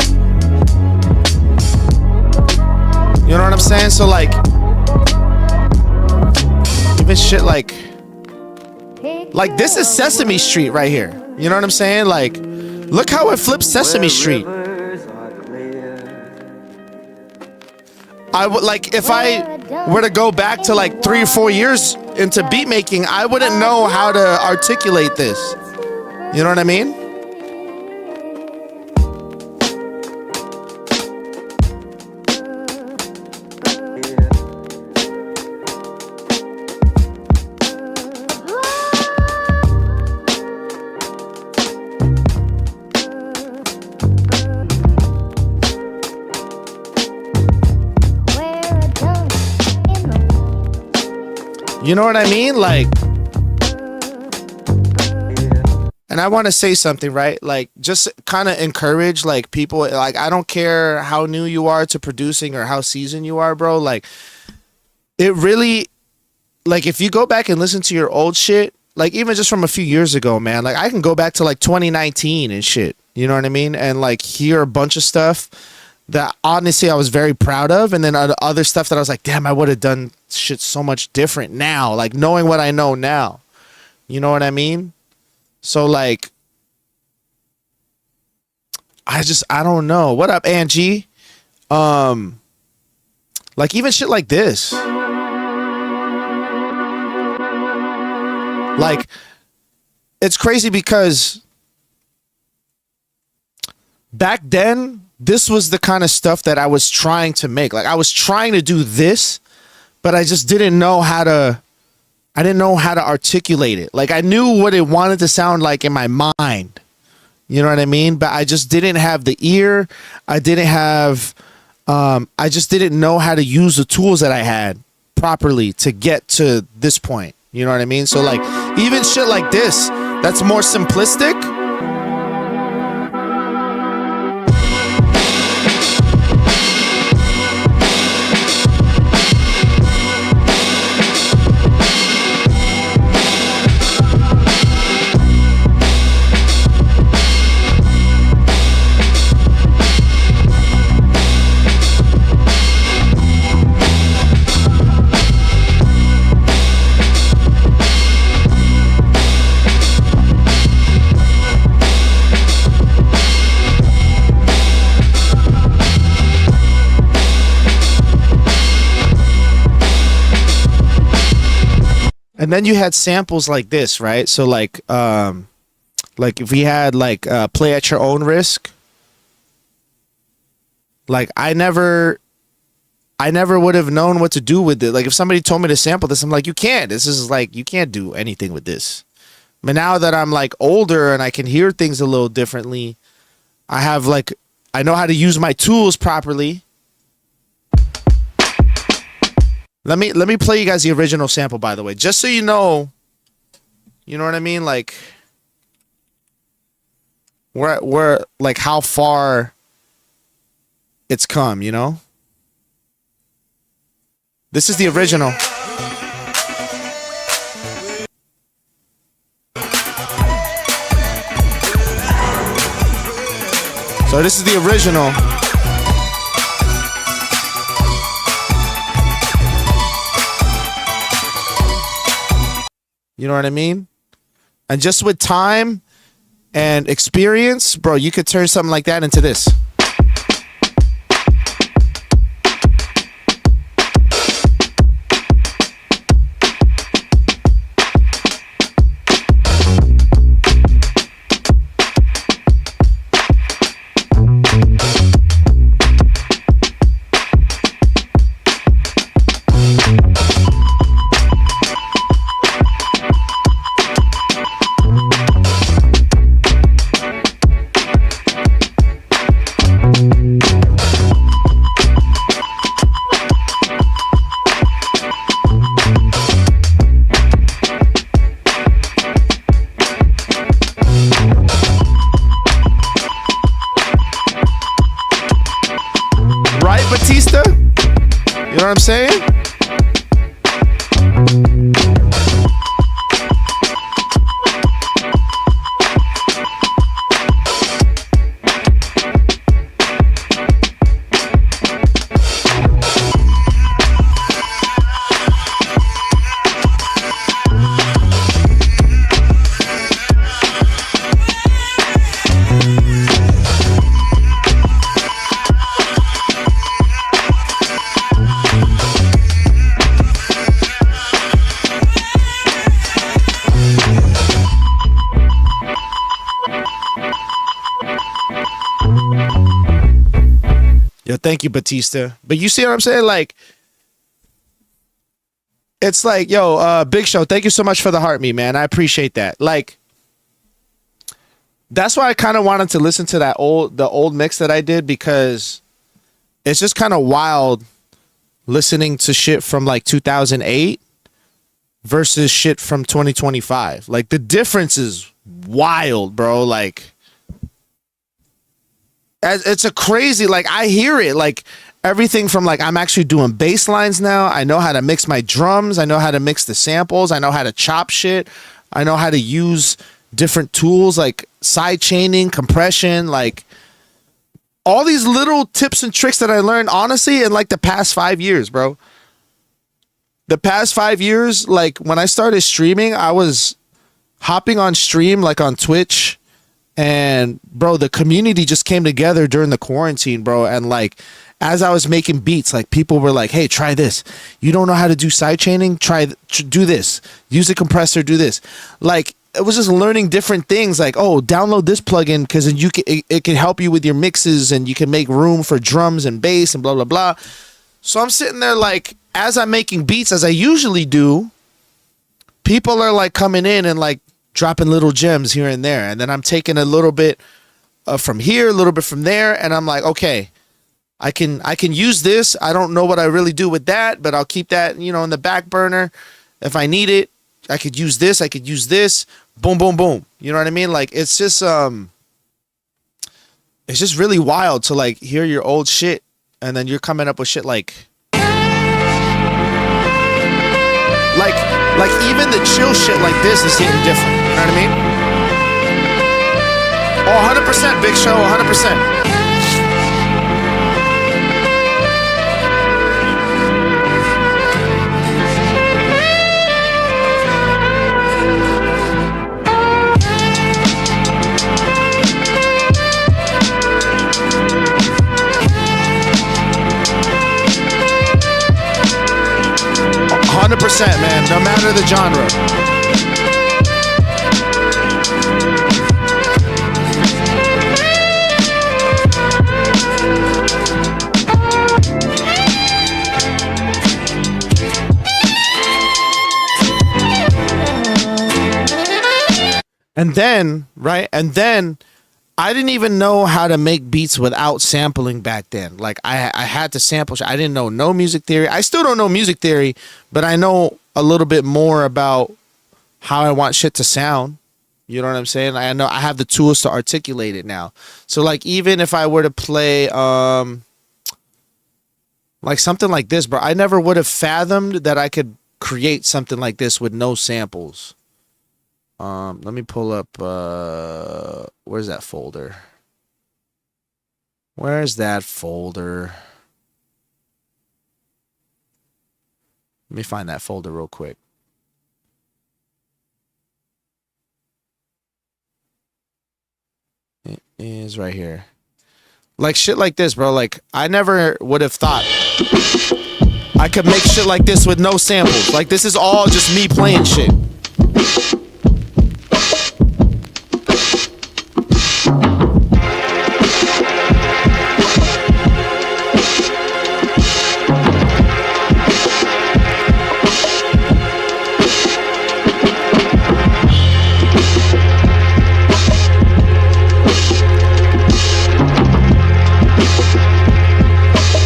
You know what I'm saying? So like, even shit like this is Sesame Street right here. You know what I'm saying? Like, look how it flips Sesame Street. I would like, if I were to go back to like 3 or 4 years into beat making, I wouldn't know how to articulate this. You know what I mean? You know what I mean? Like, and I want to say something, right? Like, just kind of encourage like people. Like, I don't care how new you are to producing or how seasoned you are, bro. Like, it really, like, if you go back and listen to your old shit, like even just from a few years ago, man, like I can go back to like 2019 and shit. You know what I mean? And like hear a bunch of stuff that honestly I was very proud of, and then other stuff that I was like, damn, I would have done shit so much different now, like knowing what I know now. You know what I mean? So like, I don't know. What up, Angie? Like even shit like this. Like, it's crazy because back then, this was the kind of stuff that I was trying to make. Like I was trying to do this, but I just didn't know how to articulate it. Like I knew what it wanted to sound like in my mind. You know what I mean? But I just didn't have the ear. I just didn't know how to use the tools that I had properly to get to this point. You know what I mean? So like even shit like this, that's more simplistic. And then you had samples like this, right? So like if we had like Play at Your Own Risk, like I never would have known what to do with it. Like if somebody told me to sample this, I'm like, you can't. This is like, you can't do anything with this. But now that I'm like older and I can hear things a little differently, I know how to use my tools properly. Let me play you guys the original sample, by the way, just so you know what I mean? Like, we're like how far it's come, you know? This is the original. So this is the original. You know what I mean? And just with time and experience, bro, you could turn something like that into this. Thank you, Batista. But you see what I'm saying? Like, it's like, yo, Big Show, thank you so much for the heart me, man. I appreciate that. Like, that's why I kind of wanted to listen to the old mix that I did, because it's just kind of wild listening to shit from like 2008 versus shit from 2025. Like, the difference is wild, bro. Like, it's a crazy, like, I hear it, like, everything from, like, I'm actually doing bass lines now. I know how to mix my drums. I know how to mix the samples. I know how to chop shit. I know how to use different tools like side chaining, compression, like all these little tips and tricks that I learned, honestly, in like the past 5 years, bro. The past 5 years, like when I started streaming, I was hopping on stream, like on Twitch, and bro, the community just came together during the quarantine, bro. And like, as I was making beats, like people were like, hey, try this. You don't know how to do side chaining? Do this. Use a compressor, do this. Like, it was just learning different things, like, oh, download this plugin because it can help you with your mixes, and you can make room for drums and bass and blah, blah, blah. So I'm sitting there like, as I'm making beats, as I usually do, people are like coming in and like dropping little gems here and there. And then I'm taking a little bit from here, a little bit from there. And I'm like, okay, I can use this. I don't know what I really do with that, but I'll keep that, in the back burner. If I need it, I could use this. I could use this. Boom, boom, boom. You know what I mean? Like, it's just really wild to like hear your old shit, and then you're coming up with shit like even the chill shit like this is hitting different. You know what I mean? Oh, 100%, Big Show, 100%. 100%, man, no matter the genre. And then I didn't even know how to make beats without sampling back then. Like, I had to sample. I didn't know no music theory. I still don't know music theory, but I know a little bit more about how I want shit to sound. You know what I'm saying? I know I have the tools to articulate it now. So like, even if I were to play like something like this, bro, I never would have fathomed that I could create something like this with no samples. Let me pull up, where's that folder? Where's that folder? Let me find that folder real quick. It is right here. Like shit like this, bro. Like, I never would have thought I could make shit like this with no samples. Like, this is all just me playing shit.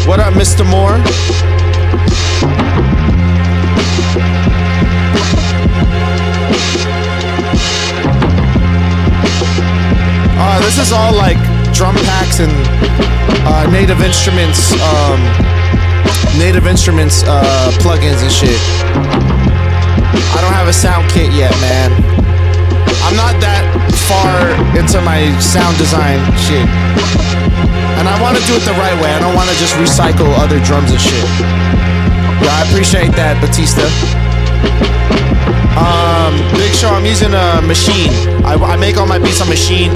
What up, Mr. Moore? This is all like drum packs and Native Instruments plugins and shit. I don't have a sound kit yet, man. I'm not that far into my sound design shit. And I want to do it the right way. I don't want to just recycle other drums and shit. Yeah, I appreciate that, Batista. Big Show, I'm using a machine. I make all my beats on machine,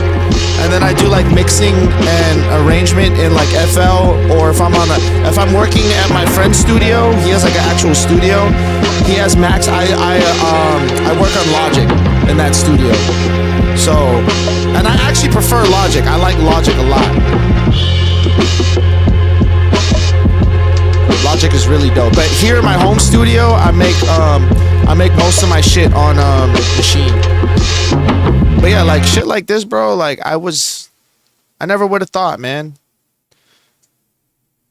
and then I do like mixing and arrangement in like FL, or if I'm working at my friend's studio, he has like an actual studio. He has Max. I work on Logic in that studio. So, and I actually prefer Logic. I like Logic a lot. Logic is really dope. But here in my home studio, I make most of my shit on Machine. But yeah, like shit like this, bro. Like I never would have thought, man.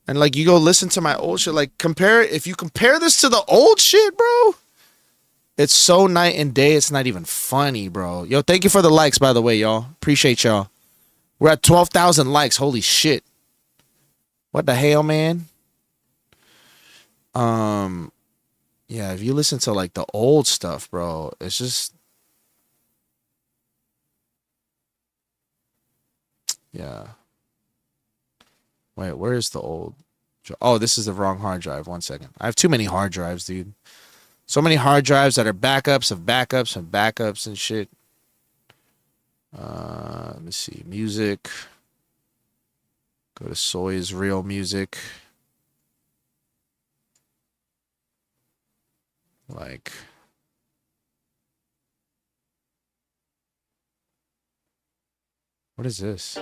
And like you go listen to my old shit, like if you compare this to the old shit, bro, it's so night and day. It's not even funny, bro. Yo, thank you for the likes, by the way, y'all. Appreciate y'all. We're at 12,000 likes. Holy shit. What the hell, man? Yeah, if you listen to like the old stuff, bro, it's just, yeah. Wait, where is the old? Oh, this is the wrong hard drive. 1 second. I have too many hard drives, dude. So many hard drives that are backups of backups and backups and shit. Let me see. Music. Go to Soy's Real Music. Like. What is this?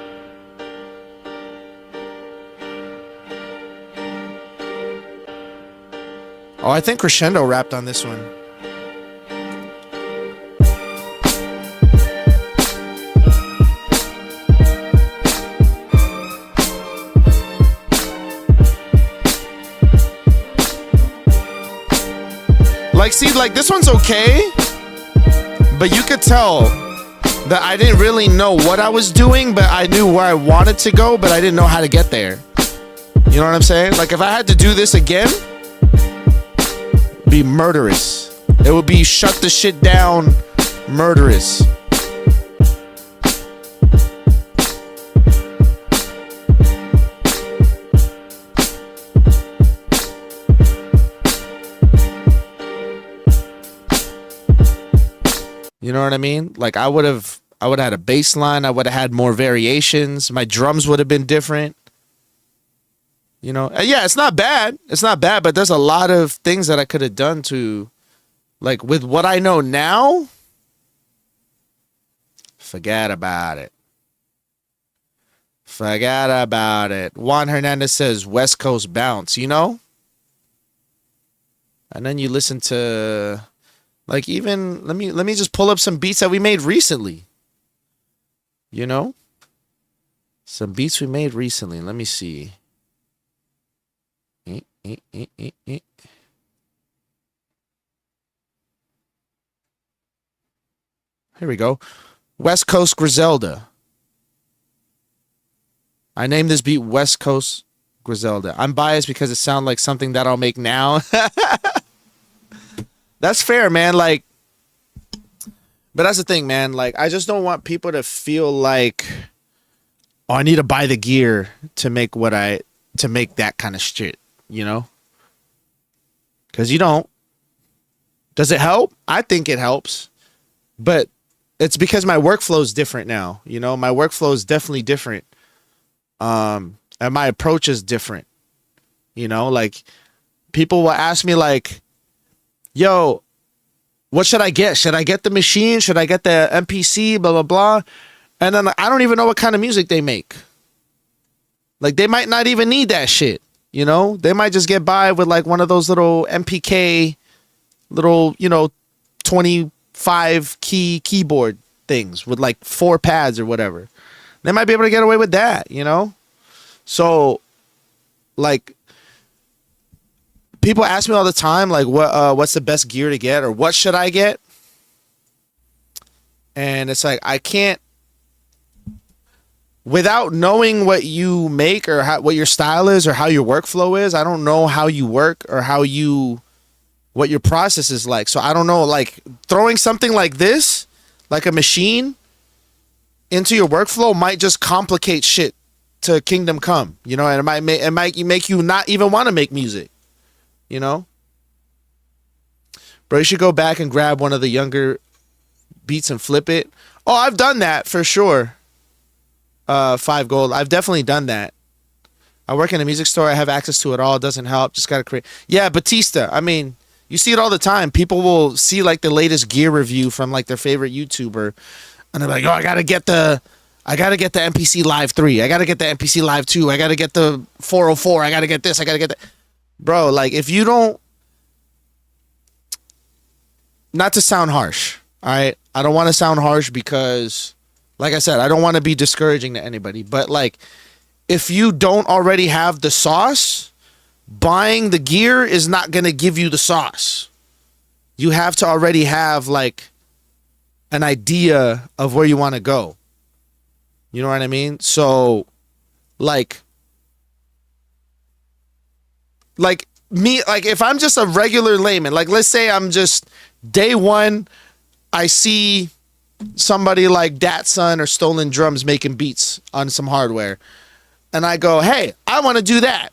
Oh, I think Crescendo rapped on this one. Like, see, like this one's okay, but you could tell that I didn't really know what I was doing, but I knew where I wanted to go, but I didn't know how to get there. You know what I'm saying? Like if I had to do this again, be murderous. It would be shut the shit down, murderous. You know what I mean? Like I would have had a bass line. I would have had more variations. My drums would have been different. You know, yeah, it's not bad. It's not bad, but there's a lot of things that I could have done to, like, with what I know now, forget about it. Forget about it. Juan Hernandez says West Coast bounce, you know? And then you listen to, like, even, let me just pull up some beats that we made recently. You know? Some beats we made recently. Let me see. Here we go. West Coast Griselda. I named this beat West Coast Griselda. I'm biased because it sounds like something that I'll make now. That's fair, man. Like, but that's the thing, man. Like, I just don't want people to feel like, oh, I need to buy the gear to make that kind of shit. You know, because you don't. Does it help? I think it helps, but it's because my workflow is different now. You know, my workflow is definitely different, and my approach is different. You know, like people will ask me like, "Yo, what should I get? Should I get the machine? Should I get the MPC? Blah blah blah," and then I don't even know what kind of music they make. Like they might not even need that shit. You know, they might just get by with like one of those little MPK, little, you know, 25 key keyboard things with like 4 pads or whatever. They might be able to get away with that, you know? So, like, people ask me all the time, like, what's the best gear to get or what should I get? And it's like, I can't, without knowing what you make or what your style is or how your workflow is, I don't know how you work or what your process is like. So I don't know, like throwing something like this, like a machine, into your workflow might just complicate shit to kingdom come, you know, and it might make you not even want to make music, you know? Bro, you should go back and grab one of the younger beats and flip it. Oh, I've done that for sure. 5 gold. I've definitely done that. I work in a music store. I have access to it all. It doesn't help. Just got to create. Yeah, Batista. I mean, you see it all the time. People will see like the latest gear review from like their favorite YouTuber. And they're like, oh, I got to get the MPC Live 3. I got to get the MPC Live 2. I got to get the 404. I got to get this. I got to get that. bro, like if you don't, not to sound harsh, all right? I don't want to sound harsh because, like I said, I don't want to be discouraging to anybody. But like, if you don't already have the sauce, buying the gear is not going to give you the sauce. You have to already have like an idea of where you want to go. You know what I mean? So like me, like if I'm just a regular layman, like let's say I'm just day one, I see somebody like Datsun or Stolen Drums making beats on some hardware, and I go, hey, I want to do that.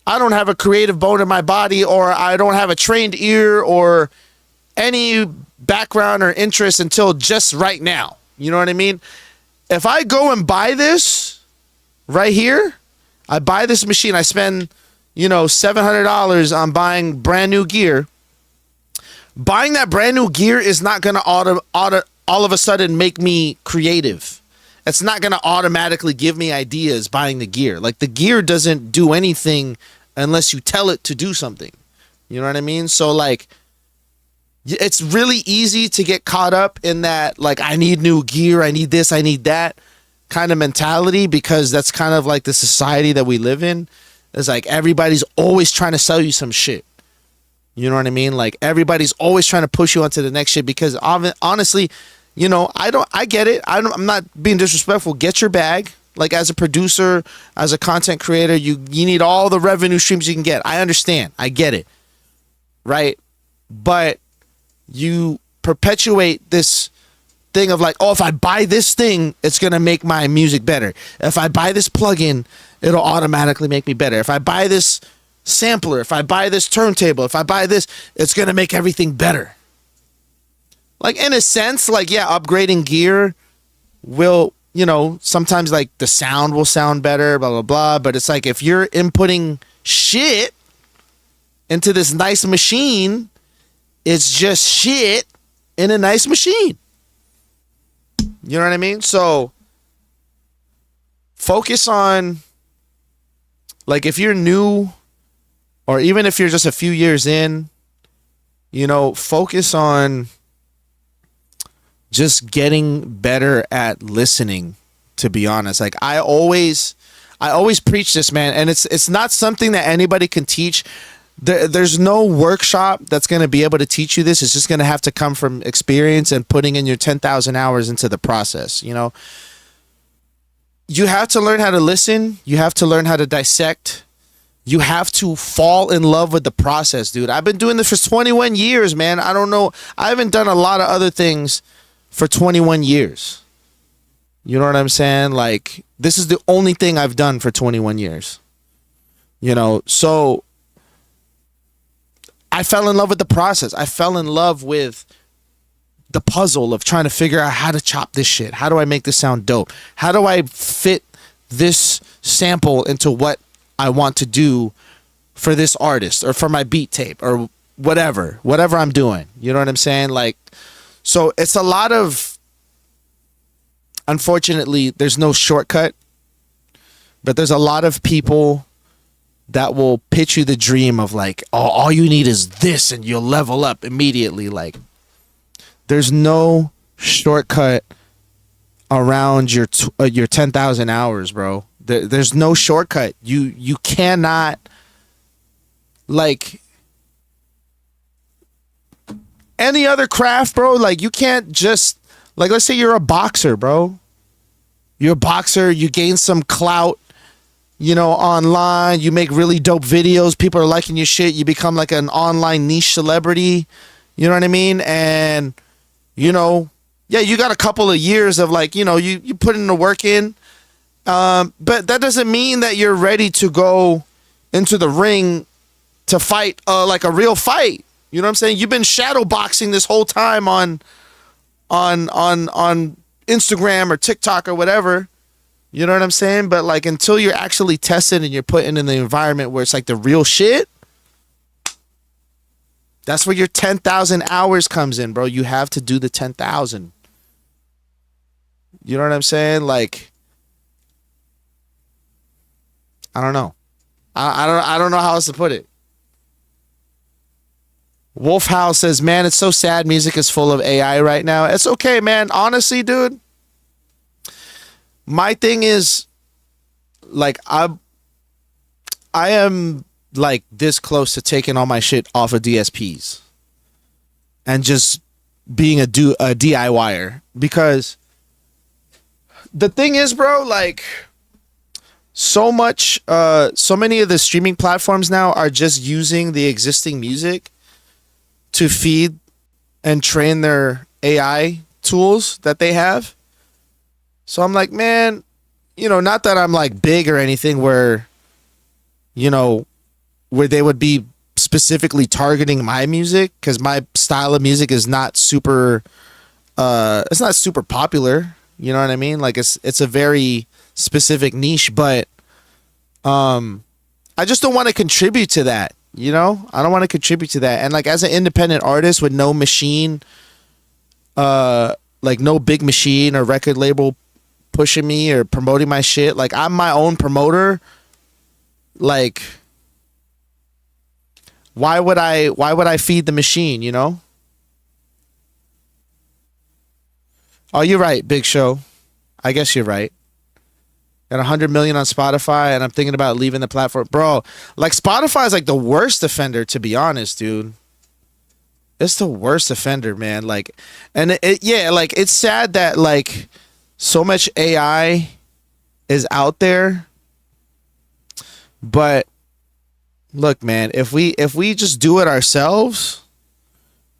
I don't have a creative bone in my body, or I don't have a trained ear or any background or interest until just right now. You know what I mean? If I go and buy this right here, I buy this machine, I spend, $700 on buying brand new gear. Buying that brand new gear is not going to all of a sudden make me creative. It's not going to automatically give me ideas buying the gear. Like the gear doesn't do anything unless you tell it to do something. You know what I mean? So like, it's really easy to get caught up in that, like, I need new gear, I need this, I need that kind of mentality, because that's kind of like the society that we live in. It's like everybody's always trying to sell you some shit. You know what I mean? Like everybody's always trying to push you onto the next shit, because honestly, I get it. I'm not being disrespectful. Get your bag. Like as a producer, as a content creator, you need all the revenue streams you can get. I understand. I get it. Right? But you perpetuate this thing of like, oh, if I buy this thing, it's going to make my music better. If I buy this plugin, it'll automatically make me better. If I buy this sampler, if I buy this turntable, if I buy this, it's going to make everything better. Like in a sense, like, yeah, upgrading gear will, sometimes like the sound will sound better, blah, blah, blah. But it's like if you're inputting shit into this nice machine, it's just shit in a nice machine. You know what I mean? So focus on, like, if you're new, or even if you're just a few years in, focus on just getting better at listening, to be honest. Like I always preach this, man, and it's not something that anybody can teach. There's no workshop that's going to be able to teach you this. It's just going to have to come from experience and putting in your 10,000 hours into the process. You have to learn how to listen. You have to learn how to dissect. You have to fall in love with the process, dude. I've been doing this for 21 years, man. I don't know. I haven't done a lot of other things for 21 years. You know what I'm saying? Like, this is the only thing I've done for 21 years. So I fell in love with the process. I fell in love with the puzzle of trying to figure out how to chop this shit. How do I make this sound dope? How do I fit this sample into what I want to do for this artist or for my beat tape or whatever I'm doing? You know what I'm saying? Like, so it's a lot of, unfortunately, there's no shortcut, but there's a lot of people that will pitch you the dream of like, oh, all you need is this and you'll level up immediately. Like, there's no shortcut around your 10,000 hours, bro. There's no shortcut. You cannot, like any other craft, bro. Like you can't just, like, let's say you're a boxer, bro. You're a boxer. You gain some clout, online, you make really dope videos, people are liking your shit, you become like an online niche celebrity, you know what I mean? And yeah, you got a couple of years of like, you put in the work in, but that doesn't mean that you're ready to go into the ring to fight like a real fight. You know what I'm saying? You've been shadow boxing this whole time on Instagram or TikTok or whatever. You know what I'm saying? But like until you're actually tested and you're put in the environment where it's like the real shit, that's where your 10,000 hours comes in, bro. You have to do the 10,000. You know what I'm saying? Like, I don't know. I don't know how else to put it. Wolf House says, man, it's so sad music is full of AI right now. It's okay, man. Honestly, dude, my thing is, like, I am like this close to taking all my shit off of DSPs and just being a DIYer, because the thing is, bro, like, so many of the streaming platforms now are just using the existing music to feed and train their AI tools that they have. So I'm like, man, you know, not that I'm like big or anything where, you know, where they would be specifically targeting my music, because my style of music is not super it's not super popular, you know what I mean? Like, it's a very specific niche, but I just don't want to contribute to that, you know? I don't want to contribute to that. And like, as an independent artist with no machine, like no big machine or record label pushing me or promoting my shit, like, I'm my own promoter. Like, why would I feed the machine, you know? Oh, you're right, Big Show. I guess you're right. Got 100 million on Spotify, and I'm thinking about leaving the platform. Bro, like, Spotify is like the worst offender, to be honest, dude. It's the worst offender, man. Like, and yeah, like, it's sad that like so much AI is out there. But look, man, if we just do it ourselves,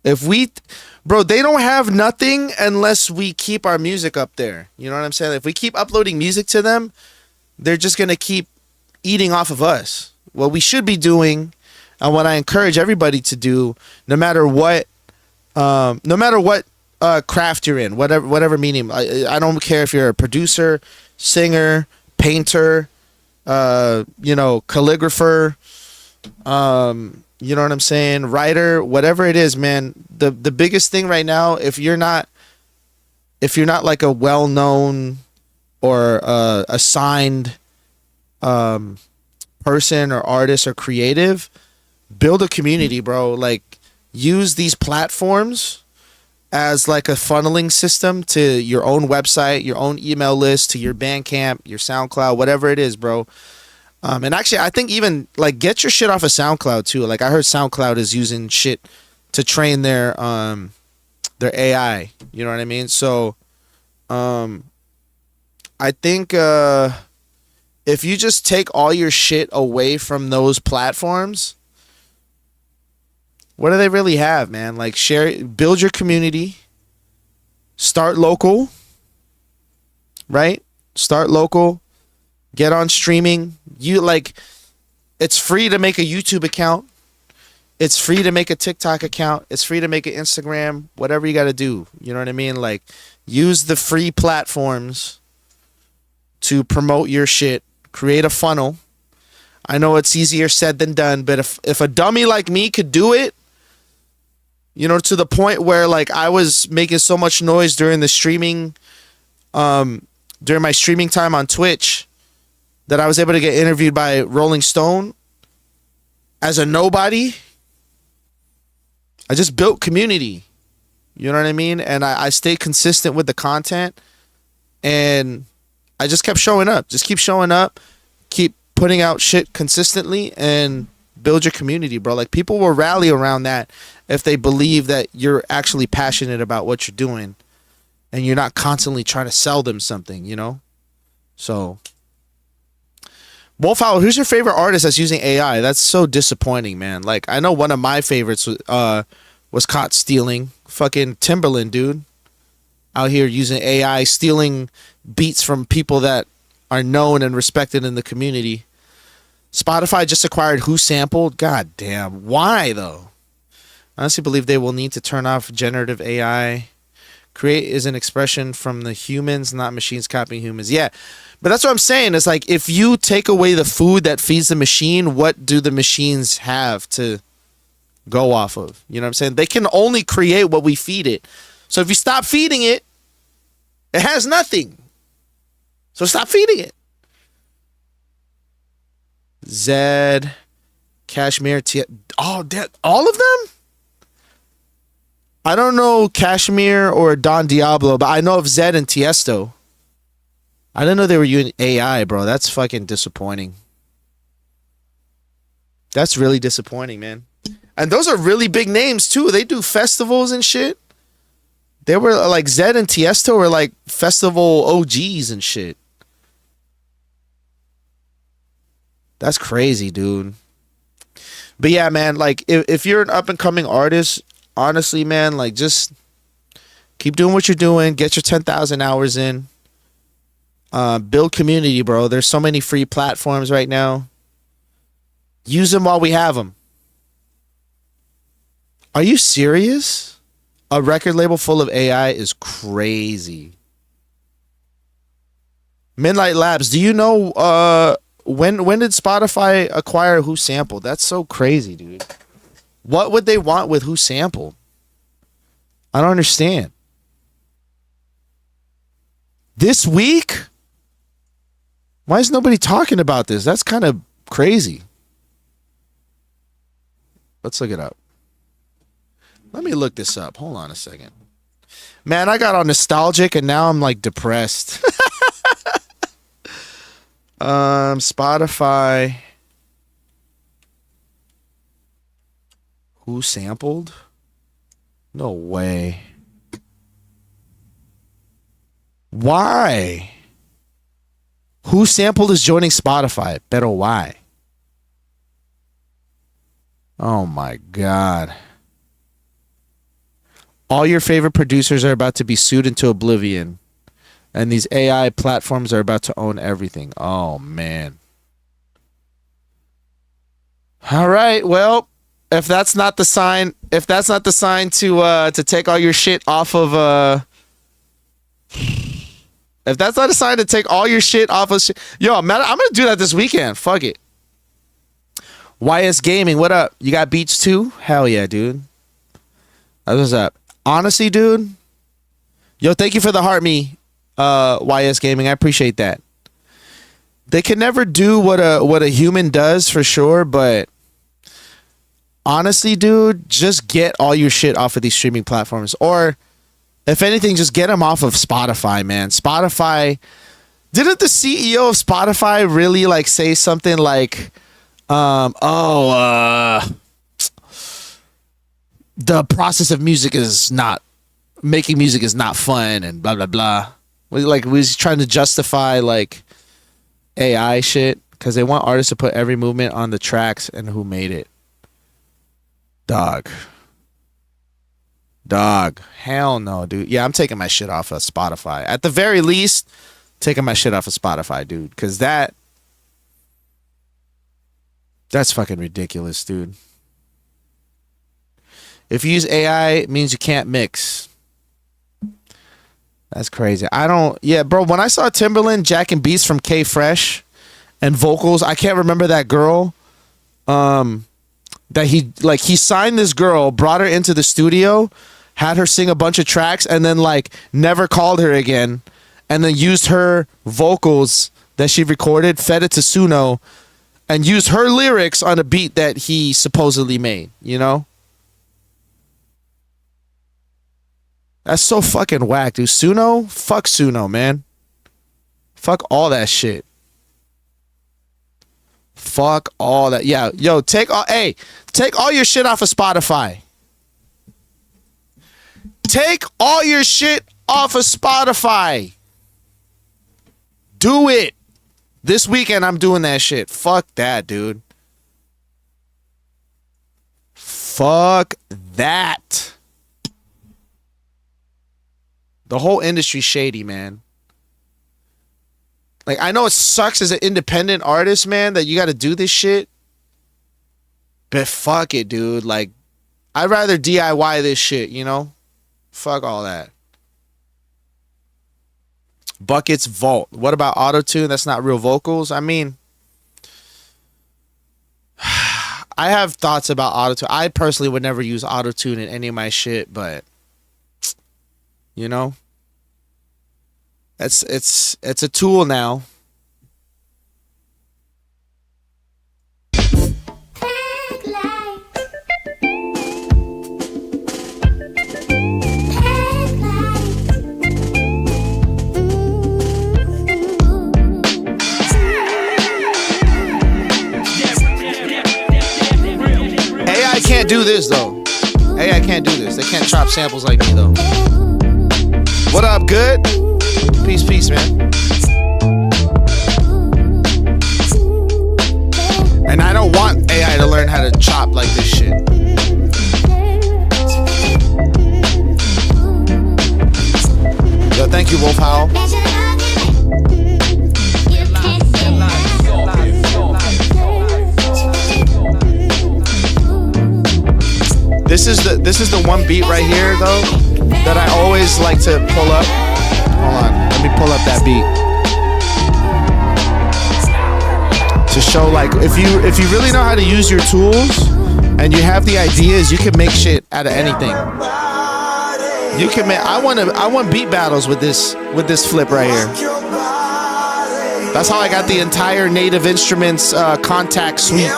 bro, they don't have nothing unless we keep our music up there. You know what I'm saying? If we keep uploading music to them, they're just going to keep eating off of us. What we should be doing, and what I encourage everybody to do, no matter what craft you're in, whatever medium. I don't care if you're a producer, singer, painter, you know, calligrapher, you know what I'm saying, writer, whatever it is, man. The biggest thing right now, if you're not like a well-known or a signed person or artist or creative, build a community, bro. Like, use these platforms as like a funneling system to your own website, your own email list, to your Bandcamp, your SoundCloud, whatever it is, bro. And actually, I think even like get your shit off of SoundCloud too. Like, I heard SoundCloud is using shit to train their AI. You know what I mean? So, I think if you just take all your shit away from those platforms, what do they really have, man? Like, build your community, start local, right? Start local, get on streaming. It's free to make a YouTube account. It's free to make a TikTok account. It's free to make an Instagram, whatever you got to do. You know what I mean? Like, use the free platforms to promote your shit, create a funnel. I know it's easier said than done, but if a dummy like me could do it, you know, to the point where like I was making so much noise during the streaming, during my streaming time on Twitch, that I was able to get interviewed by Rolling Stone as a nobody. I just built community. You know what I mean? And I stayed consistent with the content, and I just kept showing up. Just keep showing up, keep putting out shit consistently, and build your community, bro. Like, people will rally around that if they believe that you're actually passionate about what you're doing and you're not constantly trying to sell them something, you know? So, Wolfhowl, who's your favorite artist that's using AI? That's so disappointing, man. Like, I know one of my favorites was caught stealing. Fucking Timberland, dude. Out here using AI, stealing beats from people that are known and respected in the community. Spotify just acquired Who Sampled. God damn. Why, though? I honestly believe they will need to turn off generative AI. Create is an expression from the humans, not machines copying humans. Yeah, but that's what I'm saying. It's like, if you take away the food that feeds the machine, what do the machines have to go off of? You know what I'm saying? They can only create what we feed it. So if you stop feeding it, it has nothing. So stop feeding it. Zed, Kashmir, all of them? I don't know Kashmir or Don Diablo, but I know of Zed and Tiesto. I didn't know they were using AI, bro. That's fucking disappointing. That's really disappointing, man. And those are really big names too. They do festivals and shit. They were like Zed and Tiesto were like festival OGs and shit. That's crazy, dude. But yeah, man, like if you're an up and coming artist, honestly, man, like just keep doing what you're doing. Get your 10,000 hours in. Build community, bro. There's so many free platforms right now. Use them while we have them. Are you serious? A record label full of AI is crazy. Midnight Labs, do you know when did Spotify acquire Who Sampled? That's so crazy, dude. What would they want with Who Sampled? I don't understand. This week? Why is nobody talking about this? That's kind of crazy. Let's look it up. Let me look this up. Hold on a second. Man, I got all nostalgic and now I'm like depressed. Spotify. Who Sampled? No way. Why? Who Sampled is joining Spotify? Pero why? Oh my God. All your favorite producers are about to be sued into oblivion. And these AI platforms are about to own everything. Oh man. All right. Well, if that's not the sign to take all your shit off of if that's not a sign to take all your shit off of yo, man, I'm gonna do that this weekend. Fuck it. YS Gaming, what up? You got beats too? Hell yeah, dude. That's what's up. Honestly, dude. Yo, thank you for the heart me, YS Gaming. I appreciate that. They can never do what a human does for sure, but honestly, dude, just get all your shit off of these streaming platforms. Or if anything, just get them off of Spotify, man. Spotify. Didn't the CEO of Spotify really like say something like, the process of making music is not fun and blah blah blah. Like we was trying to justify like AI shit because they want artists to put every movement on the tracks and who made it. Dog. Hell no, dude. Yeah, I'm taking my shit off of Spotify. At the very least, taking my shit off of Spotify, dude. Because that's fucking ridiculous, dude. If you use AI, it means you can't mix. That's crazy. Yeah, bro, when I saw Timbaland jacking beats from K Fresh and vocals, I can't remember that girl. That he signed this girl, brought her into the studio, had her sing a bunch of tracks, and then like never called her again, and then used her vocals that she recorded, fed it to Suno, and used her lyrics on a beat that he supposedly made, you know? That's so fucking whack, dude. Suno? Fuck Suno, man. Fuck all that shit. Fuck all that. Yeah, yo, take all your shit off of Spotify. Take all your shit off of Spotify. Do it. This weekend I'm doing that shit. Fuck that, dude. Fuck that. The whole industry's shady, man. Like, I know it sucks as an independent artist, man, that you got to do this shit. But fuck it, dude. Like, I'd rather DIY this shit, you know? Fuck all that. Buckets Vault. What about auto-tune? That's not real vocals. I mean, I have thoughts about auto-tune. I personally would never use auto-tune in any of my shit, but you know, it's a tool now. can't do this though. AI can't do this. They can't chop samples like me though. What up, good? Peace, man. And I don't want AI to learn how to chop like this shit. Yo, thank you, Wolf Howl. This is the one beat right here though that I always like to pull up. Hold on, let me pull up that beat to show like if you really know how to use your tools and you have the ideas, you can make shit out of anything. You can make. I want beat battles with this flip right here. That's how I got the entire Native Instruments Contact suite.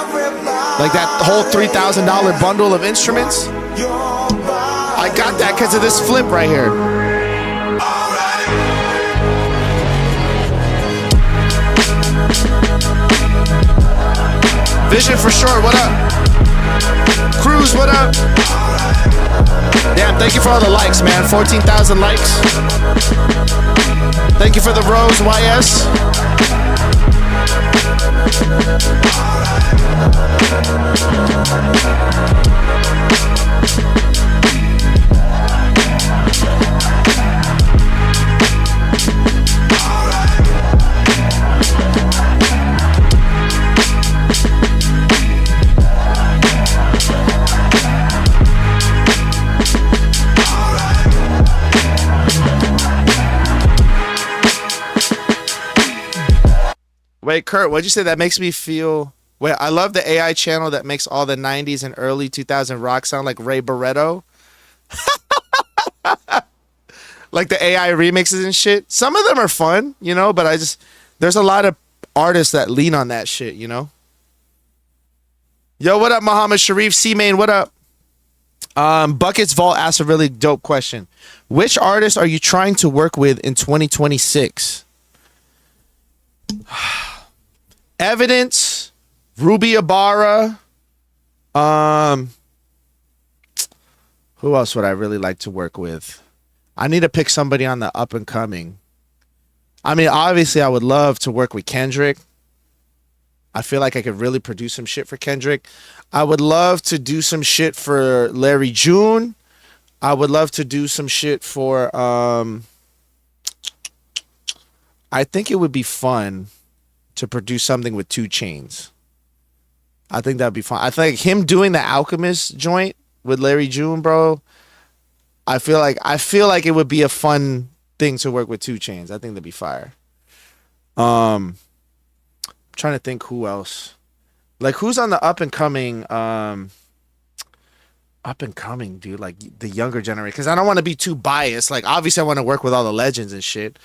Like that whole $3,000 bundle of instruments. I got that because of this flip right here. Vision for sure, what up? Cruz, what up? Damn, thank you for all the likes, man. 14,000 likes. Thank you for the rose, YS. Wait, Kurt, what'd you say? That makes me feel... Wait, I love the AI channel that makes all the 90s and early 2000 rock sound like Ray Barretto. Like the AI remixes and shit. Some of them are fun, you know, but there's a lot of artists that lean on that shit, you know? Yo, what up, Muhammad Sharif? C-Main, what up? Buckets Vault asked a really dope question. Which artist are you trying to work with in 2026? Evidence, Ruby Ibarra. Who else would I really like to work with? I need to pick somebody on the up and coming. I mean, obviously, I would love to work with Kendrick. I feel like I could really produce some shit for Kendrick. I would love to do some shit for Larry June. I would love to do some shit for I think it would be fun to produce something with 2 Chainz. I think that'd be fun. I think him doing the Alchemist joint with Larry June, bro. I feel like it would be a fun thing to work with 2 Chainz. I think that'd be fire. I'm trying to think who else. Like who's on the up and coming dude, like the younger generation, because I don't want to be too biased. Like obviously I want to work with all the legends and shit.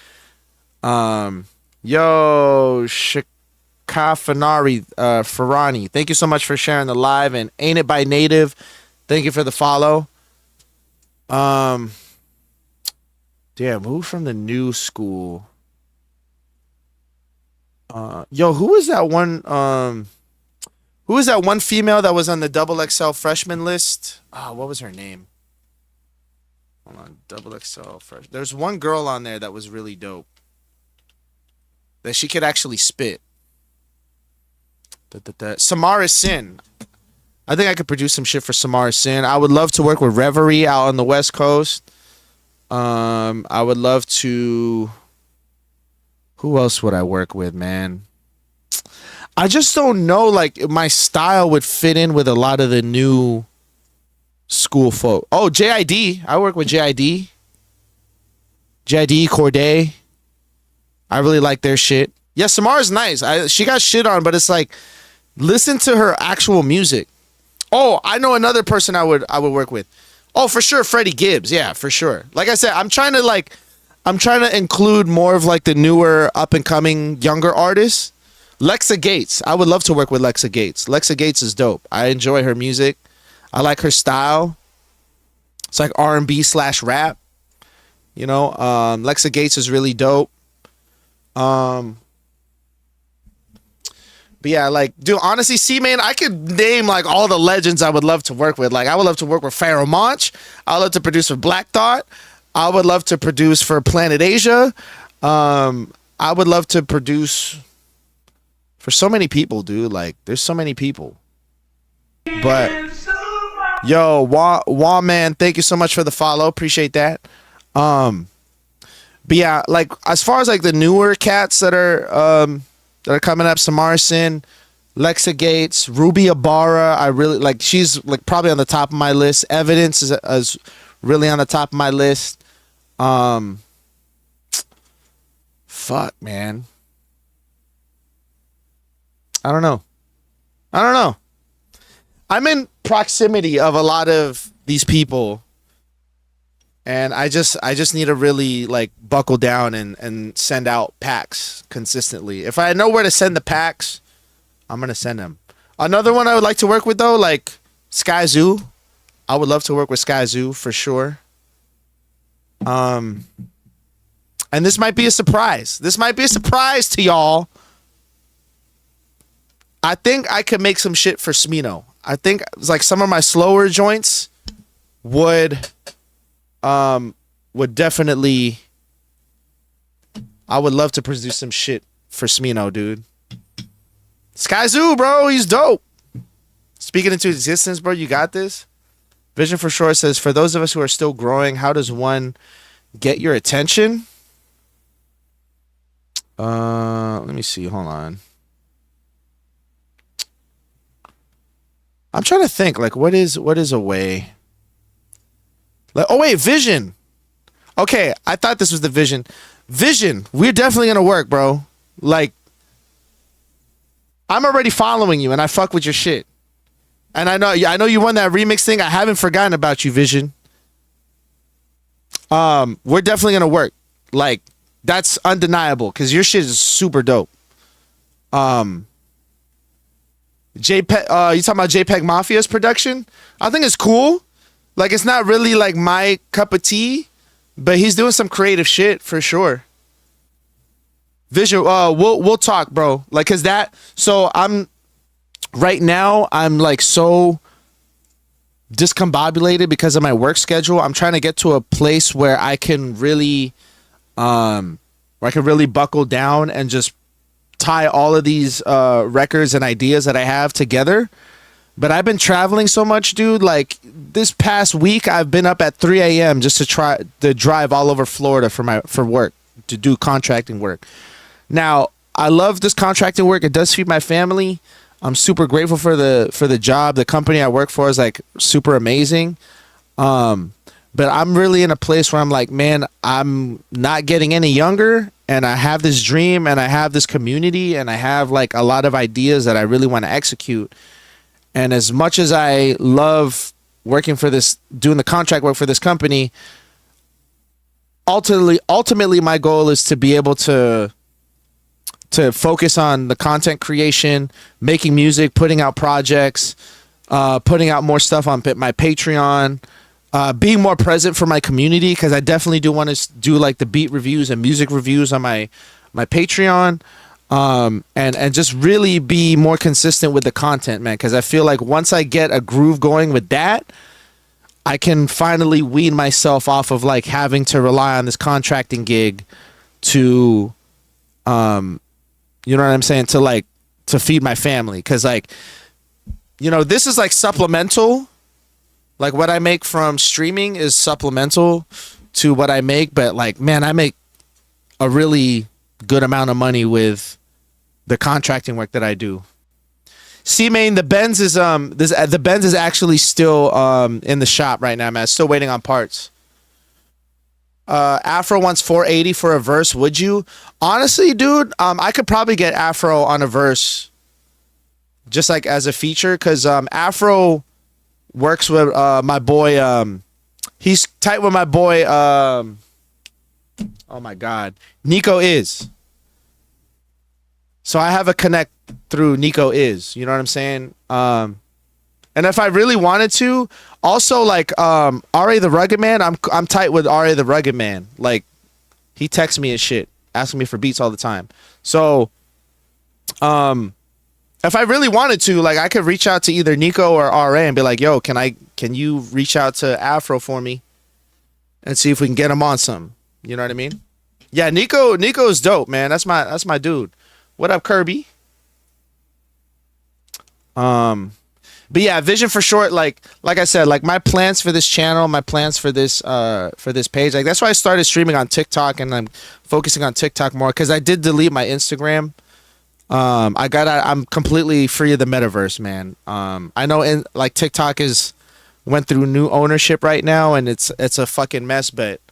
Yo, Shikafanari Farani, thank you so much for sharing the live. And Ain't It by Native, thank you for the follow. Damn, who from the new school? Yo, who is that one? Who is that one female that was on the XXL freshman list? What was her name? Hold on, XXL fresh. There's one girl on there that was really dope. That she could actually spit. Samara Sin. I think I could produce some shit for Samara Sin. I would love to work with Reverie out on the West Coast. I would love to... Who else would I work with, man? I just don't know, like, my style would fit in with a lot of the new school folk. Oh, JID. I work with JID. JID, Corday. I really like their shit. Yeah, Samara's nice. She got shit on, but it's like, listen to her actual music. Oh, I know another person I would work with. Oh, for sure, Freddie Gibbs. Yeah, for sure. Like I said, I'm trying to include more of like the newer up and coming younger artists. Lexa Gates. I would love to work with Lexa Gates. Lexa Gates is dope. I enjoy her music. I like her style. It's like R&B/rap. You know, Lexa Gates is really dope. But yeah, like, dude, honestly, C-Main, I could name like all the legends I would love to work with. Like, I would love to work with Pharaoh Monch. I would love to produce for Black Thought. I would love to produce for Planet Asia. I would love to produce for so many people, dude. Like, there's so many people. But yo, Wah man, thank you so much for the follow. Appreciate that. But yeah, like as far as like the newer cats that are coming up, Samarson, Lexa Gates, Ruby Ibarra, I really like. She's like probably on the top of my list. Evidence is really on the top of my list. Fuck, man. I don't know. I'm in proximity of a lot of these people, and I just need to really like buckle down and send out packs consistently. If I know where to send the packs, I'm gonna send them. Another one I would like to work with though, like Sky Zoo. I would love to work with Sky Zoo for sure. And this might be a surprise. This might be a surprise to y'all. I think I could make some shit for Smino. I think it's like some of my slower joints would definitely. I would love to produce some shit for Smino, dude. Sky Zoo, bro, he's dope. Speaking into existence, bro, you got this. Vision for Sure says, for those of us who are still growing, how does one get your attention? Let me see. Hold on. I'm trying to think, like, what is a way? Like, oh wait, Vision. Okay, I thought this was the Vision. Vision, we're definitely gonna work, bro. Like, I'm already following you, and I fuck with your shit. And I know you won that remix thing. I haven't forgotten about you, Vision. We're definitely gonna work. Like, that's undeniable because your shit is super dope. JPEG, you talking about JPEG Mafia's production? I think it's cool. Like, it's not really like my cup of tea, but he's doing some creative shit for sure. Vision, we'll talk, bro. Like, cause that. So I'm right now. I'm like so discombobulated because of my work schedule. I'm trying to get to a place where I can really, buckle down and just tie all of these records and ideas that I have together. But I've been traveling so much, dude. Like, this past week, I've been up at 3 a.m. just to try to drive all over Florida for work, to do contracting work. Now, I love this contracting work. It does feed my family. I'm super grateful for the job. The company I work for is like super amazing. But I'm really in a place where I'm like, man, I'm not getting any younger, and I have this dream, and I have this community, and I have like a lot of ideas that I really want to execute. And as much as I love working for this, doing the contract work for this company, ultimately my goal is to be able to focus on the content creation, making music, putting out projects, putting out more stuff on my Patreon, being more present for my community, because I definitely do want to do like the beat reviews and music reviews on my Patreon. And just really be more consistent with the content, man, because I feel like once I get a groove going with that, I can finally wean myself off of like having to rely on this contracting gig to, you know what I'm saying, to feed my family. Because like, you know, this is like supplemental. Like, what I make from streaming is supplemental to what I make, but like, man, I make a really good amount of money with the contracting work that I do. C-Main, the Benz is the Benz is actually still in the shop right now, man. Still waiting on parts. Afro wants 480 for a verse. Would you? Honestly, dude, I could probably get Afro on a verse just like as a feature, because Afro works with my boy, he's tight with my boy, oh my god, Nico Is. So I have a connect through Nico Is, you know what I'm saying? And if I really wanted to, also like R.A. the Rugged Man, I'm tight with R.A. the Rugged Man. Like, he texts me and shit, asking me for beats all the time. So if I really wanted to, like, I could reach out to either Nico or RA and be like, yo, can you reach out to Afro for me and see if we can get him on some? You know what I mean? Yeah, Nico's dope, man. That's my dude. What up, Kirby? But yeah, Vision for Short, like I said, like my plans for this channel, my plans for this page, like that's why I started streaming on TikTok, and I'm focusing on TikTok more because I did delete my Instagram. I'm completely free of the metaverse, man. I know like TikTok went through new ownership right now, and it's a fucking mess, but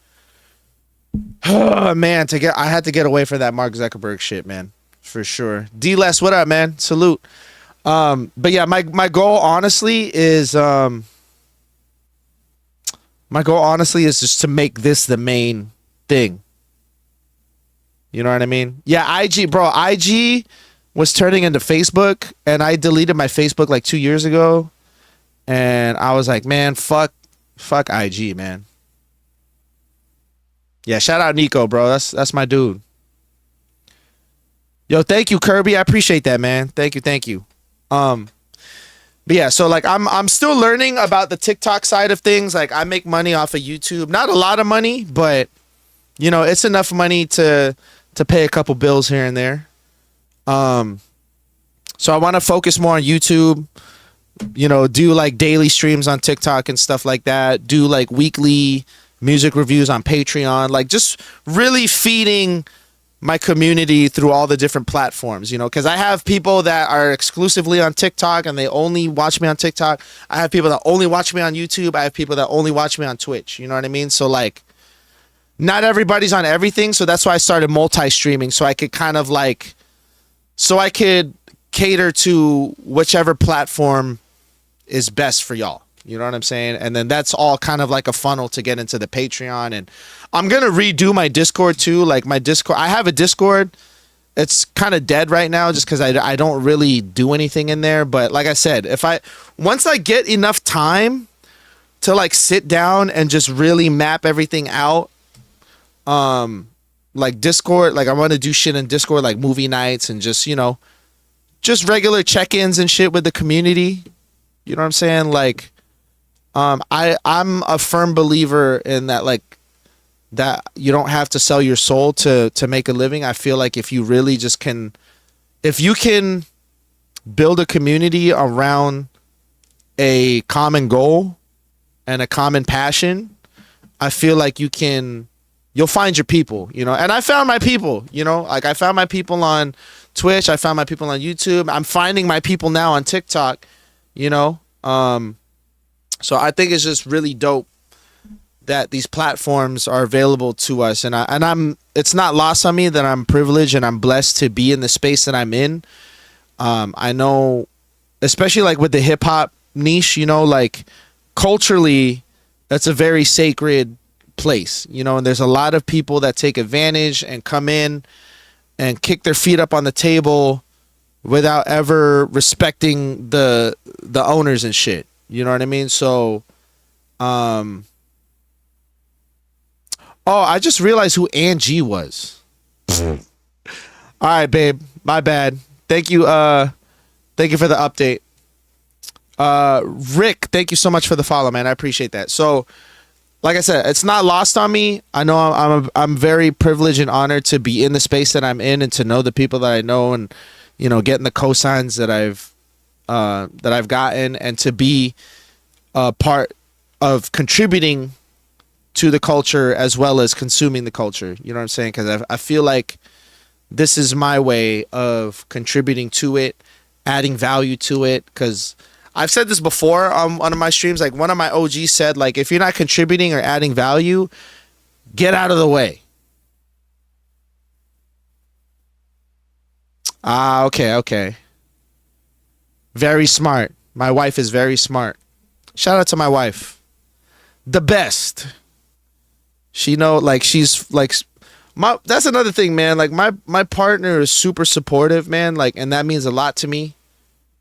oh, man, I had to get away from that Mark Zuckerberg shit, man, for sure. D-Less, what up, man? Salute. But yeah, my goal honestly is just to make this the main thing. You know what I mean? Yeah, IG was turning into Facebook, and I deleted my Facebook like 2 years ago, and I was like, man, fuck IG, man. Yeah, shout out Nico, bro. That's my dude. Yo, thank you, Kirby. I appreciate that, man. Thank you. But yeah, so like I'm still learning about the TikTok side of things. Like I make money off of YouTube. Not a lot of money, but you know, it's enough money to pay a couple bills here and there. So I want to focus more on YouTube, you know, do like daily streams on TikTok and stuff like that. Do like weekly music reviews on Patreon, like just really feeding my community through all the different platforms, you know, because I have people that are exclusively on TikTok and they only watch me on TikTok. I have people that only watch me on YouTube. I have people that only watch me on Twitch. You know what I mean? So like, not everybody's on everything. So that's why I started multi-streaming, so I could kind of like, so I could cater to whichever platform is best for y'all. You know what I'm saying? And then that's all kind of like a funnel to get into the Patreon. And I'm going to redo my Discord too. Like my Discord, I have a Discord. It's kind of dead right now just because I don't really do anything in there. But like I said, once I get enough time to like sit down and just really map everything out, like Discord, like I want to do shit in Discord, like movie nights and just, you know, just regular check-ins and shit with the community. You know what I'm saying? Like, I'm a firm believer in that, like, that you don't have to sell your soul to make a living. I feel like if you really just if you can build a community around a common goal and a common passion, I feel like you'll find your people, you know. And I found my people, you know, like I found my people on Twitch. I found my people on YouTube. I'm finding my people now on TikTok, you know. So I think it's just really dope that these platforms are available to us, and it's not lost on me that I'm privileged and I'm blessed to be in the space that I'm in. I know, especially like with the hip hop niche, you know, like culturally, that's a very sacred place, you know, and there's a lot of people that take advantage and come in and kick their feet up on the table without ever respecting the owners and shit. You know what I mean? So, oh, I just realized who Angie was. All right, babe. My bad. Thank you. Thank you for the update. Rick, thank you so much for the follow, man. I appreciate that. So, like I said, it's not lost on me. I know I'm very privileged and honored to be in the space that I'm in and to know the people that I know, and you know, getting the cosigns that I've gotten, and to be a part of contributing to the culture as well as consuming the culture. You know what I'm saying? Because I feel like this is my way of contributing to it, adding value to it. Because I've said this before on one of my streams. Like one of my OGs said, like, if you're not contributing or adding value, get out of the way. Ah, okay. Very smart. My wife is very smart. Shout out to my wife. The best. She know, like, she's like, that's another thing, man. Like my partner is super supportive, man. Like, and that means a lot to me.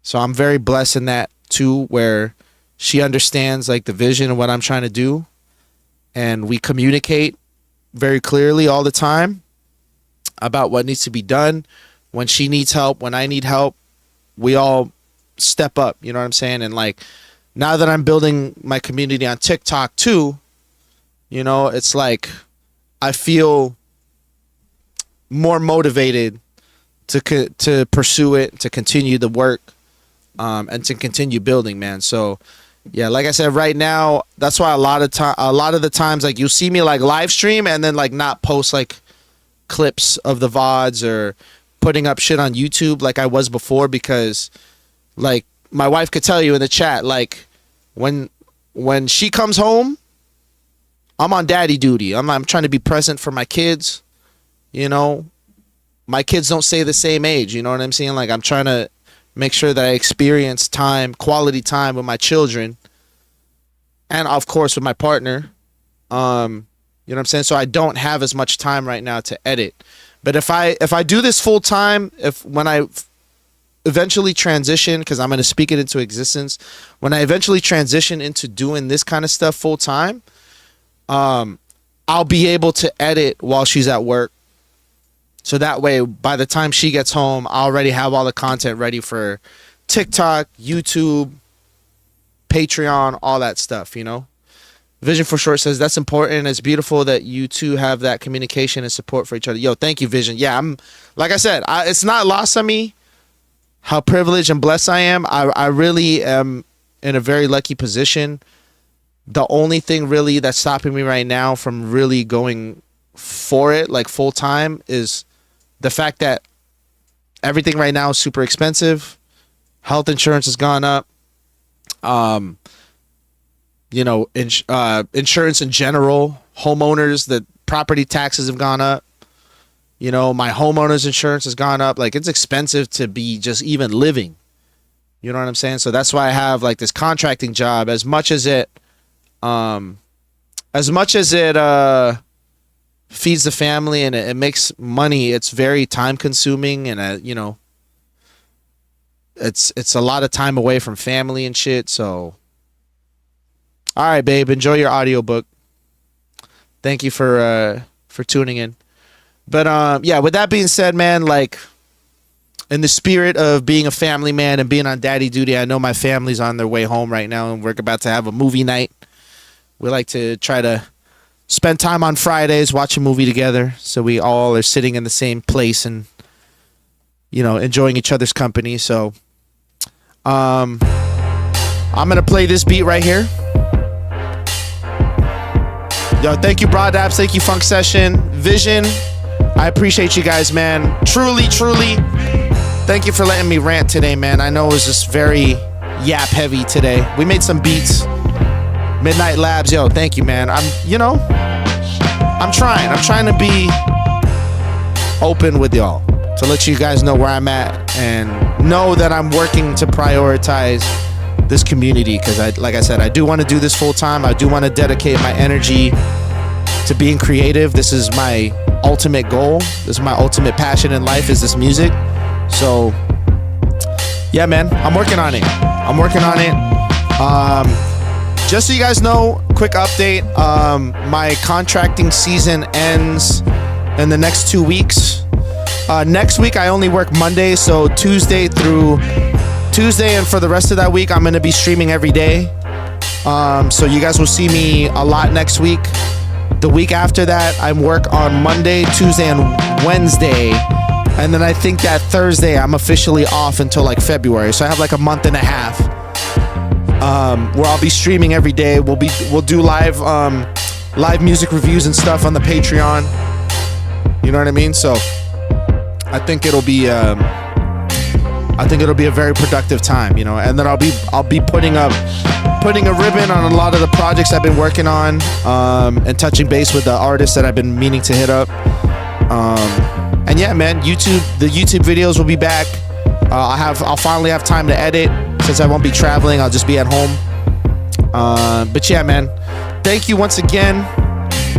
So I'm very blessed in that too, where she understands like the vision of what I'm trying to do. And we communicate very clearly all the time about what needs to be done, when she needs help, when I need help. we all step up, you know what I'm saying? And like now that I'm building my community on TikTok too, you know, it's like I feel more motivated to pursue it, to continue the work, and to continue building, man. So yeah, like I said, right now, that's why a lot of the times, like, you'll see me like live stream and then like not post like clips of the VODs or putting up shit on YouTube like I was before, because like my wife could tell you in the chat, like when she comes home, I'm on daddy duty. I'm trying to be present for my kids, you know. My kids don't stay the same age, you know what I'm saying? Like, I'm trying to make sure that I experience quality time with my children, and of course with my partner. You know what I'm saying? So I don't have as much time right now to edit. But if I do this full time, when I eventually transition, because I'm going to speak it into existence, when I eventually transition into doing this kind of stuff full time, I'll be able to edit while she's at work. So that way, by the time she gets home, I already have all the content ready for TikTok, YouTube, Patreon, all that stuff, you know? Vision for Short says, that's important. It's beautiful that you two have that communication and support for each other. Yo, thank you, Vision. Yeah, I'm, like I said, it's not lost on me how privileged and blessed I am. I really am in a very lucky position. The only thing really that's stopping me right now from really going for it, like full time, is the fact that everything right now is super expensive. Health insurance has gone up. You know, insurance in general, homeowners, the property taxes have gone up. You know, my homeowner's insurance has gone up. Like, it's expensive to be just even living. You know what I'm saying? So that's why I have like this contracting job. As much as it feeds the family and it makes money, it's very time consuming, and you know, it's a lot of time away from family and shit. So all right, babe, enjoy your audiobook. Thank you for tuning in. But yeah, with that being said, man, like, in the spirit of being a family man and being on daddy duty, I know my family's on their way home right now and we're about to have a movie night. We like to try to spend time on Fridays, watch a movie together, so we all are sitting in the same place and, you know, enjoying each other's company. So I'm gonna play this beat right here. Yo, thank you, Broad Apps. Thank you, Funk Session. Vision, I appreciate you guys, man. Truly, truly. Thank you for letting me rant today, man. I know it was just very yap heavy today. We made some beats. Midnight Labs, yo, thank you, man. I'm trying to be open with y'all, to let you guys know where I'm at and know that I'm working to prioritize this community, because like I said, I do want to do this full time. I do want to dedicate my energy to being creative. This is my ultimate goal. This is my ultimate passion in life, is this music. So yeah, man, I'm working on it. Just so you guys know, quick update, my contracting season ends in the next 2 weeks. Next week I only work Monday, so Tuesday, and for the rest of that week I'm going to be streaming every day. So you guys will see me a lot next week. The week after that I work on Monday, Tuesday, and Wednesday. And then I think that Thursday I'm officially off until like February. So I have like a month and a half where I'll be streaming every day. We'll do live music reviews and stuff on the Patreon. You know what I mean? So I think it'll be a very productive time, you know. And then I'll be putting a ribbon on a lot of the projects I've been working on, and touching base with the artists that I've been meaning to hit up. And yeah, man, the YouTube videos will be back. I'll finally have time to edit, since I won't be traveling. I'll just be at home. But yeah, man, thank you once again.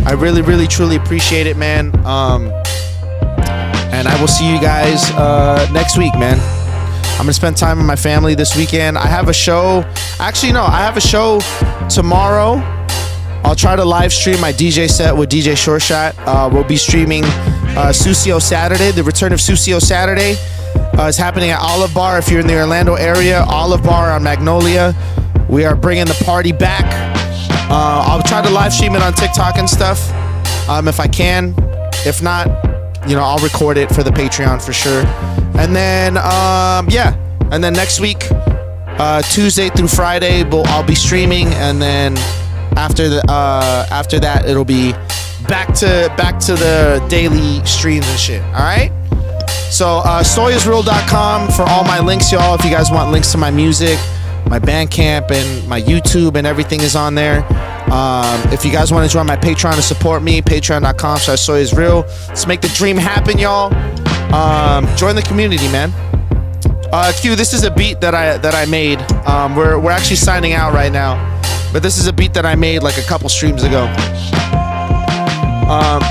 I really, really, truly appreciate it, man. And I will see you guys next week, man. I'm gonna spend time with my family this weekend. I have a show. Actually, no, I have a show tomorrow. I'll try to live stream my DJ set with DJ Short Shot. We'll be streaming Susio Saturday, the return of Susio Saturday. is happening at Olive Bar. If you're in the Orlando area, Olive Bar on Magnolia. We are bringing the party back. I'll try to live stream it on TikTok and stuff if I can. If not, I'll record it for the Patreon for sure. And then, and then next week, Tuesday through Friday, I'll be streaming, and then after that, it'll be back to the daily streams and shit. All right. So SoyIsReal.com for all my links, y'all. If you guys want links to my music, my Bandcamp, and my YouTube, and everything is on there. If you guys want to join my Patreon to support me, patreon.com/SoyIsReal. Let's make the dream happen, y'all. Join the community, man. Q, this is a beat that I made. We're actually signing out right now, but this is a beat that I made like a couple streams ago.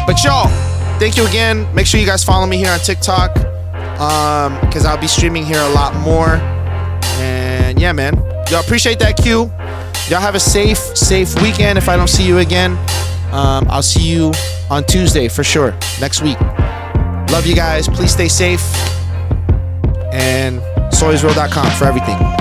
But y'all, thank you again. Make sure you guys follow me here on TikTok, because I'll be streaming here a lot more. And yeah, man, y'all appreciate that, Q. Y'all have a safe weekend. If I don't see you again, I'll see you on Tuesday for sure, next week. Love you guys. Please stay safe. And SoyIsReal.com for everything.